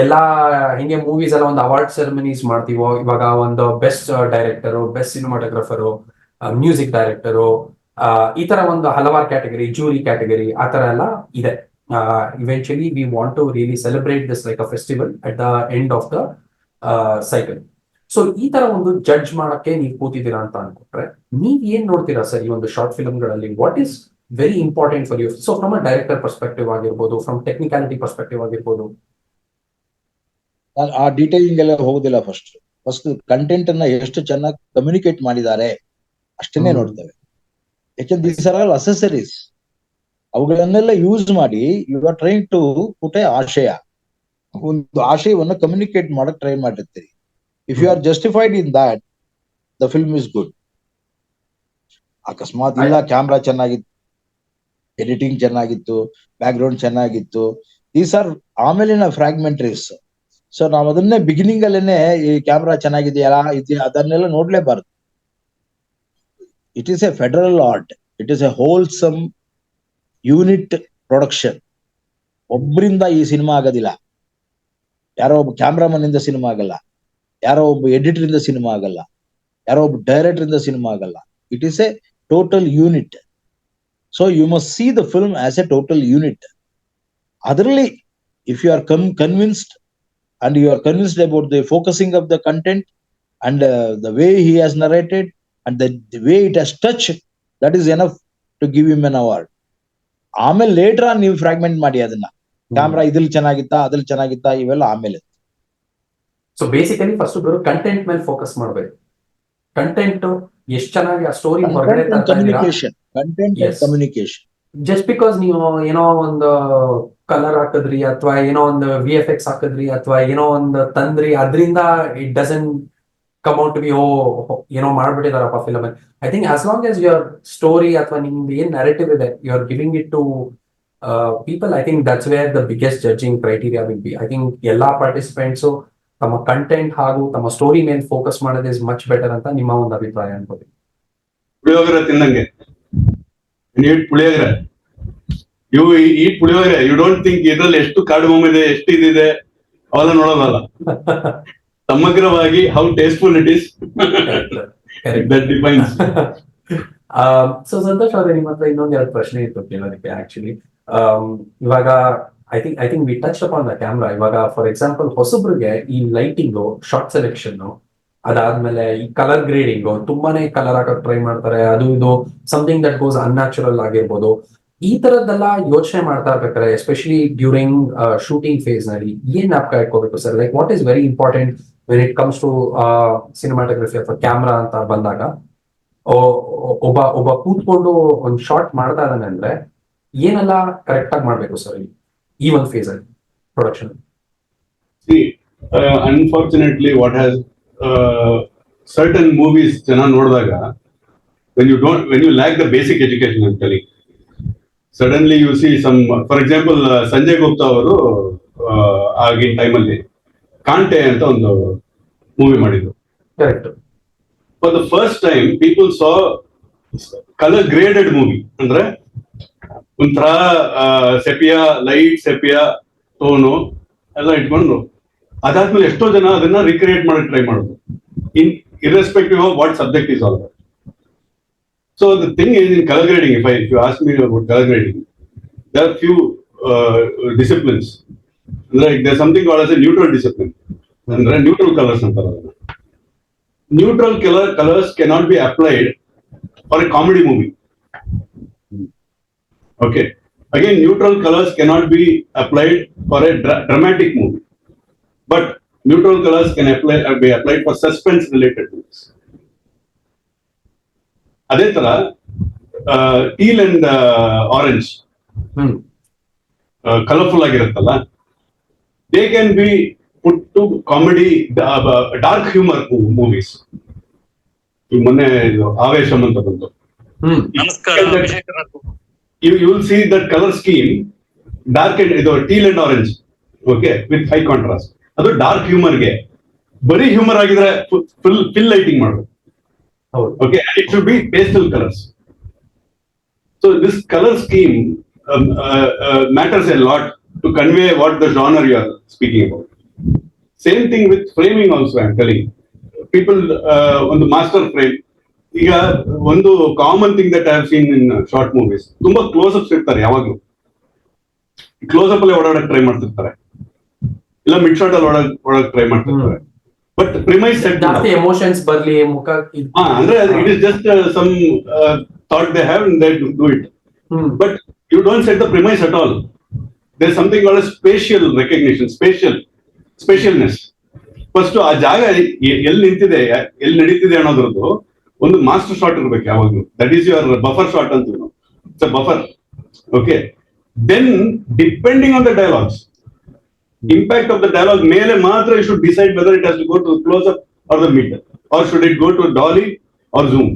ಎಲ್ಲಾ ಹಿಂಗೆ ಮೂವೀಸ್ ಎಲ್ಲ ಒಂದು ಅವಾರ್ಡ್ ಸೆರೆಮನೀಸ್ ಮಾಡ್ತೀವೋ, ಇವಾಗ ಒಂದು best director, best cinematographer, music director, ಈ ತರ ಒಂದು ಹಲವಾರು ಕ್ಯಾಟಗರಿ, ಜೂರಿ ಕ್ಯಾಟಗರಿ, ಆ ತರ ಎಲ್ಲ ಇದೆ. Eventually we want to really celebrate this like a festival at the end of the cycle. So ಈ ತರ ಒಂದು ಜಡ್ಜ್ ಮಾಡಕ್ಕೆ ನೀವು ಕೂತಿದ್ದೀರಾ ಅಂತ ಅನ್ಕೊಂಡ್ರೆ ನೀವ್ ಏನ್ ನೋಡ್ತೀರಾ ಸರ್ ಈ ಒಂದು ಶಾರ್ಟ್ ಫಿಲ್ಮ್ಗಳಲ್ಲಿ? What is very important for you? So from a director perspective ಆಗಿರ್ಬೋದು, ಫ್ರಮ್ ಟೆಕ್ನಿಕಾಲಿಟಿ ಪರ್ಸ್ಪೆಕ್ಟಿವ್ ಆಗಿರ್ಬೋದು. ಆ ಡೀಟೇಲಿಂಗ್ ಎಲ್ಲ ಹೋಗುದಿಲ್ಲ. ಫಸ್ಟ್ ಕಂಟೆಂಟ್ ಅನ್ನ ಎಷ್ಟು ಚೆನ್ನಾಗಿ ಕಮ್ಯುನಿಕೇಟ್ ಮಾಡಿದ್ದಾರೆ ಅಷ್ಟನ್ನೇ ನೋಡ್ತೇವೆ. ಯಾಕೆಂದ್ರೆ ದೀಸ್ ಆರ್ ಆಲ್ ಅಸೆಸರೀಸ್. ಅವುಗಳನ್ನೆಲ್ಲ ಯೂಸ್ ಮಾಡಿ you are trying to put a ಆಶಯ, ಒಂದು ಆಶಯವನ್ನು ಕಮ್ಯುನಿಕೇಟ್ ಮಾಡಕ್ ಟ್ರೈ ಮಾಡಿರ್ತೀರಿ. If you are justified in that, the film is good. ಅಕಸ್ಮಾತ್ ಇಲ್ಲ ಕ್ಯಾಮ್ರಾ ಚೆನ್ನಾಗಿತ್ತು, ಎಡಿಟಿಂಗ್ ಚೆನ್ನಾಗಿತ್ತು, ಬ್ಯಾಕ್ ಗ್ರೌಂಡ್ ಚೆನ್ನಾಗಿತ್ತು, ದೀಸ್ ಆರ್ ಆಮೇಲಿನ ಫ್ರಾಗ್ಮೆಂಟರೀಸ್. ಸೊ ನಾವ್ ಅದನ್ನೇ ಬಿಗಿನಿಂಗ್ ಅಲ್ಲೇನೆ ಈ ಕ್ಯಾಮ್ರಾ ಚೆನ್ನಾಗಿದೆಯಲ್ಲ ಅದನ್ನೆಲ್ಲ ನೋಡ್ಲೇಬಾರ್ದು. It is a federal art, it is a wholesome unit production. ಒಬ್ಬರಿಂದ ಈ ಸಿನಿಮಾ ಆಗೋದಿಲ್ಲ. ಯಾರೋ ಒಬ್ಬ ಕ್ಯಾಮ್ರಾಮನ್ ಇಂದ ಸಿನಿಮಾ ಆಗಲ್ಲ, ಯಾರೋ ಒಬ್ಬ ಎಡಿಟರ್ ಇಂದ ಸಿನಿಮಾ ಆಗಲ್ಲ, ಯಾರೋ ಒಬ್ಬ ಡೈರೆಕ್ಟರ್ ಇಂದ ಸಿನಿಮಾ ಆಗಲ್ಲ. It is a total unit. So you must see the film as a total unit. ಅದರಲ್ಲಿ if you are convinced and you are convinced about the focusing of the content and the way he has narrated and the way it has touched, that is enough to give him an award. ಆಮೇಲೆ later on ನೀವು fragment ಮಾಡಿ ಅದನ್ನ, camera ಇದ್ರಲ್ಲಿ ಚೆನ್ನಾಗಿತ್ತಾ ಅದ್ರಲ್ಲಿ ಚೆನ್ನಾಗಿತ್ತಾ ಇವೆಲ್ಲ ಆಮೇಲೆ. So basically first content ಮೇಲೆ focus ಮಾಡ್ಬೇಕು. ಕಂಟೆಂಟ್ ಎಷ್ಟು ಚೆನ್ನಾಗಿ ಆ ಸ್ಟೋರಿ ಹೊರಗಡೆ communication, content communication. Just because ನೀವು ಏನೋ ಒಂದು ಕಲರ್ ಹಾಕಿದ್ರಿ ಅಥವಾ ಏನೋ ಒಂದು VFX ಹಾಕಿದ್ರಿ ಅಥವಾ ಏನೋ ಒಂದು ತಂದ್ರಿ, ಅದರಿಂದ it doesn't come out to be ಏನೋ ಮಾಡ್ಬಿಟ್ಟಿದಾರಪ್ಪ film. I think as long as your story ಅಥವಾ ನಿಮ್ದು ಏನ್ ನರೇಟಿವ್ ಇದೆ, you are giving it to people. I think that's where the biggest judging criteria will be. I think ಎಲ್ಲಾ participants ತಮ್ಮ content ಹಾಗೂ ತಮ್ಮ ಸ್ಟೋರಿ ಮೇಲೆ ಫೋಕಸ್ ಮಾಡೋದು ಇಸ್ ಮಚ್ ಬೆಟರ್ ಅಂತ ನಿಮ್ಮ ಒಂದು ಅಭಿಪ್ರಾಯ ಅನ್ಕೋತೀನಿ. ಪುಳಿಯೋಗರೆ ತಿನ್ನಂಗೆ ಪುಳಿಯೋಗರೆ ಈಟ್ ಪುಳಿಯೋಗರೆ, ಯು ಡೋಂಟ್ ಥಿಂಕ್ ಇದ್ರಲ್ಲಿ ಎಷ್ಟು ಕಾರ್ಡಮಮ್ ಇದೆ, ಎಷ್ಟು ಇದಿದೆ ಅವೆಲ್ಲ ನೋಡೋದಲ್ಲ. ಸಮಗ್ರವಾಗಿ how tasteful it is that defines. So Santosh ಅವರೇ, ನಿಮ್ಮ ಹತ್ರ ಇನ್ನೊಂದು ಎರಡು ಪ್ರಶ್ನೆ ಇತ್ತು ಕೇಳೋದಕ್ಕೆ. ಆಕ್ಚುಲಿ ಇವಾಗ I think V touch upon the camera. ಇವಾಗ ಫಾರ್ ಎಕ್ಸಾಂಪಲ್ ಹೊಸಬ್ರಿಗೆ ಈ ಲೈಟಿಂಗು, ಶಾರ್ಟ್ ಸೆಲೆಕ್ಷನ್, ಅದಾದ್ಮೇಲೆ ಈ ಕಲರ್ ಗ್ರೇಡಿಂಗು, ತುಂಬಾನೇ ಕಲರ್ ಹಾಕಕ್ ಟ್ರೈ ಮಾಡ್ತಾರೆ. ಅದು ಇದು ಸಮಥಿಂಗ್ ದಟ್ ಗೋಸ್ ಅನ್ಯಾಚುರಲ್ ಆಗಿರ್ಬೋದು. ಈ ತರದ್ದೆಲ್ಲ ಯೋಚನೆ ಮಾಡ್ತಾ ಇರ್ಬೇಕಾದ್ರೆ ಎಸ್ಪೆಷಲಿ ಡ್ಯೂರಿಂಗ್ ಶೂಟಿಂಗ್ ಫೇಸ್ ನಲ್ಲಿ ಏನ್ ಜ್ಞಾಪಕ ಇಟ್ಕೋಬೇಕು sir? Like what is very important when it comes to cinematography ಅಥವಾ ಕ್ಯಾಮ್ರಾ ಅಂತ ಬಂದಾಗ? ಒಬ್ಬ ಕೂತ್ಕೊಂಡು ಒಂದು ಶಾರ್ಟ್ ಮಾಡ್ತಾ ಇದ್ದಾನೆ ಅಂದ್ರೆ ಏನೆಲ್ಲ ಕರೆಕ್ಟ್ ಆಗಿ ಮಾಡ್ಬೇಕು ಸರ್ ಈ ಒಂದು ಫೇಸ್ ಅಲ್ಲಿ production? Unfortunately what has certain movies ಜನ ನೋಡಿದಾಗ when you lack the basic education, I'm telling, suddenly you see some, for example, Sanjay Gupta ಅವರು ಆಗಿನ ಟೈಮಲ್ಲಿ ಕಾಂಟೆ ಅಂತ ಒಂದು ಮೂವಿ ಮಾಡಿದ್ರು. Correct. For the first time people saw colour graded movie. ಅಂದ್ರೆ ಒಂಥರ ಸೆಪಿಯಾ, ಲೈಟ್ ಸೆಪಿಯಾ ಟೋನು ಎಲ್ಲ ಇಟ್ಕೊಂಡು ಅದಾದ್ಮೇಲೆ ಎಷ್ಟೋ ಜನ ಅದನ್ನ ರಿಕ್ರಿಯೇಟ್ ಮಾಡಕ್ ಟ್ರೈ ಮಾಡೋದು, irrespective of what subject is all about. So the thing is, in color grading, if you ask me about color grading, there are few disciplines. Like there's something called as a neutral discipline, and there are neutral colors. Neutral colors cannot be applied for a comedy movie. Okay. Again, neutral colors cannot be applied for a dramatic movie, but neutral colors can be applied for suspense related movies. ಅದೇ ತರ teal and orange colourful ಆಗಿರುತ್ತಲ್ಲ, they can be put to comedy, dark humour movies. ಈಗ ಮೊನ್ನೆ ಆವೇಶಂ ಅಂತ ಬಂತು. You will see that color scheme, dark and teal and orange, okay, with high contrast. ಅದು dark ಹ್ಯೂಮರ್ಗೆ ಬರೀ humour ಆಗಿದ್ರೆ ಫಿಲ್ ಲೈಟಿಂಗ್ ಮಾಡೋದು. Okay, and it should be pastel colors. So this color scheme matters a lot to convey what the genre you are speaking about. Same thing with framing also, I am telling people on the master frame. ಈಗ ಒಂದು common thing that I have seen in short movies, ತುಂಬಾ close ups ಇರ್ತಾರೆ. ಯಾವಾಗ್ಲೂ close up ಅಲ್ಲೇ ಓಡಾಡಕ್ try ಮಾಡ್ತಿರ್ತಾರೆ, ಇಲ್ಲ mid short ಅಲ್ಲಿ ಓಡಾಡಕ್ ಟ್ರೈ ಮಾಡ್ತಿರ್ತಾರೆ. ಬಟ್ ಪ್ರಿಮೈಸ್ ಸೆಟ್ ಜಾಸ್ತಿ ಎಮೋಷನ್ಸ್ ಬರ್ಲಿ ಮುಖ ಅಂದ್ರೆ it is just some thought they have and they do it. But you don't set the premise at all. There something called spatial recognition, spatialness. First ಆ ಜಾಗ ಎಲ್ಲಿ ನಿಂತಿದೆ, ಎಲ್ಲಿ ನಡೀತಿದೆ ಅನ್ನೋದ್ರದ್ದು ಒಂದು ಮಾಸ್ಟರ್ ಶಾಟ್ ಇರ್ಬೇಕು ಯಾವಾಗ್ಲೂ. That is your buffer shot ಅಂತ. It's a buffer. Okay, then depending on the dialogues, impact of the dialogue ಮೇಲೆ ಮಾತ್ರ you should decide whether it has to go to close up or the mid, or should it go to dolly or zoom.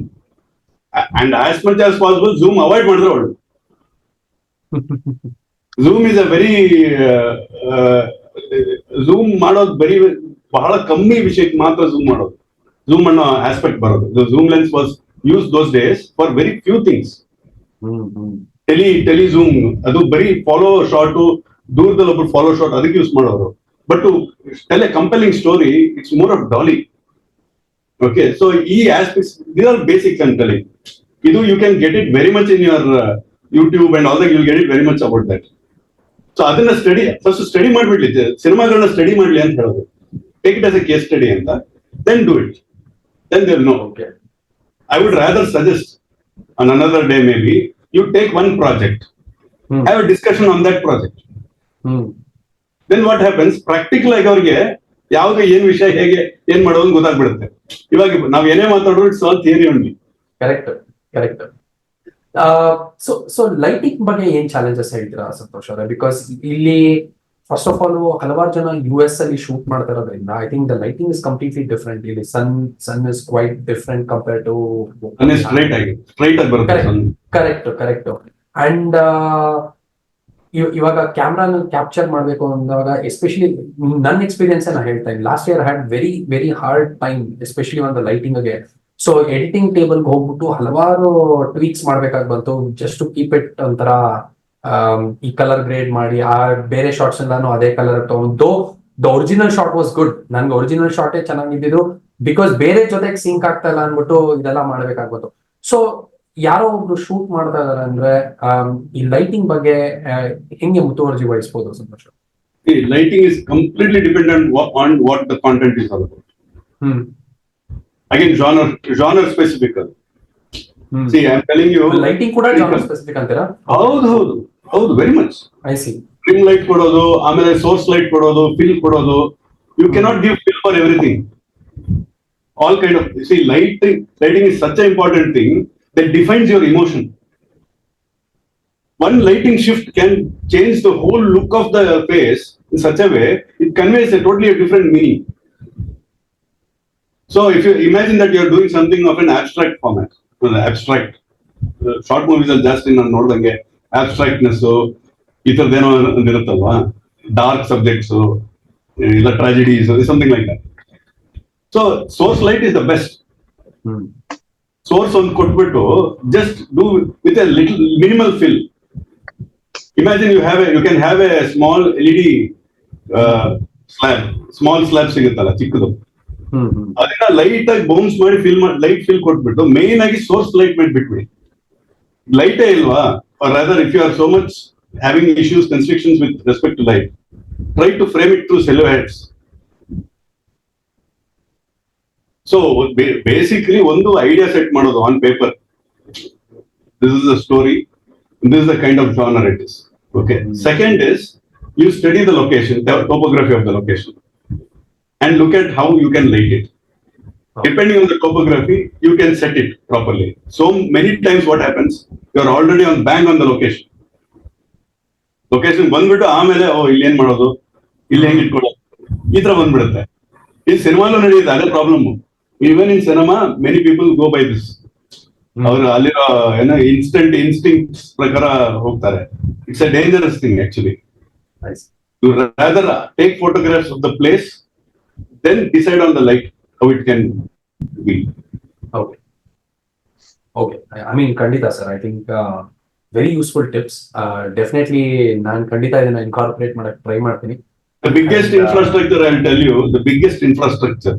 And as much as possible zoom avoid ಮಾಡಿದ್ರೆ ಒಳ್ಳೆ. zoom is a very zoom ಮಾಡೋದು ಬಹಳ ಕಮ್ಮಿ ವಿಷಯಕ್ಕೆ ಮಾತ್ರ zoom ಮಾಡೋದು. zoom ಅನ್ನೋ aspect ಬರೋದು. The zoom lens was used those days for very few things. tele zoom ಅದು ಬರೀ ಫಾಲೋ ಶಾಟ್, ದೂರದಲ್ಲಿ ಒಬ್ರು ಫಾಲೋ ಶಾಟ್ ಅದಕ್ಕೆ ಯೂಸ್ ಮಾಡೋರು. But to tell a compelling story it's more of dolly. Okay, so ಈ aspects these are basics I am telling. ಇದು you can get it very much in your YouTube and all that, you will get it very much about that. So ಅದನ್ನ first study ಮಾಡ್ಬಿಡ್ಲಿ, ಸಿನಿಮಾಗಳನ್ನ study ಮಾಡ್ಲಿ ಅಂತ ಹೇಳೋದು. Take it as a case study ಅಂತ, then do it, then they will know. Okay, I would rather suggest on another day maybe you take one project, have a discussion on that project. Then what happens, practical ಆಗಿ ಅವ್ರಿಗೆ ಯಾವಾಗ ಏನ್ ವಿಷಯ ಹೇಗೆ ಏನ್ ಮಾಡೋದು ಗೊತ್ತಾಗ್ಬಿಡುತ್ತೆ. ಇವಾಗ ನಾವ್ ಏನೇ ಮಾತಾಡೋದು it's all theory only. Correct. So lighting ಬಗ್ಗೆ ಏನ್ ಚಾಲೆಂಜಸ್ ಹೇಳ್ತೀರಾ ಸಂತೋಷ್ ಅವರೇ? ಬಿಕಾಸ್ ಇಲ್ಲಿ ಫಸ್ಟ್ ಆಫ್ ಆಲ್ ಹಲವಾರು ಜನ US ಅಲ್ಲಿ ಶೂಟ್ ಮಾಡ್ತಾ ಇರೋದ್ರಿಂದ I think the lighting is completely different. ಇಲ್ಲಿ sun is quite different compare to straight ಆಗಿ ಬರುತ್ತೆ. ಕರೆಕ್ಟ್. ಅಂಡ್ ಇವಾಗ ಕ್ಯಾಮ್ರಾನ ಕ್ಯಾಪ್ಚರ್ ಮಾಡ್ಬೇಕು ಅಂದಾಗ ಎಸ್ಪೆಷಲಿ ನನ್ನ ಎಕ್ಸ್ಪೀರಿಯನ್ಸ್ ನಾ ಹೇಳ್ತಾ ಇದ್ದೀನಿ. Last year had very hard time especially ಒಂದು ಲೈಟಿಂಗ್ಗೆ. ಸೊ ಎಡಿಟಿಂಗ್ ಟೇಬಲ್ಗೆ ಹೋಗ್ಬಿಟ್ಟು ಹಲವಾರು ಟ್ವೀಕ್ಸ್ ಮಾಡ್ಬೇಕಾಗಿ ಬಂತು ಜಸ್ಟ್ ಟು ಕೀಪ್ ಇಟ್ ಒಂಥರ ಈ ಕಲರ್ ಗ್ರೇಡ್ ಮಾಡಿ ಆ ಬೇರೆ ಶಾರ್ಟ್ಸ್ ಎಲ್ಲಾನು ಅದೇ ಕಲರ್ ತಗೊಂಡು. The original short was good, ನನ್ಗೆ ಒರಿಜಿನಲ್ ಶಾರ್ಟೇ ಚೆನ್ನಾಗಿದ್ದು ಬಿಕಾಸ್ ಬೇರೆ ಜೊತೆಗೆ ಸಿಂಕ್ ಆಗ್ತಾ ಇಲ್ಲ ಅನ್ಬಿಟ್ಟು ಇದೆಲ್ಲ ಮಾಡ್ಬೇಕಾಗ್ಬೋದು. ಸೊ ಯಾರೋ ಒಬ್ರು ಶೂಟ್ ಮಾಡ್ತಾ ಇದಾರೆ ಅಂದ್ರೆ ಈ ಲೈಟಿಂಗ್ ಬಗ್ಗೆ ಹೆಂಗೆ ಮುತುವರ್ಜಿ ವಹಿಸಬಹುದು Santosh? Lighting is completely dependent on what the content is all about. Again, genre specific. See, I am telling you, lighting ಕೂಡ genre specific ಅಂತೀರಾ? ಹೌದು, very much. I see. Ring light ಕೊಡೋದು, ಆಮೇಲೆ source light ಕೊಡೋದು, fill ಕೊಡೋದು. You cannot give fill for everything. All kind of, see, lighting is such an important thing that defines your emotion. One lighting shift can change the whole look of the face in such a way, it conveys a totally different meaning. So if you imagine that you are doing something of an abstract format, abstract, short movies are just in ನೋಡ್ದಂಗೆ abstractness, ಇತರದೇನೋ ಇರುತ್ತಲ್ವಾ, dark subjects, ಇಲ್ಲ tragedies, something like that. So source light is the best. Source ಒಂದು ಕೊಟ್ಬಿಟ್ಟು just do with a little minimal fill. Imagine you can have a small LED small slab ಸಿಗುತ್ತಲ್ಲ ಚಿಕ್ಕದು, ಅದನ್ನ light ಆಗಿ bounce ಮಾಡಿ light fill ಕೊಟ್ಬಿಟ್ಟು main ಆಗಿ source light ಮಾಡಿ ಬಿಟ್ಬಿಡಿ. ಲೈಟೇ ಇಲ್ವಾ, or rather if you are so much having issues, constrictions with respect to light, try to frame it through silhouettes. So basically ಒಂದು ಐಡಿಯಾ ಸೆಟ್ ಮಾಡೋದು on paper, this is the story, this is the kind of genre it is. Okay. Second is you study the location, the topography of the location, and look at how you can light it. Depending on the topography, you can set it properly. So many times what happens, you are already bang on the location. Location ಬಂದ್ಬಿಟ್ಟು ಆಮೇಲೆ ಇಲ್ಲಿ ಏನ್ ಮಾಡೋದು, ಇಲ್ಲಿ ಹೆಂಗ್ ಇಟ್ಕೊಳ್ಳೋದು, ಈ ತರ ಬಂದ್ಬಿಡುತ್ತೆ. ಈ ಸಿನಿಮಾಲು ನಡೆಯುತ್ತೆ ಅದೇ problem. Even in cinema, many people go by this. ಅವರು ಅಲ್ಲಿರೋ ಏನೋ ಇನ್ಸ್ಟಿಂಕ್ಟ್ಸ್ ಪ್ರಕಾರ ಹೋಗ್ತಾರೆ. It's a dangerous thing actually. You rather take photographs of the place, then decide on the light, how it can be. Okay. I mean, ಖಂಡಿತ sir, I think very useful tips. Definitely ನಾನು ಖಂಡಿತ ಇದನ್ನ incorporate ಮಾಡಕ್ try ಮಾಡ್ತೀನಿ. The biggest infrastructure, I will tell you, the biggest infrastructure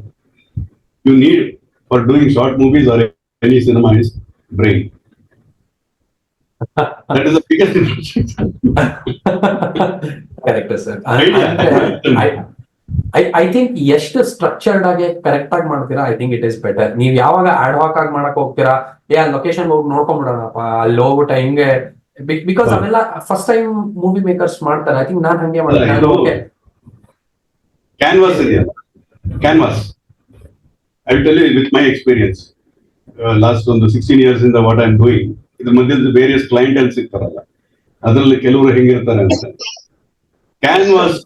you need for doing short movies or any cinema is brain. That is the biggest infrastructure. Correct, sir. I think ಎಷ್ಟು structured ಆಗಿ correct ಆಗಿ ಮಾಡ್ತೀರಾ, I think it is better. ನೀವ್ ಯಾವಾಗ add ಹಾಕ್ ಆಗಿ ಮಾಡಕ್ ಹೋಗ್ತೀರಾ, ಲೊಕೇಶನ್ ಹೋಗಿ ನೋಡ್ಕೊಂಡ್ಬಿಡೋಣಪ್ಪ, ಅಲ್ಲಿ ಹೋಗ್ಬಿಟ್ಟ ಹಿಂಗೆ, ಬಿಕಾಸ್ ಅವೆಲ್ಲ ಫಸ್ಟ್ ಟೈಮ್ ಮೂವಿ ಮೇಕರ್ಸ್ ಮಾಡ್ತಾರೆ. ಐ ಥಿಂಕ್ ನಾನ್ ಹಂಗೆ ಮಾಡ್ತೀನಿ. Canvas ಇದೆಯಲ್ಲ, canvas, I will tell you with my experience, last ಒಂದು 16 years ಇಂದ what I am doing, ಇದ್ರ ಮಧ್ಯೆ ವೇರಿಯಸ್ ಕ್ಲೈಂಟೆಲ್ ಸಿಗ್ತಾರಲ್ಲ, ಅದರಲ್ಲಿ ಕೆಲವರು ಹೆಂಗಿರ್ತಾರೆ ಅಂತ, ಕ್ಯಾನ್ವಾಸ್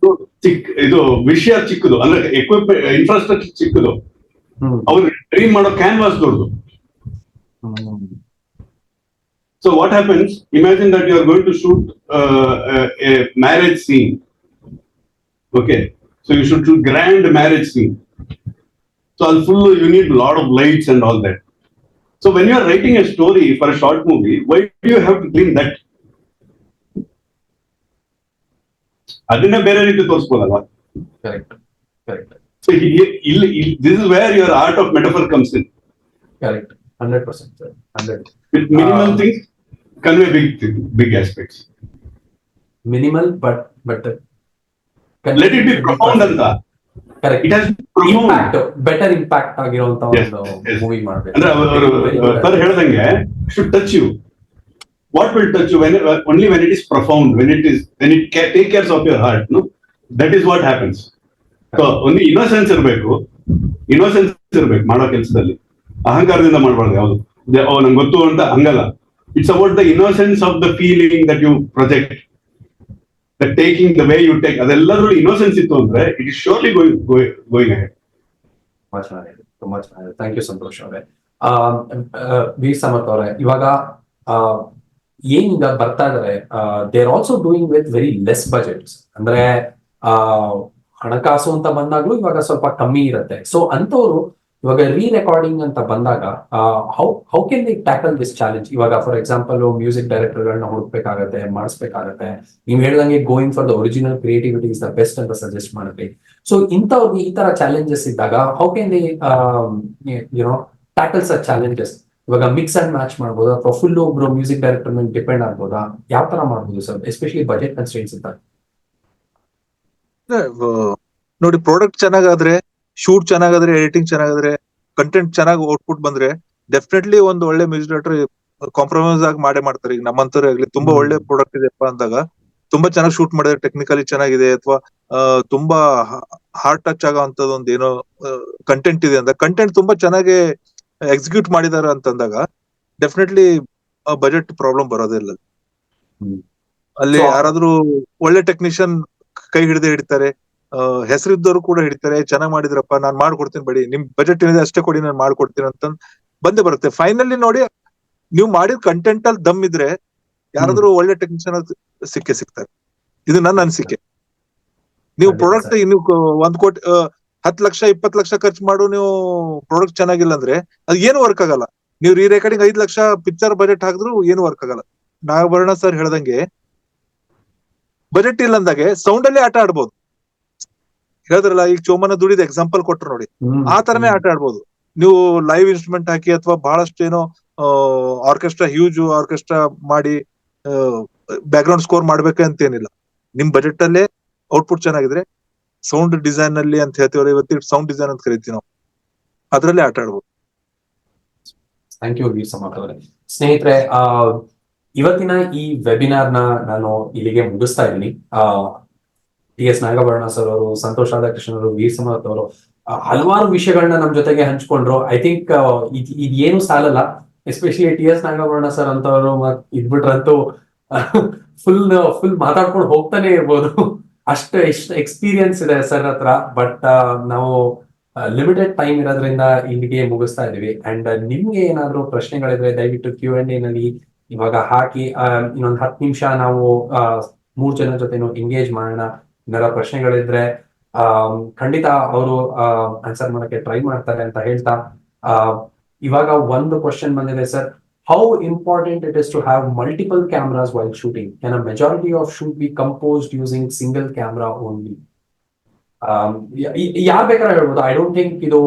ಇದು ವಿಷಯ ಚಿಕ್ಕದು, ಅಂದ್ರೆ ಎಕ್ವಿಪ್ಮೆಂಟ್ ಇನ್ಫ್ರಾಸ್ಟ್ರಕ್ಚರ್ ಚಿಕ್ಕದು, ಅವ್ರು ಡ್ರೀಮ್ ಮಾಡೋ ಕ್ಯಾನ್ವಾಸ್ ದೊಡ್ಡದು. So what happens, imagine that you are going to shoot a marriage scene. Okay, so you should shoot grand marriage scene. So you need a lot of lights and all that. So when you are writing a story for a short movie, why do you have to clean that? ಅದನ್ನ ಬೇರೆ ರೀತಿ ತೋರಿಸ್ಬೋದಲ್ವಾ? Correct. So this is where your art of metaphor comes in. Correct. 100%, sir. 100. With minimal things, convey big aspects. Minimal, but let it be profound ಅಂತ. Correct. It has profound, better impact ಆಗಿರುವಂತ ಒಂದು movie ಮಾಡ್ಬೇಕು. ಅಂದ್ರೆ ಅವರು ಹೇಳ್ದಂಗೆ should touch you. What will touch you? Only when it is profound, when it take care of your heart, no? That is what happens. So only innocence ಇರಬೇಕು ಮಾಡೋ ಕೆಲಸದಲ್ಲಿ. ಅಹಂಕಾರದಿಂದ ಮಾಡಬಾರ್ದು ಯಾವುದು, ನಂಗೆ ಗೊತ್ತು ಅಂತ ಹಂಗಲ್ಲ. It's about the innocence of the feeling that you project, the taking, the way you take. ಅದೆಲ್ಲದ್ರಲ್ಲಿ ಇನ್ನೋಸೆನ್ಸ್ ಇತ್ತು ಅಂದ್ರೆ it is surely going ahead. ತುಂಬಾ ಚೆನ್ನಾಗಿದೆ. ಥ್ಯಾಂಕ್ ಯು ಸಂತೋಷ್ ಅವರೇ. ವಿ ಸಮರ್ಥ್ ಅವರೇ, ಇವಾಗ ಏನೀಗ ಬರ್ತಾ ಇದಾರೆ, they are also doing with very less budgets. ಅಂದ್ರೆ ಹಣಕಾಸು ಅಂತ ಬಂದಾಗ್ಲೂ ಇವಾಗ ಸ್ವಲ್ಪ ಕಮ್ಮಿ ಇರುತ್ತೆ. ಸೊ ಅಂತವ್ರು ಇವಾಗ ರೆಕಾರ್ಡಿಂಗ್ ಅಂತ ಬಂದಾಗ how can they tackle this challenge? ಇವಾಗ ಫಾರ್ ಎಕ್ಸಾಂಪಲ್ ಮ್ಯೂಸಿಕ್ ಡೈರೆಕ್ಟರ್ಗಳನ್ನ ಹುಡುಕ್ಬೇಕಾಗತ್ತೆ, ಮಾಡಿಸ್ಬೇಕಾಗತ್ತೆ. ನೀವು ಹೇಳ್ದಂಗೆ going for the original creativity is the best ಅಂತ ಸಜೆಸ್ಟ್ ಮಾಡಿದ್ರಿ. ಸೊ ಇಂಥವ್ರಿಗೆ ಈ ತರ ಚಾಲೆಂಜಸ್ ಇದ್ದಾಗ how can they tackle such challenges? ಇವಾಗ ಮಿಕ್ಸ್ ಅಂಡ್ ಮ್ಯಾಚ್ ಮಾಡ್ಬೋದಾ, ಅಥವಾ ಫುಲ್ ಒಬ್ರು ಮ್ಯೂಸಿಕ್ ಡೈರೆಕ್ಟರ್ ಮೇಲೆ ಡಿಪೆಂಡ್ ಆಗ್ಬೋದಾ? ಯಾವ ತರ ಮಾಡ್ಬೋದು ಸರ್, ಎಸ್ಪೆಷಲಿ ಬಜೆಟ್ ಕನ್ಸ್ಟ್ರೇಂಟ್ಸ್ ಇದ್ದಾಗ? ನೋಡಿ, ಪ್ರಾಡಕ್ಟ್ ಚೆನ್ನಾಗಾದ್ರೆ, ಶೂಟ್ ಚೆನ್ನಾಗಾದ್ರೆ, ಎಡಿಟಿಂಗ್ ಚೆನ್ನಾಗಾದ್ರೆ, ಕಂಟೆಂಟ್ ಚೆನ್ನಾಗಿ ಔಟ್ಪುಟ್ ಬಂದ್ರೆ ಡೆಫಿನೆಟ್ಲಿ ಒಂದು ಒಳ್ಳೆ ಮ್ಯೂಸಿಕ್ ಡೈರೆಕ್ಟರ್ ಕಾಂಪ್ರಮೈಸ್ ಆಗಿ ಮಾಡ್ತಾರೆ. ಈಗ ನಮ್ಮಂತವ್ರೆ ಆಗ್ಲಿ, ತುಂಬಾ ಒಳ್ಳೆ ಪ್ರಾಡಕ್ಟ್ ಇದೆಪ್ಪ ಅಂದಾಗ, ತುಂಬಾ ಚೆನ್ನಾಗಿ ಶೂಟ್ ಮಾಡಿದ್ರೆ, ಟೆಕ್ನಿಕಲಿ ಚೆನ್ನಾಗಿದೆ, ಅಥವಾ ತುಂಬಾ ಹಾರ್ಟ್ ಟಚ್ ಆಗೋ ಅಂತದ್ ಒಂದು ಏನೋ ಕಂಟೆಂಟ್ ಇದೆ ಅಂತ, ಕಂಟೆಂಟ್ ತುಂಬಾ ಚೆನ್ನಾಗಿ ಎಕ್ಸಿಕ್ಯೂಟ್ ಮಾಡಿದಾರ ಅಂತಂದಾಗ ಡೆಫಿನೆಟ್ಲಿ ಬಜೆಟ್ ಪ್ರಾಬ್ಲಮ್ ಬರೋದಿಲ್ಲ. ಅಲ್ಲಿ ಯಾರಾದ್ರೂ ಒಳ್ಳೆ ಟೆಕ್ನಿಷಿಯನ್ ಕೈ ಹಿಡಿತಾರೆ, ಹೆಸರಿದ್ದವರು ಕೂಡ ಹಿಡಿತಾರೆ, ಚೆನ್ನಾಗ್ ಮಾಡಿದ್ರಪ್ಪ, ನಾನ್ ಮಾಡ್ಕೊಡ್ತೀನಿ, ಬಡಿ ನಿಮ್ ಬಜೆಟ್ ಏನಿದೆ ಅಷ್ಟೇ ಕೊಡಿ, ನಾನು ಮಾಡ್ಕೊಡ್ತೀನಿ ಅಂತ ಬಂದೇ ಬರುತ್ತೆ. ಫೈನಲಿ ನೋಡಿ, ನೀವು ಮಾಡಿದ ಕಂಟೆಂಟ್ ಅಲ್ಲಿ ದಮ್ ಇದ್ರೆ ಯಾರಾದ್ರೂ ಒಳ್ಳೆ ಟೆಕ್ನಿಷಿಯನ್ ಸಿಗ್ತಾರೆ. ಇದು ನನ್ನ ಅನಿಸಿಕೆ. ನೀವು ಪ್ರಾಡಕ್ಟ್ ನೀವು 1 ಕೋಟಿ 10 ಲಕ್ಷ 20 ಲಕ್ಷ ಖರ್ಚು ಮಾಡು, ನೀವು ಪ್ರಾಡಕ್ಟ್ ಚೆನ್ನಾಗಿಲ್ಲ ಅಂದ್ರೆ ಅದು ಏನು ವರ್ಕ್ ಆಗಲ್ಲ. ನೀವು ರೆಕಾರ್ಡಿಂಗ್ 5 ಲಕ್ಷ ಪಿಕ್ಚರ್ ಬಜೆಟ್ ಹಾಕಿದ್ರು ಏನು ವರ್ಕ್ ಆಗಲ್ಲ. ನಾಗಭರಣ ಸರ್ ಹೇಳ್ದಂಗೆ ಬಜೆಟ್ ಇಲ್ಲ ಅಂದಾಗೆ ಸೌಂಡ್ ಅಲ್ಲಿ ಆಟ ಆಡ್ಬೋದು. ಹೇಳಿದ್ರಲ್ಲ, ಈಗ ಚೋಮನ ದುಡಿದ ಎಕ್ಸಾಂಪಲ್ ಕೊಟ್ರು ನೋಡಿ, ಆ ತರನೇ ಆಟ ಆಡ್ಬೋದು ನೀವು. ಲೈವ್ ಇನ್ಸ್ಟ್ರೂಮೆಂಟ್ ಹಾಕಿ ಅಥವಾ ಬಹಳಷ್ಟು ಏನೋ ಆರ್ಕೆಸ್ಟ್ರಾ, ಹ್ಯೂಜ್ ಆರ್ಕೆಸ್ಟ್ರಾ ಮಾಡಿ ಬ್ಯಾಕ್ ಗ್ರೌಂಡ್ ಸ್ಕೋರ್ ಮಾಡ್ಬೇಕಂತೇನಿಲ್ಲ. ನಿಮ್ ಬಜೆಟ್ ಅಲ್ಲೇ ಔಟ್ಪುಟ್ ಚೆನ್ನಾಗಿದ್ರೆ, ಸೌಂಡ್ ಡಿಸೈನ್ ಅಲ್ಲಿ ಅಂತ ಹೇಳ್ತೀವಿ, ಇವತ್ತು ಸೌಂಡ್ ಡಿಸೈನ್ ಅಂತ ಕರಿತೀವಿ ನಾವು, ಅದ್ರಲ್ಲೇ ಆಟ ಆಡ್ಬೋದು. ಥ್ಯಾಂಕ್ ಯು ವೀರ್ ಸಮರ್ಥ್ ಅವರೇ. ಸ್ನೇಹಿತರೆ, ಇವತ್ತಿನ ಈ ವೆಬಿನಾರ್ ನಾನು ಇಲ್ಲಿಗೆ ಮುಗಿಸ್ತಾ ಇದ್ದೀನಿ. ಟಿ.ಎಸ್. ನಾಗಭರಣ ಸರ್ ಅವರು, ಸಂತೋಷ್ ರಾಧಾಕೃಷ್ಣ ಅವರು, ವೀರ್ ಸಮರ್ಥ್ ಅವರು ಹಲವಾರು ವಿಷಯಗಳನ್ನ ನಮ್ ಜೊತೆಗೆ ಹಂಚ್ಕೊಂಡ್ರು. ಐ ಥಿಂಕ್ ಇದೇನು ಸಾಲಲ್ಲ. Especially TS. ನಾಗಭರಣ ಸರ್ ಅಂತವರು ಇದ್ಬಿಟ್ರಂತೂ ಫುಲ್ ಮಾತಾಡ್ಕೊಂಡು ಹೋಗ್ತಾನೆ ಇರ್ಬೋದು. ಅಷ್ಟು ಎಕ್ಸ್ಪೀರಿಯನ್ಸ್ ಇದೆ ಸರ್ ಹತ್ರ. ಬಟ್ ನಾವು ಲಿಮಿಟೆಡ್ ಟೈಮ್ ಇರೋದ್ರಿಂದ ಇಲ್ಲಿಗೆ ಮುಗಿಸ್ತಾ ಇದೀವಿ. ಅಂಡ್ ನಿಮ್ಗೆ ಏನಾದ್ರು ಪ್ರಶ್ನೆಗಳಿದ್ರೆ ದಯವಿಟ್ಟು Q&A ನಲ್ಲಿ ಇವಾಗ ಹಾಕಿ. ಇನ್ನೊಂದು 10 ನಿಮಿಷ ನಾವು 3 ಜನ ಜೊತೆನೂ ಎಂಗೇಜ್ ಮಾಡೋಣ. ಏನಾರ ಪ್ರಶ್ನೆಗಳಿದ್ರೆ ಖಂಡಿತ ಅವರು ಆನ್ಸರ್ ಮಾಡಕ್ಕೆ ಟ್ರೈ ಮಾಡ್ತಾರೆ ಅಂತ ಹೇಳ್ತಾ, ಇವಾಗ ಒಂದು ಕ್ವಶನ್ ಬಂದಿದೆ sir. How important it is to have multiple cameras while shooting? Can a majority of shoot be composed using single camera only? ಯಾರು ಬೇಕಾದ್ರೆ ಹೇಳ್ಬೋದು. ಐ ಡೋಂಟ್ ಥಿಂಕ್ ಇದು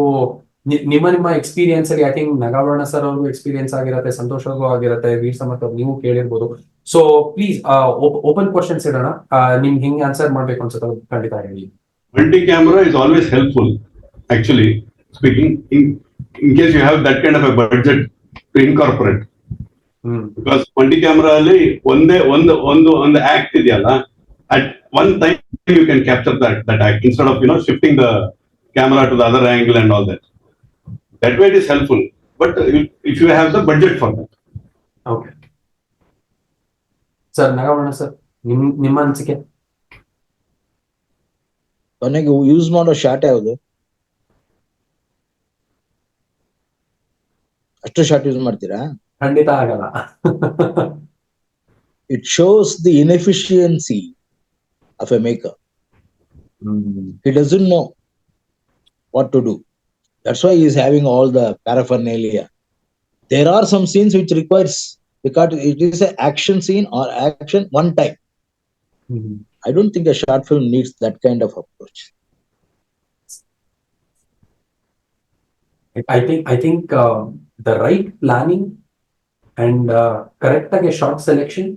ನಿಮ್ಮ ಎಕ್ಸ್ಪೀರಿಯನ್ಸ್ ಅಲ್ಲಿ, ಐ ಥಿಂಕ್ ನಾಗಾಭರಣ ಸರ್ ಅವ್ರಿಗೂ ಎಕ್ಸ್ಪೀರಿಯನ್ಸ್ ಆಗಿರುತ್ತೆ, ಸಂತೋಷ್ ಅವ್ರಿಗೂ ಆಗಿರುತ್ತೆ, ವೀರ್ ಸಮರ್ಥ್ ಅವ್ರು ನೀವು ಕೇಳಿರ್ಬೋದು. ಸೊ ಪ್ಲೀಸ್ ಓಪನ್ ಕ್ವಶನ್ಸ್ ಇಡೋಣ. ನಿಮ್ಗೆ ಹೆಂಗೆ ಆನ್ಸರ್ ಮಾಡ್ಬೇಕು ಅನ್ಸುತ್ತೆ ಖಂಡಿತ ಹೇಳಿ. Multi camera is always helpful, actually speaking, in case you have that kind of a budget to incorporate. Because multi camera ಅಲ್ಲಿ ಒಂದು act ಇದೆಯಲ್ಲ, at one time you can capture that act instead of shifting the camera to the other angle and all that. That way it is helpful, but if you have the budget for that. Okay. Sir Nagabharana sir, ನಿಮ್ಮ ಅನಿಸಿಕೆ? ಕೊನೆಗೆ use ಮಾಡೋ short ಯಾವುದು? ಅಷ್ಟು short use ಮಾಡ್ತೀರಾ? ಖಂಡಿತ ಆಗಲ್ಲ. It shows the inefficiency of a maker. He doesn't know what to do. That's why he is having all the paraphernalia. There are some scenes which requires, because it is an action scene or action one time. I don't think a short film needs that kind of approach. I think the right planning and correct shot selection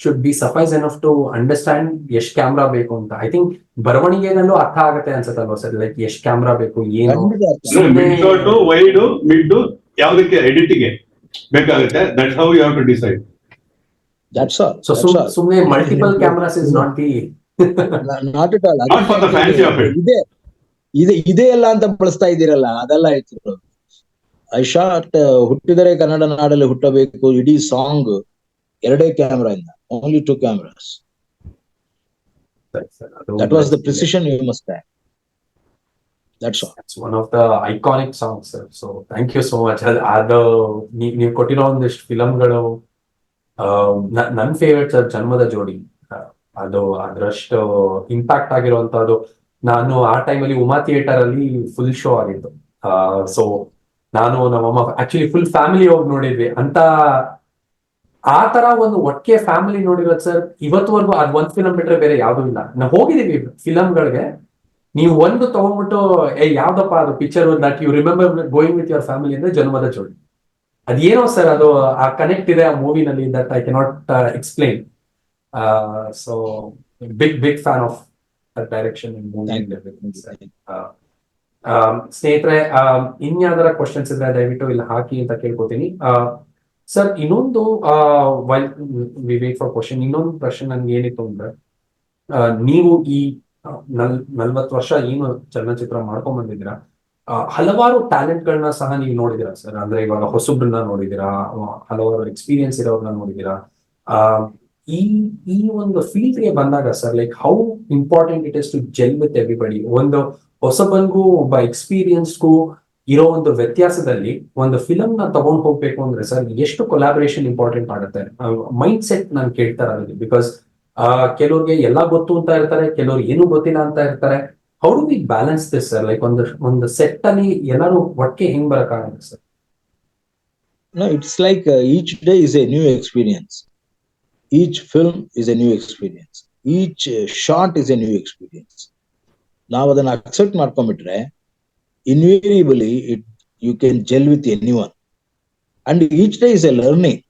should be suffice enough to understand ಎಷ್ಟು camera ಬೇಕು ಅಂತ. I think ಬರವಣಿಗೆನಲ್ಲೂ ಅರ್ಥ ಆಗತ್ತೆ ಅನ್ಸುತ್ತಲ್ವಾ sir? Like ಎಷ್ಟು camera ಬೇಕು, ಏನು ವೈಡ್ ಮಿಡ್ ಯಾವ್ದಕ್ಕೆ ಎಡಿಟಿಗೆ ಬೇಕಾಗುತ್ತೆ, that's how you have to decide. That's all. So ಸುಮ್ಮನೆ multiple cameras is not the not at all. Not for the fancy of it. ಇದೆ ಎಲ್ಲ ಅಂತ ಬಳಸ್ತಾ ಇದ್ದೀರಲ್ಲ, ಅದೆಲ್ಲ ಆಯ್ತು. ಐ ಶಾಟ್ ಹುಟ್ಟಿದರೆ ಕನ್ನಡ ನಾಡಲ್ಲಿ ಹುಟ್ಟಬೇಕು, ಇಡೀ ಸಾಂಗ್ 2 ಕ್ಯಾಮ್ರಾ ಇಂದ, only 2 cameras. That was the precision you must have. That's all. It's one of the iconic songs, sir. So thank you so much. ಅದು ನೀವು ಕೊಟ್ಟಿರೋ ಒಂದಿಷ್ಟು ಫಿಲಮ್ಗಳು ನನ್ನ ಫೇವ್ರೇಟ್ ಸರ್ ಜನ್ಮದ ಜೋಡಿ. ಅದು ಅದರಷ್ಟು ಇಂಪ್ಯಾಕ್ಟ್ ಆಗಿರುವಂತದ್ದು. ನಾನು ಆ ಟೈಮಲ್ಲಿ ಉಮಾ ಥಿಯೇಟರ್ ಅಲ್ಲಿ ಫುಲ್ ಶೋ ಆಗಿತ್ತು. ಸೊ ನಾನು ನಮ್ಮಮ್ಮ ಆಕ್ಚುಲಿ ಫುಲ್ ಫ್ಯಾಮಿಲಿ ಹೋಗಿ ನೋಡಿದ್ವಿ ಅಂತ. ಆ ತರ ಒಂದು ಒಟ್ಟಿಗೆ ಫ್ಯಾಮಿಲಿ ನೋಡಿರೋದು ಸರ್ ಇವತ್ತುವರೆಗೂ ಅದ್ ಒಂದ್ ಫಿಲಮ್ ಬಿಟ್ರೆ ಬೇರೆ ಯಾವ್ದು ಇಲ್ಲ. ನಾವು ಹೋಗಿದೀವಿ ಫಿಲಮ್ಗಳಿಗೆ, ನೀವು ಒಂದು ತಗೊಂಡ್ಬಿಟ್ಟು ಯಾವ್ದಪ್ಪ ಅದು picture that you remember going with your family ಅಂದ್ರೆ ಜನ್ಮದ ಜೋಡಿ. ಅದೇನೋ ಸರ್, ಅದು ಆ ಕನೆಕ್ಟ್ ಇದೆ ಆ ಮೂವಿನಲ್ಲಿ, that I cannot explain. So big fan of direction. ಸ್ನೇಹಿತರೆ, ಇನ್ಯಾವ್ದಾರ ಕ್ವಶನ್ಸ್ ಇದ್ರೆ ದಯವಿಟ್ಟು ಇಲ್ಲಿ ಹಾಕಿ ಅಂತ ಕೇಳ್ಕೊತೀನಿ. ಸರ್ ಇನ್ನೊಂದು ವಿ ವೇಟ್ ಫಾರ್ ಕ್ವಶನ್. ಇನ್ನೊಂದು ಪ್ರಶ್ನೆ ನನ್ಗೆ ಏನಿತ್ತು ಅಂದ್ರೆ, ನೀವು ಈ 40 ವರ್ಷ ಏನು ಚಲನಚಿತ್ರ ಮಾಡ್ಕೊಂಡ್ ಬಂದಿದ್ದೀರಾ, ಹಲವಾರು ಟ್ಯಾಲೆಂಟ್ ಗಳನ್ನ ಸಹ ನೀವು ನೋಡಿದಿರಾ ಸರ್. ಅಂದ್ರೆ ಇವಾಗ ಹೊಸಬ್ರನ್ನ ನೋಡಿದಿರಾ, ಹಲವಾರು ಎಕ್ಸ್ಪೀರಿಯನ್ಸ್ ಇರೋರ್ನ ನೋಡಿದಿರಾ. ಈ ಒಂದು ಫೀಲ್ಡ್ ಗೆ ಬಂದಾಗ sir, like how important it is to gel with everybody. ಒಂದು ಹೊಸಬನ್ಗೂ ಒಬ್ಬ ಎಕ್ಸ್ಪೀರಿಯನ್ಸ್ಗೂ ಇರೋ ಒಂದು ವ್ಯತ್ಯಾಸದಲ್ಲಿ ಒಂದು ಫಿಲಮ್ ನ ತಗೊಂಡ್ ಹೋಗ್ಬೇಕು ಅಂದ್ರೆ ಸರ್ ಎಷ್ಟು ಕೊಲಾಬರೇಷನ್ ಇಂಪಾರ್ಟೆಂಟ್ ಆಗುತ್ತೆ? ಮೈಂಡ್ ಸೆಟ್ ನಾನು ಕೇಳ್ತಾ ಇರೋದು. ಬಿಕಾಸ್ ಕೆಲವ್ರಿಗೆ ಎಲ್ಲ ಗೊತ್ತು ಅಂತ ಇರ್ತಾರೆ, ಕೆಲವ್ರು ಏನು ಗೊತ್ತಿಲ್ಲ ಅಂತ ಇರ್ತಾರೆ. How do we balance this sir? Like ಒಂದು ಸೆಟ್ ಅಲ್ಲಿ ಎಲ್ಲರೂ ಒಟ್ಟಿಗೆ ಹೆಂಗ್ ಬರಕ್ಕಾಗುತ್ತೆ sir? No, it's like each day is a new experience. Each film is a new experience. Each shot is a new experience. ನಾವು ಅದನ್ನ ಅಕ್ಸೆಪ್ಟ್ ಮಾಡ್ಕೊಂಡ್ಬಿಟ್ರೆ invariably you can gel with any one. And each day is a learning.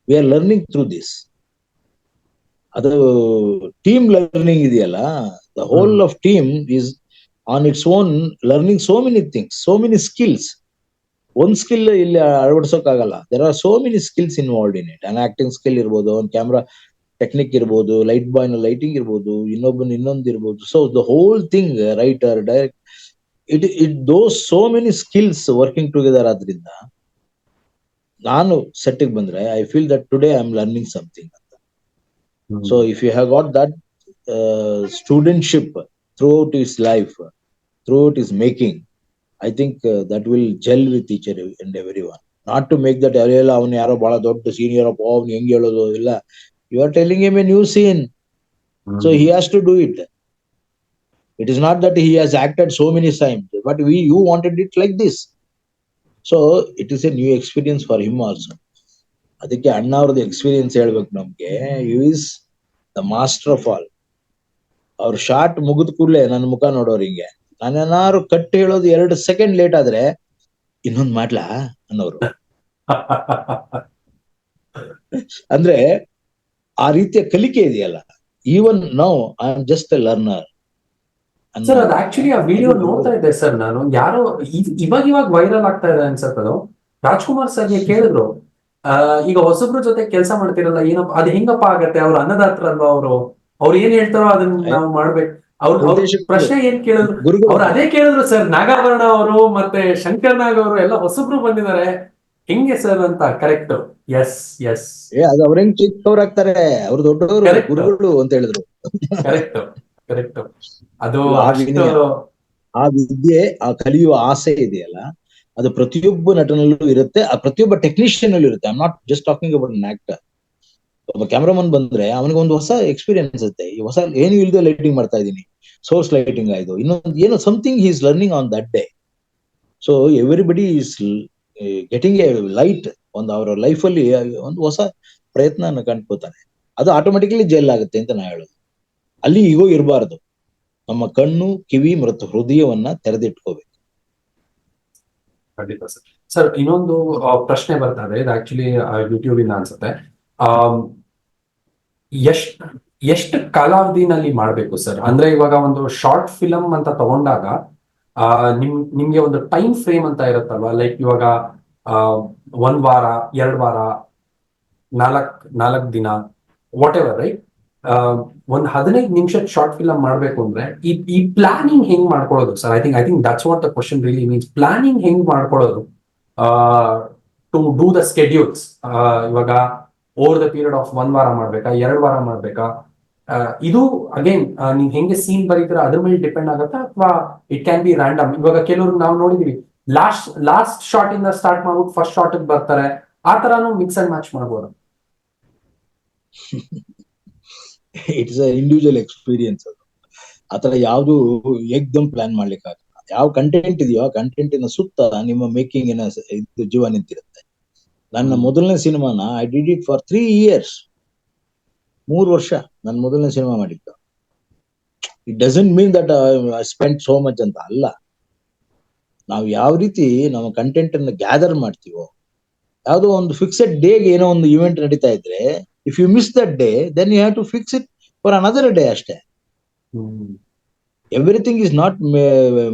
We are learning through this. ಅದು team learning ಇದೆಯಲ್ಲ, the whole of team is on its own learning so many things, so many skills. ಒಂದ್ skill ಇಲ್ಲಿ ಅಳವಡಿಸೋಕ್ಕಾಗಲ್ಲ. There are so many skills involved in it. An acting skill ಇರ್ಬೋದು, ಒಂದು camera technique ಇರ್ಬೋದು, light boy ನ lighting ಇರ್ಬೋದು, ಇನ್ನೊಬ್ಬನ ಇನ್ನೊಂದು ಇರ್ಬೋದು. So the whole thing, writer, direct, it those so many skills working together. ಆದ್ರಿಂದ ನಾನು ಸೆಟ್ಟಿಗೆ ಬಂದ್ರೆ I feel that today I am learning something ಅಂತ. So if you have got that studentship throughout his life, throughout his making, I think that will gel with each and everyone. Not to make that ಎಲ್ಲ ಅವನು ಯಾರೋ ಬಹಳ ದೊಡ್ಡ senior ಅಪ್ಪ ಅವ್ನು ಹೆಂಗ್ ಹೇಳೋದು ಇಲ್ಲ. You are telling him a new scene, so he has to do it. It is not that he has acted so many times, but you wanted it like this, so it is a new experience for him also. ಅದಕ್ಕೆ ಅಣ್ಣ ಅವ್ರದ್ದು experience ಹೇಳ್ಬೇಕು ನಮ್ಗೆ. He is the master of all. ಅವ್ರ short ಮುಗಿದ ಕೂಡಲೇ ನನ್ನ ಮುಖ ನೋಡೋರು ಹಿಂಗೆ, ನಾನೇನಾರು ಕಟ್ಟಿ ಹೇಳೋದು 2 ಸೆಕೆಂಡ್ ಲೇಟ್ ಆದ್ರೆ ಇನ್ನೊಂದ್ ಮಾಡ್ಲಾ ಅನ್ನೋರು. ಅಂದ್ರೆ ಆ ರೀತಿಯ ಕಲಿಕೆ ಇದೆಯಲ್ಲ. Even now I am just A learner. Sir ಅದು ಆಕ್ಚುಲಿ ಆ ವಿಡಿಯೋ ನೋಡ್ತಾ ಇದ್ದೆ ಸರ್ ನಾನು. ಯಾರೋ ಇವಾಗ ವೈರಲ್ ಆಗ್ತಾ ಇದೆ ಅನ್ಸತ್ತದು. ರಾಜ್ಕುಮಾರ್ ಸರ್ಗೆ ಕೇಳಿದ್ರು, ಈಗ ಹೊಸಬ್ರ ಜೊತೆ ಕೆಲಸ ಮಾಡ್ತಿರಲ್ಲ, ಏನಪ್ಪ ಅದು ಹೆಂಗಪ್ಪ ಆಗತ್ತೆ, ಅವ್ರ ಅನ್ನದಾತ್ರ ಅಲ್ವಾ, ಅವ್ರು ಏನ್ ಹೇಳ್ತಾರೋ ಅದನ್ನ ನಾವು ಮಾಡ್ಬೇಕು. ಅವ್ರ ಪ್ರಶ್ನೆ ಏನ್ ಕೇಳಿದ್ರು, ಅವ್ರು ಅದೇ ಕೇಳಿದ್ರು ಸರ್. ನಾಗಾಭರಣ ಅವರು ಮತ್ತೆ ಶಂಕರ್ ನಾಗ್ ಅವರು ಎಲ್ಲ ಹೊಸಬ್ರು ಬಂದಿದ್ದಾರೆ, ಹೆಂಗೆ ಸರ್ ಅಂತ. ಕರೆಕ್ಟ್. ಎಸ್ ಎಸ್, ಅದು ಅವ್ರ ಹೆಂಗ್ ಚಿಕ್ಕವ್ರು ಆಗ್ತಾರೆ, ಅವ್ರು ದೊಡ್ಡವರು ಗುರುಗಳು ಅಂತ ಹೇಳಿದ್ರು. Correct correct. ಅದು ಆ ವಿದ್ಯೆ, ಆ ಕಲಿಯುವ ಆಸೆ ಇದೆಯಲ್ಲ, ಅದು ಪ್ರತಿಯೊಬ್ಬ ನಟನಲ್ಲೂ ಇರುತ್ತೆ, ಆ ಪ್ರತಿಯೊಬ್ಬ ಟೆಕ್ನಿಷಿಯನ್ ಅಲ್ಲೂ ಇರುತ್ತೆ. I am not just talking about an actor. ಒಬ್ಬ ಕ್ಯಾಮ್ರಾಮನ್ ಬಂದ್ರೆ ಅವನಿಗೆ ಒಂದು ಹೊಸ ಎಕ್ಸ್ಪೀರಿಯನ್ಸ್ ಇರುತ್ತೆ. ಈ ಹೊಸ ಏನು ಇಲ್ಲದೆ ಲೈಟಿಂಗ್ ಮಾಡ್ತಾ ಇದೀನಿ, ಸೋರ್ಸ್ ಲೈಟಿಂಗ್ ಆಯ್ತು, ಇನ್ನೊಂದು ಏನೋ something he is learning on that day. So everybody is getting A light. ಒಂದು ಅವರ ಲೈಫ್ ಅಲ್ಲಿ ಒಂದು ಹೊಸ ಪ್ರಯತ್ನ ಕಂಡ್ಕೋತಾನೆ. ಅದು ಆಟೋಮೆಟಿಕಲಿ ಜೈಲ್ ಆಗುತ್ತೆ ಅಂತ ನಾ ಹೇಳೋದು. ಅಲ್ಲಿ ಈಗೋ ಇರಬಾರ್ದು. ನಮ್ಮ ಕಣ್ಣು, ಕಿವಿ ಮತ್ತು ಹೃದಯವನ್ನ ತೆರೆದಿಟ್ಕೋಬೇಕು. ಖಂಡಿತ ಸರ್. ಸರ್ ಇನ್ನೊಂದು ಪ್ರಶ್ನೆ ಬರ್ತಾ ಇದೆ, ಇದು ಆಕ್ಚುಲಿ ಯೂಟ್ಯೂಬ್ ಇಂದ ಅನ್ಸುತ್ತೆ. ಎಷ್ಟು ಕಾಲಾವಧಿನಲ್ಲಿ ಮಾಡ್ಬೇಕು ಸರ್? ಅಂದ್ರೆ ಇವಾಗ ಒಂದು ಶಾರ್ಟ್ ಫಿಲಮ್ ಅಂತ ತಗೊಂಡಾಗ ನಿಮ್ಗೆ ಒಂದು ಟೈಮ್ ಫ್ರೇಮ್ ಅಂತ ಇರುತ್ತಲ್ವಾ? ಲೈಕ್ ಇವಾಗ 1 ವಾರ, 2 ವಾರ, 4 ದಿನ, ವಾಟ್ ಎವರ್, ರೈಟ್? ಒಂದು 15 ನಿಮಿಷದ ಶಾರ್ಟ್ ಫಿಲಮ್ ಮಾಡ್ಬೇಕು ಅಂದ್ರೆ ಈ ಪ್ಲಾನಿಂಗ್ ಹೆಂಗ್ ಮಾಡ್ಕೊಳ್ಳೋದು sir? I think that's what the question really means. Planning ಹೆಂಗ್ ಮಾಡ್ಕೊಳ್ಳೋದು ಟು ಡೂ ದ ಸ್ಕೆಡ್ಯೂಲ್ಸ್? ಇವಾಗ ಓವರ್ ದ ಪೀರಿಯಡ್ ಆಫ್ 1 ವಾರ ಮಾಡ್ಬೇಕಾ, 2 ವಾರ ಮಾಡ್ಬೇಕಾ? ಇದು ಅಗೇನ್ ನೀವ್ ಹೆಂಗೆ ಸೀನ್ ಬರೀತೀರ ಅದ್ರ ಮೇಲೆ ಡಿಪೆಂಡ್ ಆಗುತ್ತಾ, ಅಥವಾ ಇಟ್ ಕ್ಯಾನ್ ಬಿ ರ್ಯಾಂಡಮ್? ಇವಾಗ ಕೆಲವರು ನಾವು ನೋಡಿದೀವಿ, ಲಾಸ್ಟ್ ಶಾರ್ಟ್ ಇಂದ ಸ್ಟಾರ್ಟ್ ಮಾಡ್ಬಿಟ್ಟು ಫಸ್ಟ್ ಶಾರ್ಟ್ ಬರ್ತಾರೆ, ಆ ತರಾನು ಮಿಕ್ಸ್ ಅಂಡ್ ಮ್ಯಾಚ್ ಮಾಡ್ಬೋದು. It's a individual experience. ಅದು ಆತರ ಯಾವ್ದು ಏಕ್ದಮ್ ಪ್ಲಾನ್ ಮಾಡ್ಲಿಕ್ಕಾಗಲ್ಲ. ಯಾವ ಕಂಟೆಂಟ್ ಇದೆಯೋ ಆ ಕಂಟೆಂಟಿನ ಸುತ್ತ ನಿಮ್ಮ ಮೇಕಿಂಗ್ ಇದು ಜೀವ ನಿಂತಿರುತ್ತೆ. ನನ್ನ ಮೊದಲನೇ ಸಿನಿಮಾನ I did it for 3 years. 3 ವರ್ಷ ನನ್ನ ಮೊದಲನೇ ಸಿನಿಮಾ ಮಾಡಿದ್ದು. It doesn't mean that I spend so much ಅಂತ ಅಲ್ಲ. ನಾವು ಯಾವ ರೀತಿ ನಮ್ಮ ಕಂಟೆಂಟ್ ಅನ್ನು ಗ್ಯಾದರ್ ಮಾಡ್ತೀವೋ, ಯಾವುದೋ ಒಂದು ಫಿಕ್ಸೆಡ್ ಡೇಗೆ ಏನೋ ಒಂದು ಇವೆಂಟ್ ನಡೀತಾ ಇದ್ರೆ, if you miss that day then you have to fix it for another day ಅಷ್ಟೇ. Everything is not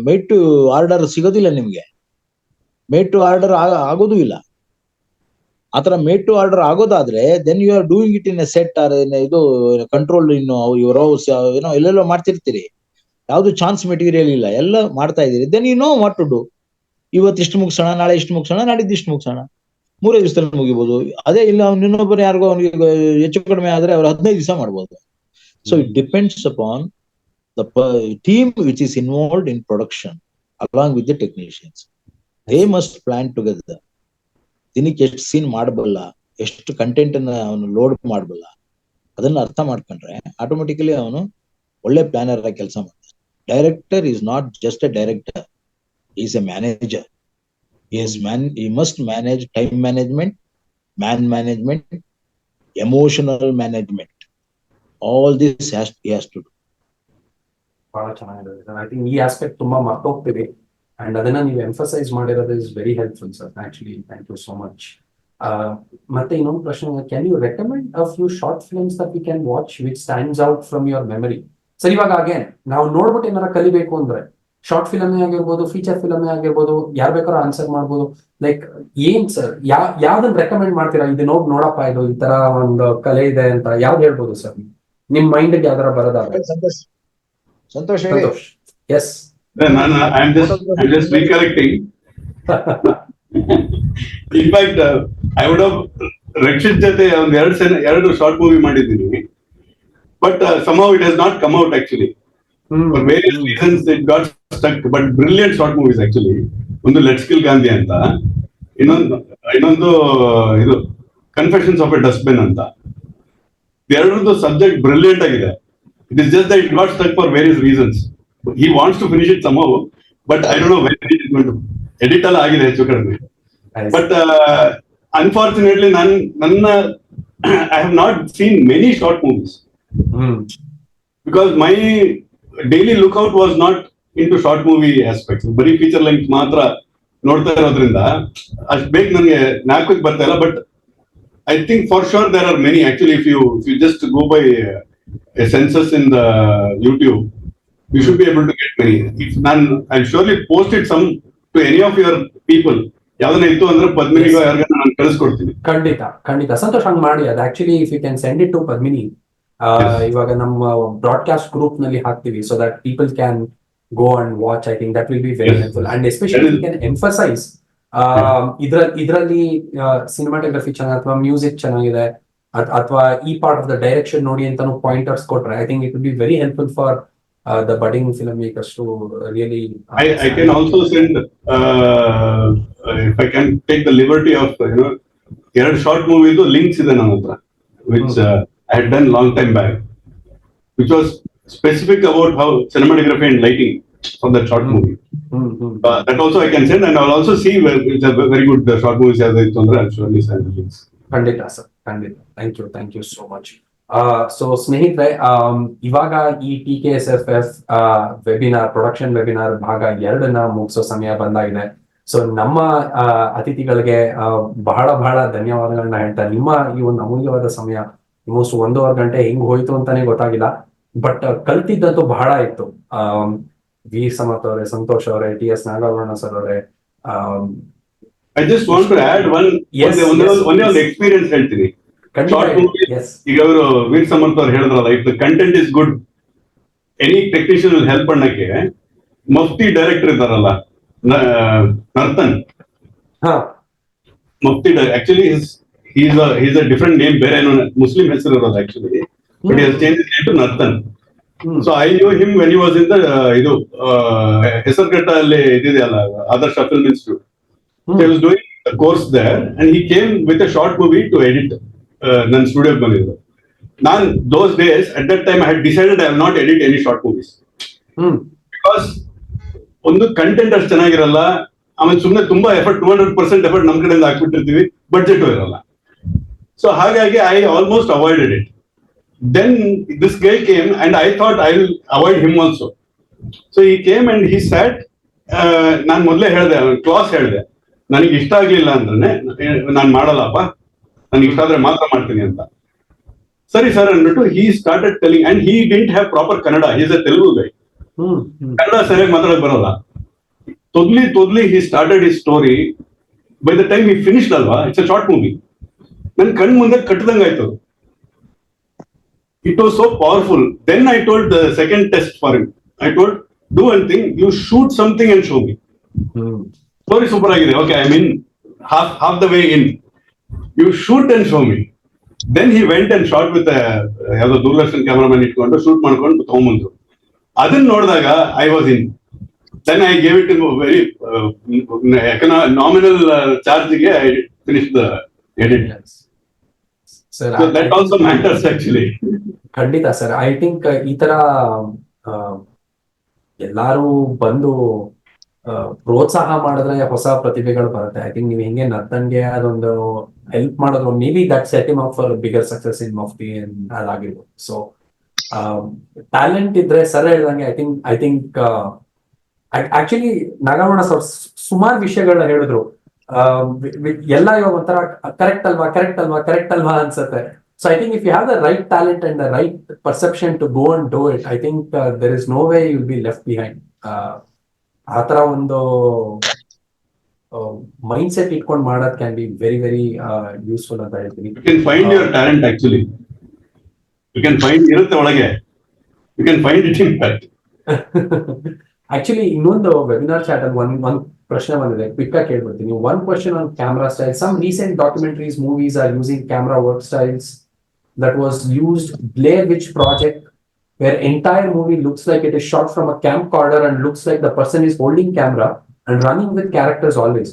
made to order ಸಿಗೋದಿಲ್ಲ ನಿಮ್ಗೆ. ಮೇಡ್ ಟು ಆರ್ಡರ್ ಆಗೋದು ಇಲ್ಲ. ಆತರ ಮೇಡ್ ಟು ಆರ್ಡರ್ ಆಗೋದಾದ್ರೆ then you are doing it in a set or ಇದು control, ಇನ್ನು your house ಏನೋ ಎಲ್ಲೆಲ್ಲೋ ಮಾಡ್ತಿರ್ತೀರಿ. ಯಾವ್ದು ಚಾನ್ಸ್ ಮೆಟೀರಿಯಲ್ ಇಲ್ಲ, ಎಲ್ಲ ಮಾಡ್ತಾ ಇದೀರಿ. Then you know what to do. ಇವತ್ತು ಇಷ್ಟು ಮುಗಿಸೋಣ, ನಾಳೆ ಇಷ್ಟು ಮುಗಿಸೋಣ, ನಾಡಿದ್ದು ಇಷ್ಟು ಮುಗಿಸೋಣ, 3 ದಿವಸದಲ್ಲಿ ಮುಗಿಬಹುದು. ಅದೇ ಇಲ್ಲ ಇನ್ನೊಬ್ಬರು ಯಾರಿಗೋ ಅವನಿಗೆ ಹೆಚ್ಚು ಕಡಿಮೆ ಆದ್ರೆ ಅವ್ರು 15 ದಿವಸ ಮಾಡ್ಬೋದು. So it depends upon the team which is involved in production along with the technicians. They must plan together. ದಿನಕ್ಕೆ ಎಷ್ಟು ಸೀನ್ ಮಾಡಬಲ್ಲ, ಎಷ್ಟು ಕಂಟೆಂಟ್ ಅನ್ನ ಅವನು ಲೋಡ್ ಮಾಡಬಲ್ಲ, ಅದನ್ನ ಅರ್ಥ ಮಾಡ್ಕೊಂಡ್ರೆ ಆಟೋಮೆಟಿಕಲಿ ಅವನು ಒಳ್ಳೆ ಪ್ಲಾನರ್ ಆಗಿ ಕೆಲಸ ಮಾಡ್ತಾನೆ. Director is not just A director, is A manager. He must manage time management, man management, emotional management. All this he has to do. ಬಹಳ ಚೆನ್ನಾಗಿದೆ. ಐ ಥಿಂಕ್ ಈ ಆಸ್ಪೆಕ್ಟ್ ತುಂಬಾ ಮರ್ತೋಗ್ತೀವಿ ಅಂಡ್ ಅದನ್ನ ನೀವು ಎಂಫಸೈಸ್ ಮಾಡಿರೋದು is very helpful sir. Actually thank you so much. ಮತ್ತೆ ಇನ್ನೊಂದು ಪ್ರಶ್ನೆ, can you recommend a few short films that we can watch which stands out from your memory? Sir ಇವಾಗ again ನಾವು ನೋಡ್ಬಿಟ್ಟು ಏನಾರ ಕಲಿಬೇಕು ಅಂದ್ರೆ ಶಾರ್ಟ್ ಫಿಲಮೇ ಆಗಿರ್ಬೋದು, ಫೀಚರ್ ಫಿಲಮೇ ಆಗಿರ್ಬೋದು, ಯಾರು ಬೇಕಾದ್ರೂ ಆನ್ಸರ್ ಮಾಡ್ಬೋದು. ಲೈಕ್ ಏನ್ ಸರ್ ಯಾವ್ದನ್ನ ರೆಕಮೆಂಡ್ ಮಾಡ್ತೀರಾ? ಇದು ನೋಡಪ್ಪ, ಇದು ಈ ತರ ಒಂದು ಕಲೆ ಇದೆ ಅಂತ ಯಾವ್ದು ಹೇಳ್ಬೋದು ಸರ್ ನಿಮ್ ಮೈಂಡ್ ಯಾವ್ದಾರ ಬರೋದಾದ್ರೆ? ಸಂತೋಷ್ ಹೇಳಿ. Yes, I'm just recollecting. In fact, I would have Rakshit ಜೊತೆ ಒಂದ್ ಎರಡು ಶಾರ್ಟ್ ಮೂವಿ ಮಾಡಿದ್ದೀನಿ, but somehow it has not come out actually. For various reasons it got stuck, but brilliant short movies actually. ಒಂದು let's kill Gandhi ಅಂತ, ಇನ್ನೊಂದು ಇದು confessions of A dustbin ಅಂತ. ಎರಡರದ್ದು subject brilliant ಆಗಿದೆ. It is just that it got stuck for various reasons. He wants to finish it somehow, but I don't know when it is going to. Edit all ಆಗಿದೆ ಹೆಚ್ಚು ಕಡಿಮೆ. But unfortunately, I have not seen many short movies because my daily lookout was not into short movie aspects. ಬರೀ feature length ಮಾತ್ರ ನೋಡ್ತಾ ಇರೋದ್ರಿಂದ ಅಷ್ಟು ಬೇಗ ನನಗೆ ಜ್ಞಾಪಕಕ್ಕೆ ಬರ್ತಾ ಇಲ್ಲ. But I think for sure there are many actually. If you just go by a census in the YouTube, you should be able to get many. If none, I'll surely post it some to any of your people. ಯಾವ್ದನ್ನ ಇತ್ತು ಅಂದ್ರೆ ಪದ್ಮಿನಿಗೋ ಯಾರಿಗಾರ ನಾನು ಕಳಿಸ್ಕೊಡ್ತೀನಿ. ಖಂಡಿತ ಸಂತೋಷ್, ಹಂಗ್ ಮಾಡಿ. ಅದು actually if you can send it to Padmini, ಇವಾಗ ನಮ್ಮ ಬ್ರಾಡ್ಕಾಸ್ಟ್ ಗ್ರೂಪ್ ನಲ್ಲಿ ಹಾಕ್ತಿವಿ, so that people can go and watch. I think that will be very helpful. And especially you can emphasise ಇದರಲ್ಲಿ ಸಿನಿಮಾಟೋಗ್ರಫಿ ಚೆನ್ನಾಗಿ ಅಥವಾ ಮ್ಯೂಸಿಕ್ ಚೆನ್ನಾಗಿದೆ ಅಥವಾ ಈ ಪಾರ್ಟ್ ಆಫ್ ದ ಡೈರೆಕ್ಷನ್ ನೋಡಿ ಅಂತಾನು ಪಾಯಿಂಟರ್ಸ್ ಕೊಟ್ರೆ, I think it will be very helpful for the budding filmmakers to really. I can also send if I can take the liberty of ಎರಡು short ಮೂವಿದು links ಇದೆ ನನ್ನ ಹತ್ರ, which I had done long time back, which was specific about how cinematography and lighting for that short movie. That also I can send, and I'll also see where it's a very good short movies as I told. I'll surely send the links. ಖಂಡಿತ sir, ಖಂಡಿತ. Thank you so much. So ಸ್ನೇಹಿತರೆ, ಇವಾಗ ಈ TKSFF webinar, production webinar ಭಾಗ 2 ಮುಗಿಸೋ ಸಮಯ ಬಂದಾಗಿದೆ. So ನಮ್ಮ ಅತಿಥಿಗಳಿಗೆ ಬಹಳ ಧನ್ಯವಾದಗಳನ್ನ ಹೇಳ್ತಾ, ನಿಮ್ಮ ಈ ಒಂದು ಅಮೂಲ್ಯವಾದ ಸಮಯ ಆಲ್ಮೋಸ್ಟ್ 1.5 ಗಂಟೆ ಹೆಂಗ್ ಹೋಯ್ತು ಅಂತಾನೆ ಗೊತ್ತಾಗಿಲ್ಲ. ಬಟ್ ಕಲ್ತಿದ್ದಂತೂ ಬಹಳ ಇತ್ತು. ವಿ ಸಮರ್ಥ್ ಅವರೇ, ಸಂತೋಷ್ ಅವರೇ, TS ನಾಗಾಭರಣ ಸರ್ ಅವರೇ. I just want to add one experience ಹೇಳ್ತೀನಿ. ಈಗ ಅವರು ವೀರ್ ಸಮರ್ಥ್ ಅವ್ರು ಹೇಳಿದ್ರಲ್ಲ, if the content is good, any technician will help ಅನ್ನಕ್ಕೆ. ಮಫ್ತಿ ಡೈರೆಕ್ಟರ್ ಇದ್ದಾರಲ್ಲ, Nartan Mufti, actually he's a different name, ಬೇರೆ ಏನೋ ಮುಸ್ಲಿಂ ಹೆಸರು ಇರೋದು actually, but he has changed his name to Nartan. So I knew him when he was in the Hesaraghatta ಅಲ್ಲಿ ಇದೆಯಲ್ಲ, Adarsh film institute. He was doing a course there and he came with a short movie to edit. ನನ್ನ ಸ್ಟುಡಿಯೋಗೆ ಬಂದಿದ್ದು. ನಾನು those days at that time I had decided I will not edit any short movies because ಒಂದು content ಅಷ್ಟು ಚೆನ್ನಾಗಿರಲ್ಲ, ಆಮೇಲೆ ಸುಮ್ಮನೆ ತುಂಬಾ effort 200% effort ನಮ್ ಕಡೆಯಿಂದ ಹಾಕ್ಬಿಟ್ಟಿರ್ತೀವಿ, ಬಡ್ಜೆಟ್ ಇರಲ್ಲ. ಸೊ ಹಾಗಾಗಿ I almost avoided it. Then this guy came and I thought I will avoid him also. So he came and he sat. ನಾನು ಮೊದಲೇ ಹೇಳಿದೆ, ಕ್ಲಾಸ್ ಹೇಳಿದೆ, ನನಗೆ ಇಷ್ಟ ಆಗ್ಲಿಲ್ಲ ಅಂದ್ರೆ ನಾನು ಮಾಡಲ್ಲಪ್ಪ, ನನಗೆ ಇಷ್ಟ ಆದ್ರೆ ಮಾತ್ರ ಮಾಡ್ತೀನಿ ಅಂತ. ಸರಿ ಸರ್ ಅಂದ್ಬಿಟ್ಟು he started telling, and he didn't have proper Kannada. He is a Telugu guy. Kannada ಸರಿಯಾಗಿ ಮಾತಾಡಕ್ ಬರಲ್ಲ. ತೊದ್ಲಿ he started his story. By the time he finished ಅಲ್ವಾ, it's a short movie. ನನ್ ಕಣ್ ಮುಂದೆ ಕಟ್ಟದಂಗಾಯ್ತು. It was so powerful. Then I told the second test for him. I told, do one thing, you shoot something and show me. Story super ಆಗಿದೆ. Okay, I'm in half the way in. You shoot and show me. Then he went and shot with ಯಾವ್ದೋ Doordarshan cameraman ಇಟ್ಕೊಂಡು shoot ಮಾಡ್ಕೊಂಡು ತಗೊಂಬಂದ್ರು. ಅದನ್ನ ನೋಡಿದಾಗ I was in. Then I gave it to very nominal charge ಗೆ I finished the edit. Sir, so that also matters actually. ಖಂಡಿತ sir. I think ಈ ತರ ಎಲ್ಲಾರು ಬಂದು ಪ್ರೋತ್ಸಾಹ ಮಾಡಿದ್ರೆ ಹೊಸ ಪ್ರತಿಭೆಗಳು ಬರುತ್ತೆ. ಐ ಥಿಂಕ್ ನೀವು ಹೆಂಗೆ ನರ್ತನ್ಗೆ ಅದೊಂದು ಹೆಲ್ಪ್ ಮಾಡಿದ್ರು, may be that set him up for bigger success in Mufti ಅದಾಗಿರ್ಬೋದು. ಸೊ ಟ್ಯಾಲೆಂಟ್ ಇದ್ರೆ ಸರ್ ಹೇಳ್ದಂಗೆ ಐ ಥಿಂಕ್ ಆಕ್ಚುಲಿ ನಾಗಮಣ ಸರ್ ಸುಮಾರು ವಿಷಯಗಳನ್ನ ಹೇಳಿದ್ರು. ಎಲ್ಲ ಇವಾಗ ಒಂಥರ ಕರೆಕ್ಟ್ ಅಲ್ವಾ ಅನ್ಸುತ್ತೆ. So I think if you have the right talent and the right perception to go and do it, I think there is no way you will be left behind. ಆ ತರ ಒಂದು ಮೈಂಡ್ ಸೆಟ್ ಇಟ್ಕೊಂಡು ಮಾಡೋದ್ can be very very useful ಅಂತ ಹೇಳ್ತೀನಿ. You can find your talent. Actually you can find ಇರುತ್ತೆ ಒಳಗೆ, you can find it in fact. Actually ಇನ್ನೊಂದು ವೆಬಿನಾರ್ ಚಾಟ್ ಅಲ್ಲಿ ಒಂದ್ ಪ್ರಶ್ನೆ ಬಂದಿದೆ, ಕ್ವಿಕ್ ಆಗಿ ಕೇಳ್ಬಿಡ್ತೀನಿ. One question on camera style. Some recent documentaries movies are using camera work styles that was used Blair Witch Project, where entire movie looks like it is shot from a camcorder and looks like the person is holding camera and running with characters always.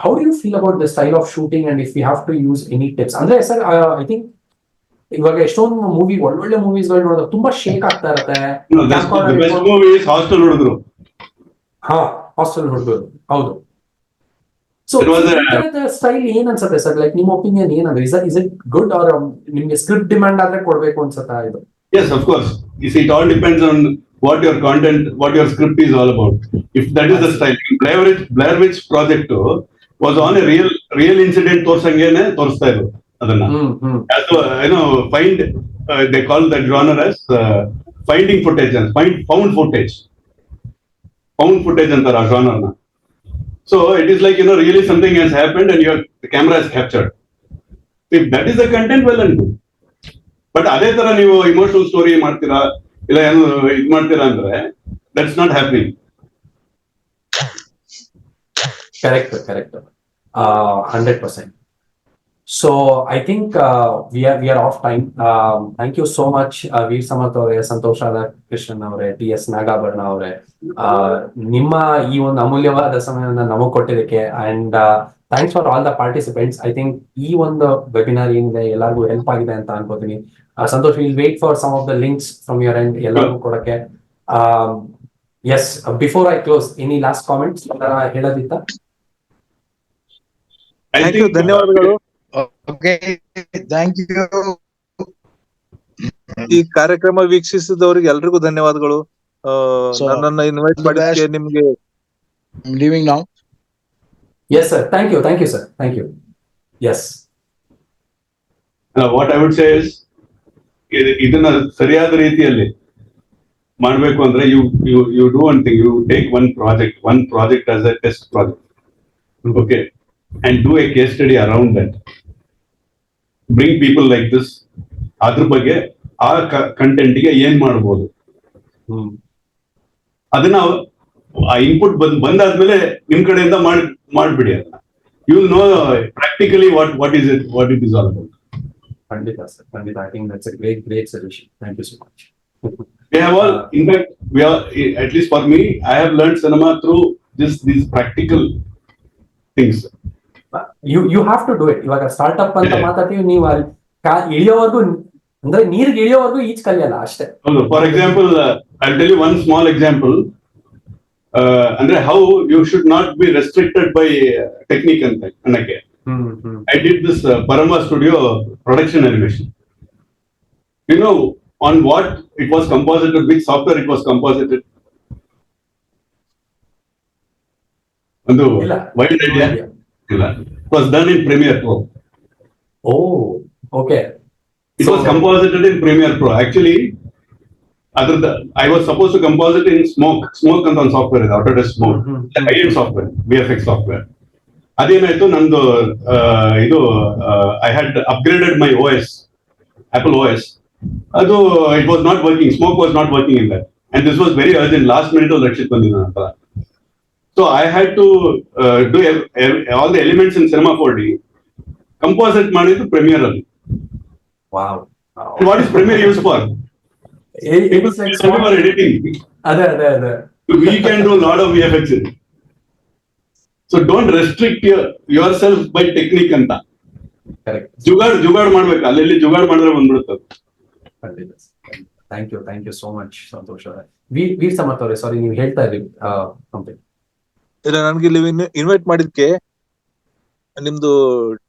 How do you feel about the style of shooting, and if we have to use any tips? Andre sir, I think ಇವಾಗ ಎಷ್ಟೊಂದು movie ಒಳ್ಳೊಳ್ಳೆ movies ಗಳು ನೋಡಿದ್ರೆ ತುಂಬಾ shake ಆಗ್ತಾ ಇರುತ್ತೆ. Hostel ಹುಡುಗರು, hostel ಹುಡುಗರು, ಹೌದು. ಸೊ ಸ್ಟೈಲ್ ಏನ್ ಅನ್ಸುತ್ತೆ ಸರ್? ಲೈಕ್ ನಿಮ್ಮ ಒಪಿನಿಯನ್ ಏನಂದ್ರೆ, ಇಸ್ ಇಟ್ ಗುಡ್ ಆರ್ ನಿಮ್ಗೆ ಸ್ಕ್ರಿಪ್ಟ್ ಡಿಮ್ಯಾಂಡ್ ಆದ್ರೆ ಕೊಡ್ಬೇಕು ಅನ್ಸುತ್ತಾ ಇದು? Yes, of course. You see, it all depends on what your content, what your script is all about. If that is the style. Blair Witch Project was on a real incident ತೋರ್ಸಂಗೇನೆ ತೋರಿಸ್ತಾ ಇದ್ರು ಅದನ್ನ. They call that genre as finding footage and found footage ಅಂತಾರೆ ಆ genre ನ. So it is like, really something has happened and the camera has captured. If that is the content, well and good. But ಅದೇ ತರ ನೀವು emotional story ಮಾಡ್ತೀರಾ ಇಲ್ಲ ಏನು ಇದು ಮಾಡ್ತೀರಾ ಅಂದ್ರೆ that's not happening. Correct 100%. So I think we are of time. Thank you so much Veer Samarth ಅವರೇ, ಸಂತೋಷ್ ರಾಧಾಕೃಷ್ಣನ್ ಅವರೇ, TS ನಾಗಾಭರಣ ಅವರೇ, ನಿಮ್ಮ ಈ ಒಂದು ಅಮೂಲ್ಯವಾದ ಸಮಯವನ್ನು ನಮಗ್ ಕೊಟ್ಟಿದ್ದಕ್ಕೆ. And thanks for all the participants. I think ಈ ಒಂದು ವೆಬಿನಾರ್ ಏನಿದೆ ಎಲ್ಲರಿಗೂ ಹೆಲ್ಪ್ ಆಗಿದೆ ಅಂತ ಅನ್ಕೋತೀನಿ. Santosh, will wait for some of the links from your end ಎಲ್ಲರಿಗೂ ಕೊಡಕ್ಕೆ. Yes, before I close, any last comments ಹೇಳೋದಿತ್ತ? ಧನ್ಯವಾದಗಳು. ಈ ಕಾರ್ಯಕ್ರಮ ವೀಕ್ಷಿಸಿದವರಿಗೆ ಎಲ್ರಿಗೂ ಧನ್ಯವಾದಗಳು. ನನ್ನನ್ನು ಇನ್ವೈಟ್ ಮಾಡಿದ್ದಕ್ಕೆ ನಿಮ್ಗೆ leaving now. Yes sir, thank you sir, thank you. Yes, what I would say is ಇದನ್ನ ಸರಿಯಾದ ರೀತಿಯಲ್ಲಿ ಮಾಡಬೇಕು ಅಂದ್ರೆ you do one thing, you take one project as a test project, okay, and do a case study around that. Bring people like this, ಅದ್ರ ಬಗ್ಗೆ ಆ content ಗೆ ಏನ್ ಮಾಡಬಹುದು ಅದನ್ನ ಆ ಇನ್ಪುಟ್ ಬಂದಾದ್ಮೇಲೆ ನಿಮ್ ಕಡೆಯಿಂದ ಮಾಡ್ಬಿಡಿ ಅದನ್ನ. You will know practically what it is all about. ಖಂಡಿತ ಸರ್, ಖಂಡಿತ. I think that's a great solution. Thank you so much. We have all, in fact, at least for me, I have learned cinema through these practical things. You have to do it. ಇವಾಗ startup ಅಂತ ಮಾತಾಡ್ತೀವಿ, ನೀವು ಇಳಿಯೋವರೆಗೂ ಅಂದ್ರೆ ನೀರಿಗೆ ಇಳಿಯೋವರೆಗೂ each ಕಲಿಯಲ್ಲ ಅಷ್ಟೇ. For example, I'll tell you one small example. Andre how you should not be restricted by technique annake. I did this Parama Studio production animation. You know on what it was composited, which software it was composited? Andu wild idea. It was done in Premiere Pro. Oh, okay. It was composited in Premiere Pro. Actually, I was supposed to compose it in Smoke ಅಂತ ಒಂದು software ಇದೆ, Autodesk Smoke, high-end software, VFX software. ಅದೇನಾಯ್ತು, ನಂದು ಇದು I had upgraded my OS, Apple OS. ಅದು it was not working, Smoke was not working in that, and this was very urgent, last minute ಅಲ್ಲಿ ರಕ್ಷಿತ್ ಬಂದಿದ್ದ ನಂತರ. So I had to do all the elements in Cinema 4D, composite ಮಾಡಿದ್ದು Premiere ಅಲ್ಲಿ. Wow. And what is Premiere used for? People say for editing. Ada. We can do a lot of VFX. So don't restrict yourself by technique anta. Correct. Jugaad ಮಾಡ್ಬೇಕು, ಅಲ್ಲಿ ಜುಗಾಡ್ ಮಾಡಿದ್ರೆ ಬಂದ್ಬಿಡುತ್ತೆ. Thank you so much, Santosh ಅವರೇ. ವೀರ್ ಸಮರ್ಥ್ ಅವರೇ, ಸಾರಿ, ನೀವು ಹೇಳ್ತಾ ಇದ್ರಿ complete. ಇಲ್ಲ, ನನ್ಗೆ ಇಲ್ಲಿ ಇನ್ವೈಟ್ ಮಾಡಿದ್ಕೆ ನಿಮ್ದು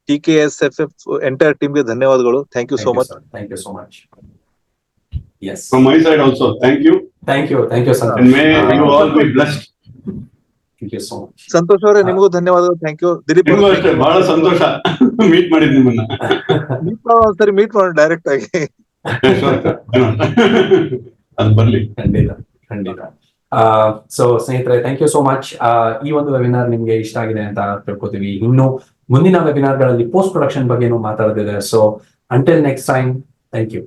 TKSFF ಎಂಟೈರ್ ಟೀಮ್ಗೆ ಧನ್ಯವಾದಗಳು. Thank you so much. Thank you so much. Yes From my side also, thank you. Thank you Santosh. And may you all be blessed. Thank you so much. Santosh ಅವರೇ ನಿಮಗೂ ಧನ್ಯವಾದಗಳು. Thank you. Dilip ನಿಮಗೂ ಅಷ್ಟೇ ಬಹಳ ಸಂತೋಷ meet ಮಾಡಿದ್ ನಿಮ್ಮನ್ನ. ಒಂದ್ಸರಿ ಮೀಟ್ ಮಾಡೋಣ ಡೈರೆಕ್ಟ್ ಆಗಿ. ಅದು ಬರ್ಲಿ. ಖಂಡಿತ. ಸೊ ಸ್ನೇಹಿತರೆ, ಥ್ಯಾಂಕ್ ಯು ಸೋ ಮಚ್. ಈ ಒಂದು ವೆಬಿನಾರ್ ನಿಮ್ಗೆ ಇಷ್ಟ ಆಗಿದೆ ಅಂತ ತಿಳ್ಕೊತೀವಿ. ಇನ್ನು ಮುಂದಿನ ವೆಬಿನಾರ್ ಗಳಲ್ಲಿ ಪೋಸ್ಟ್ ಪ್ರೊಡಕ್ಷನ್ ಬಗ್ಗೆನೂ ಮಾತಾಡೋದಿದೆ. So until next time, thank you.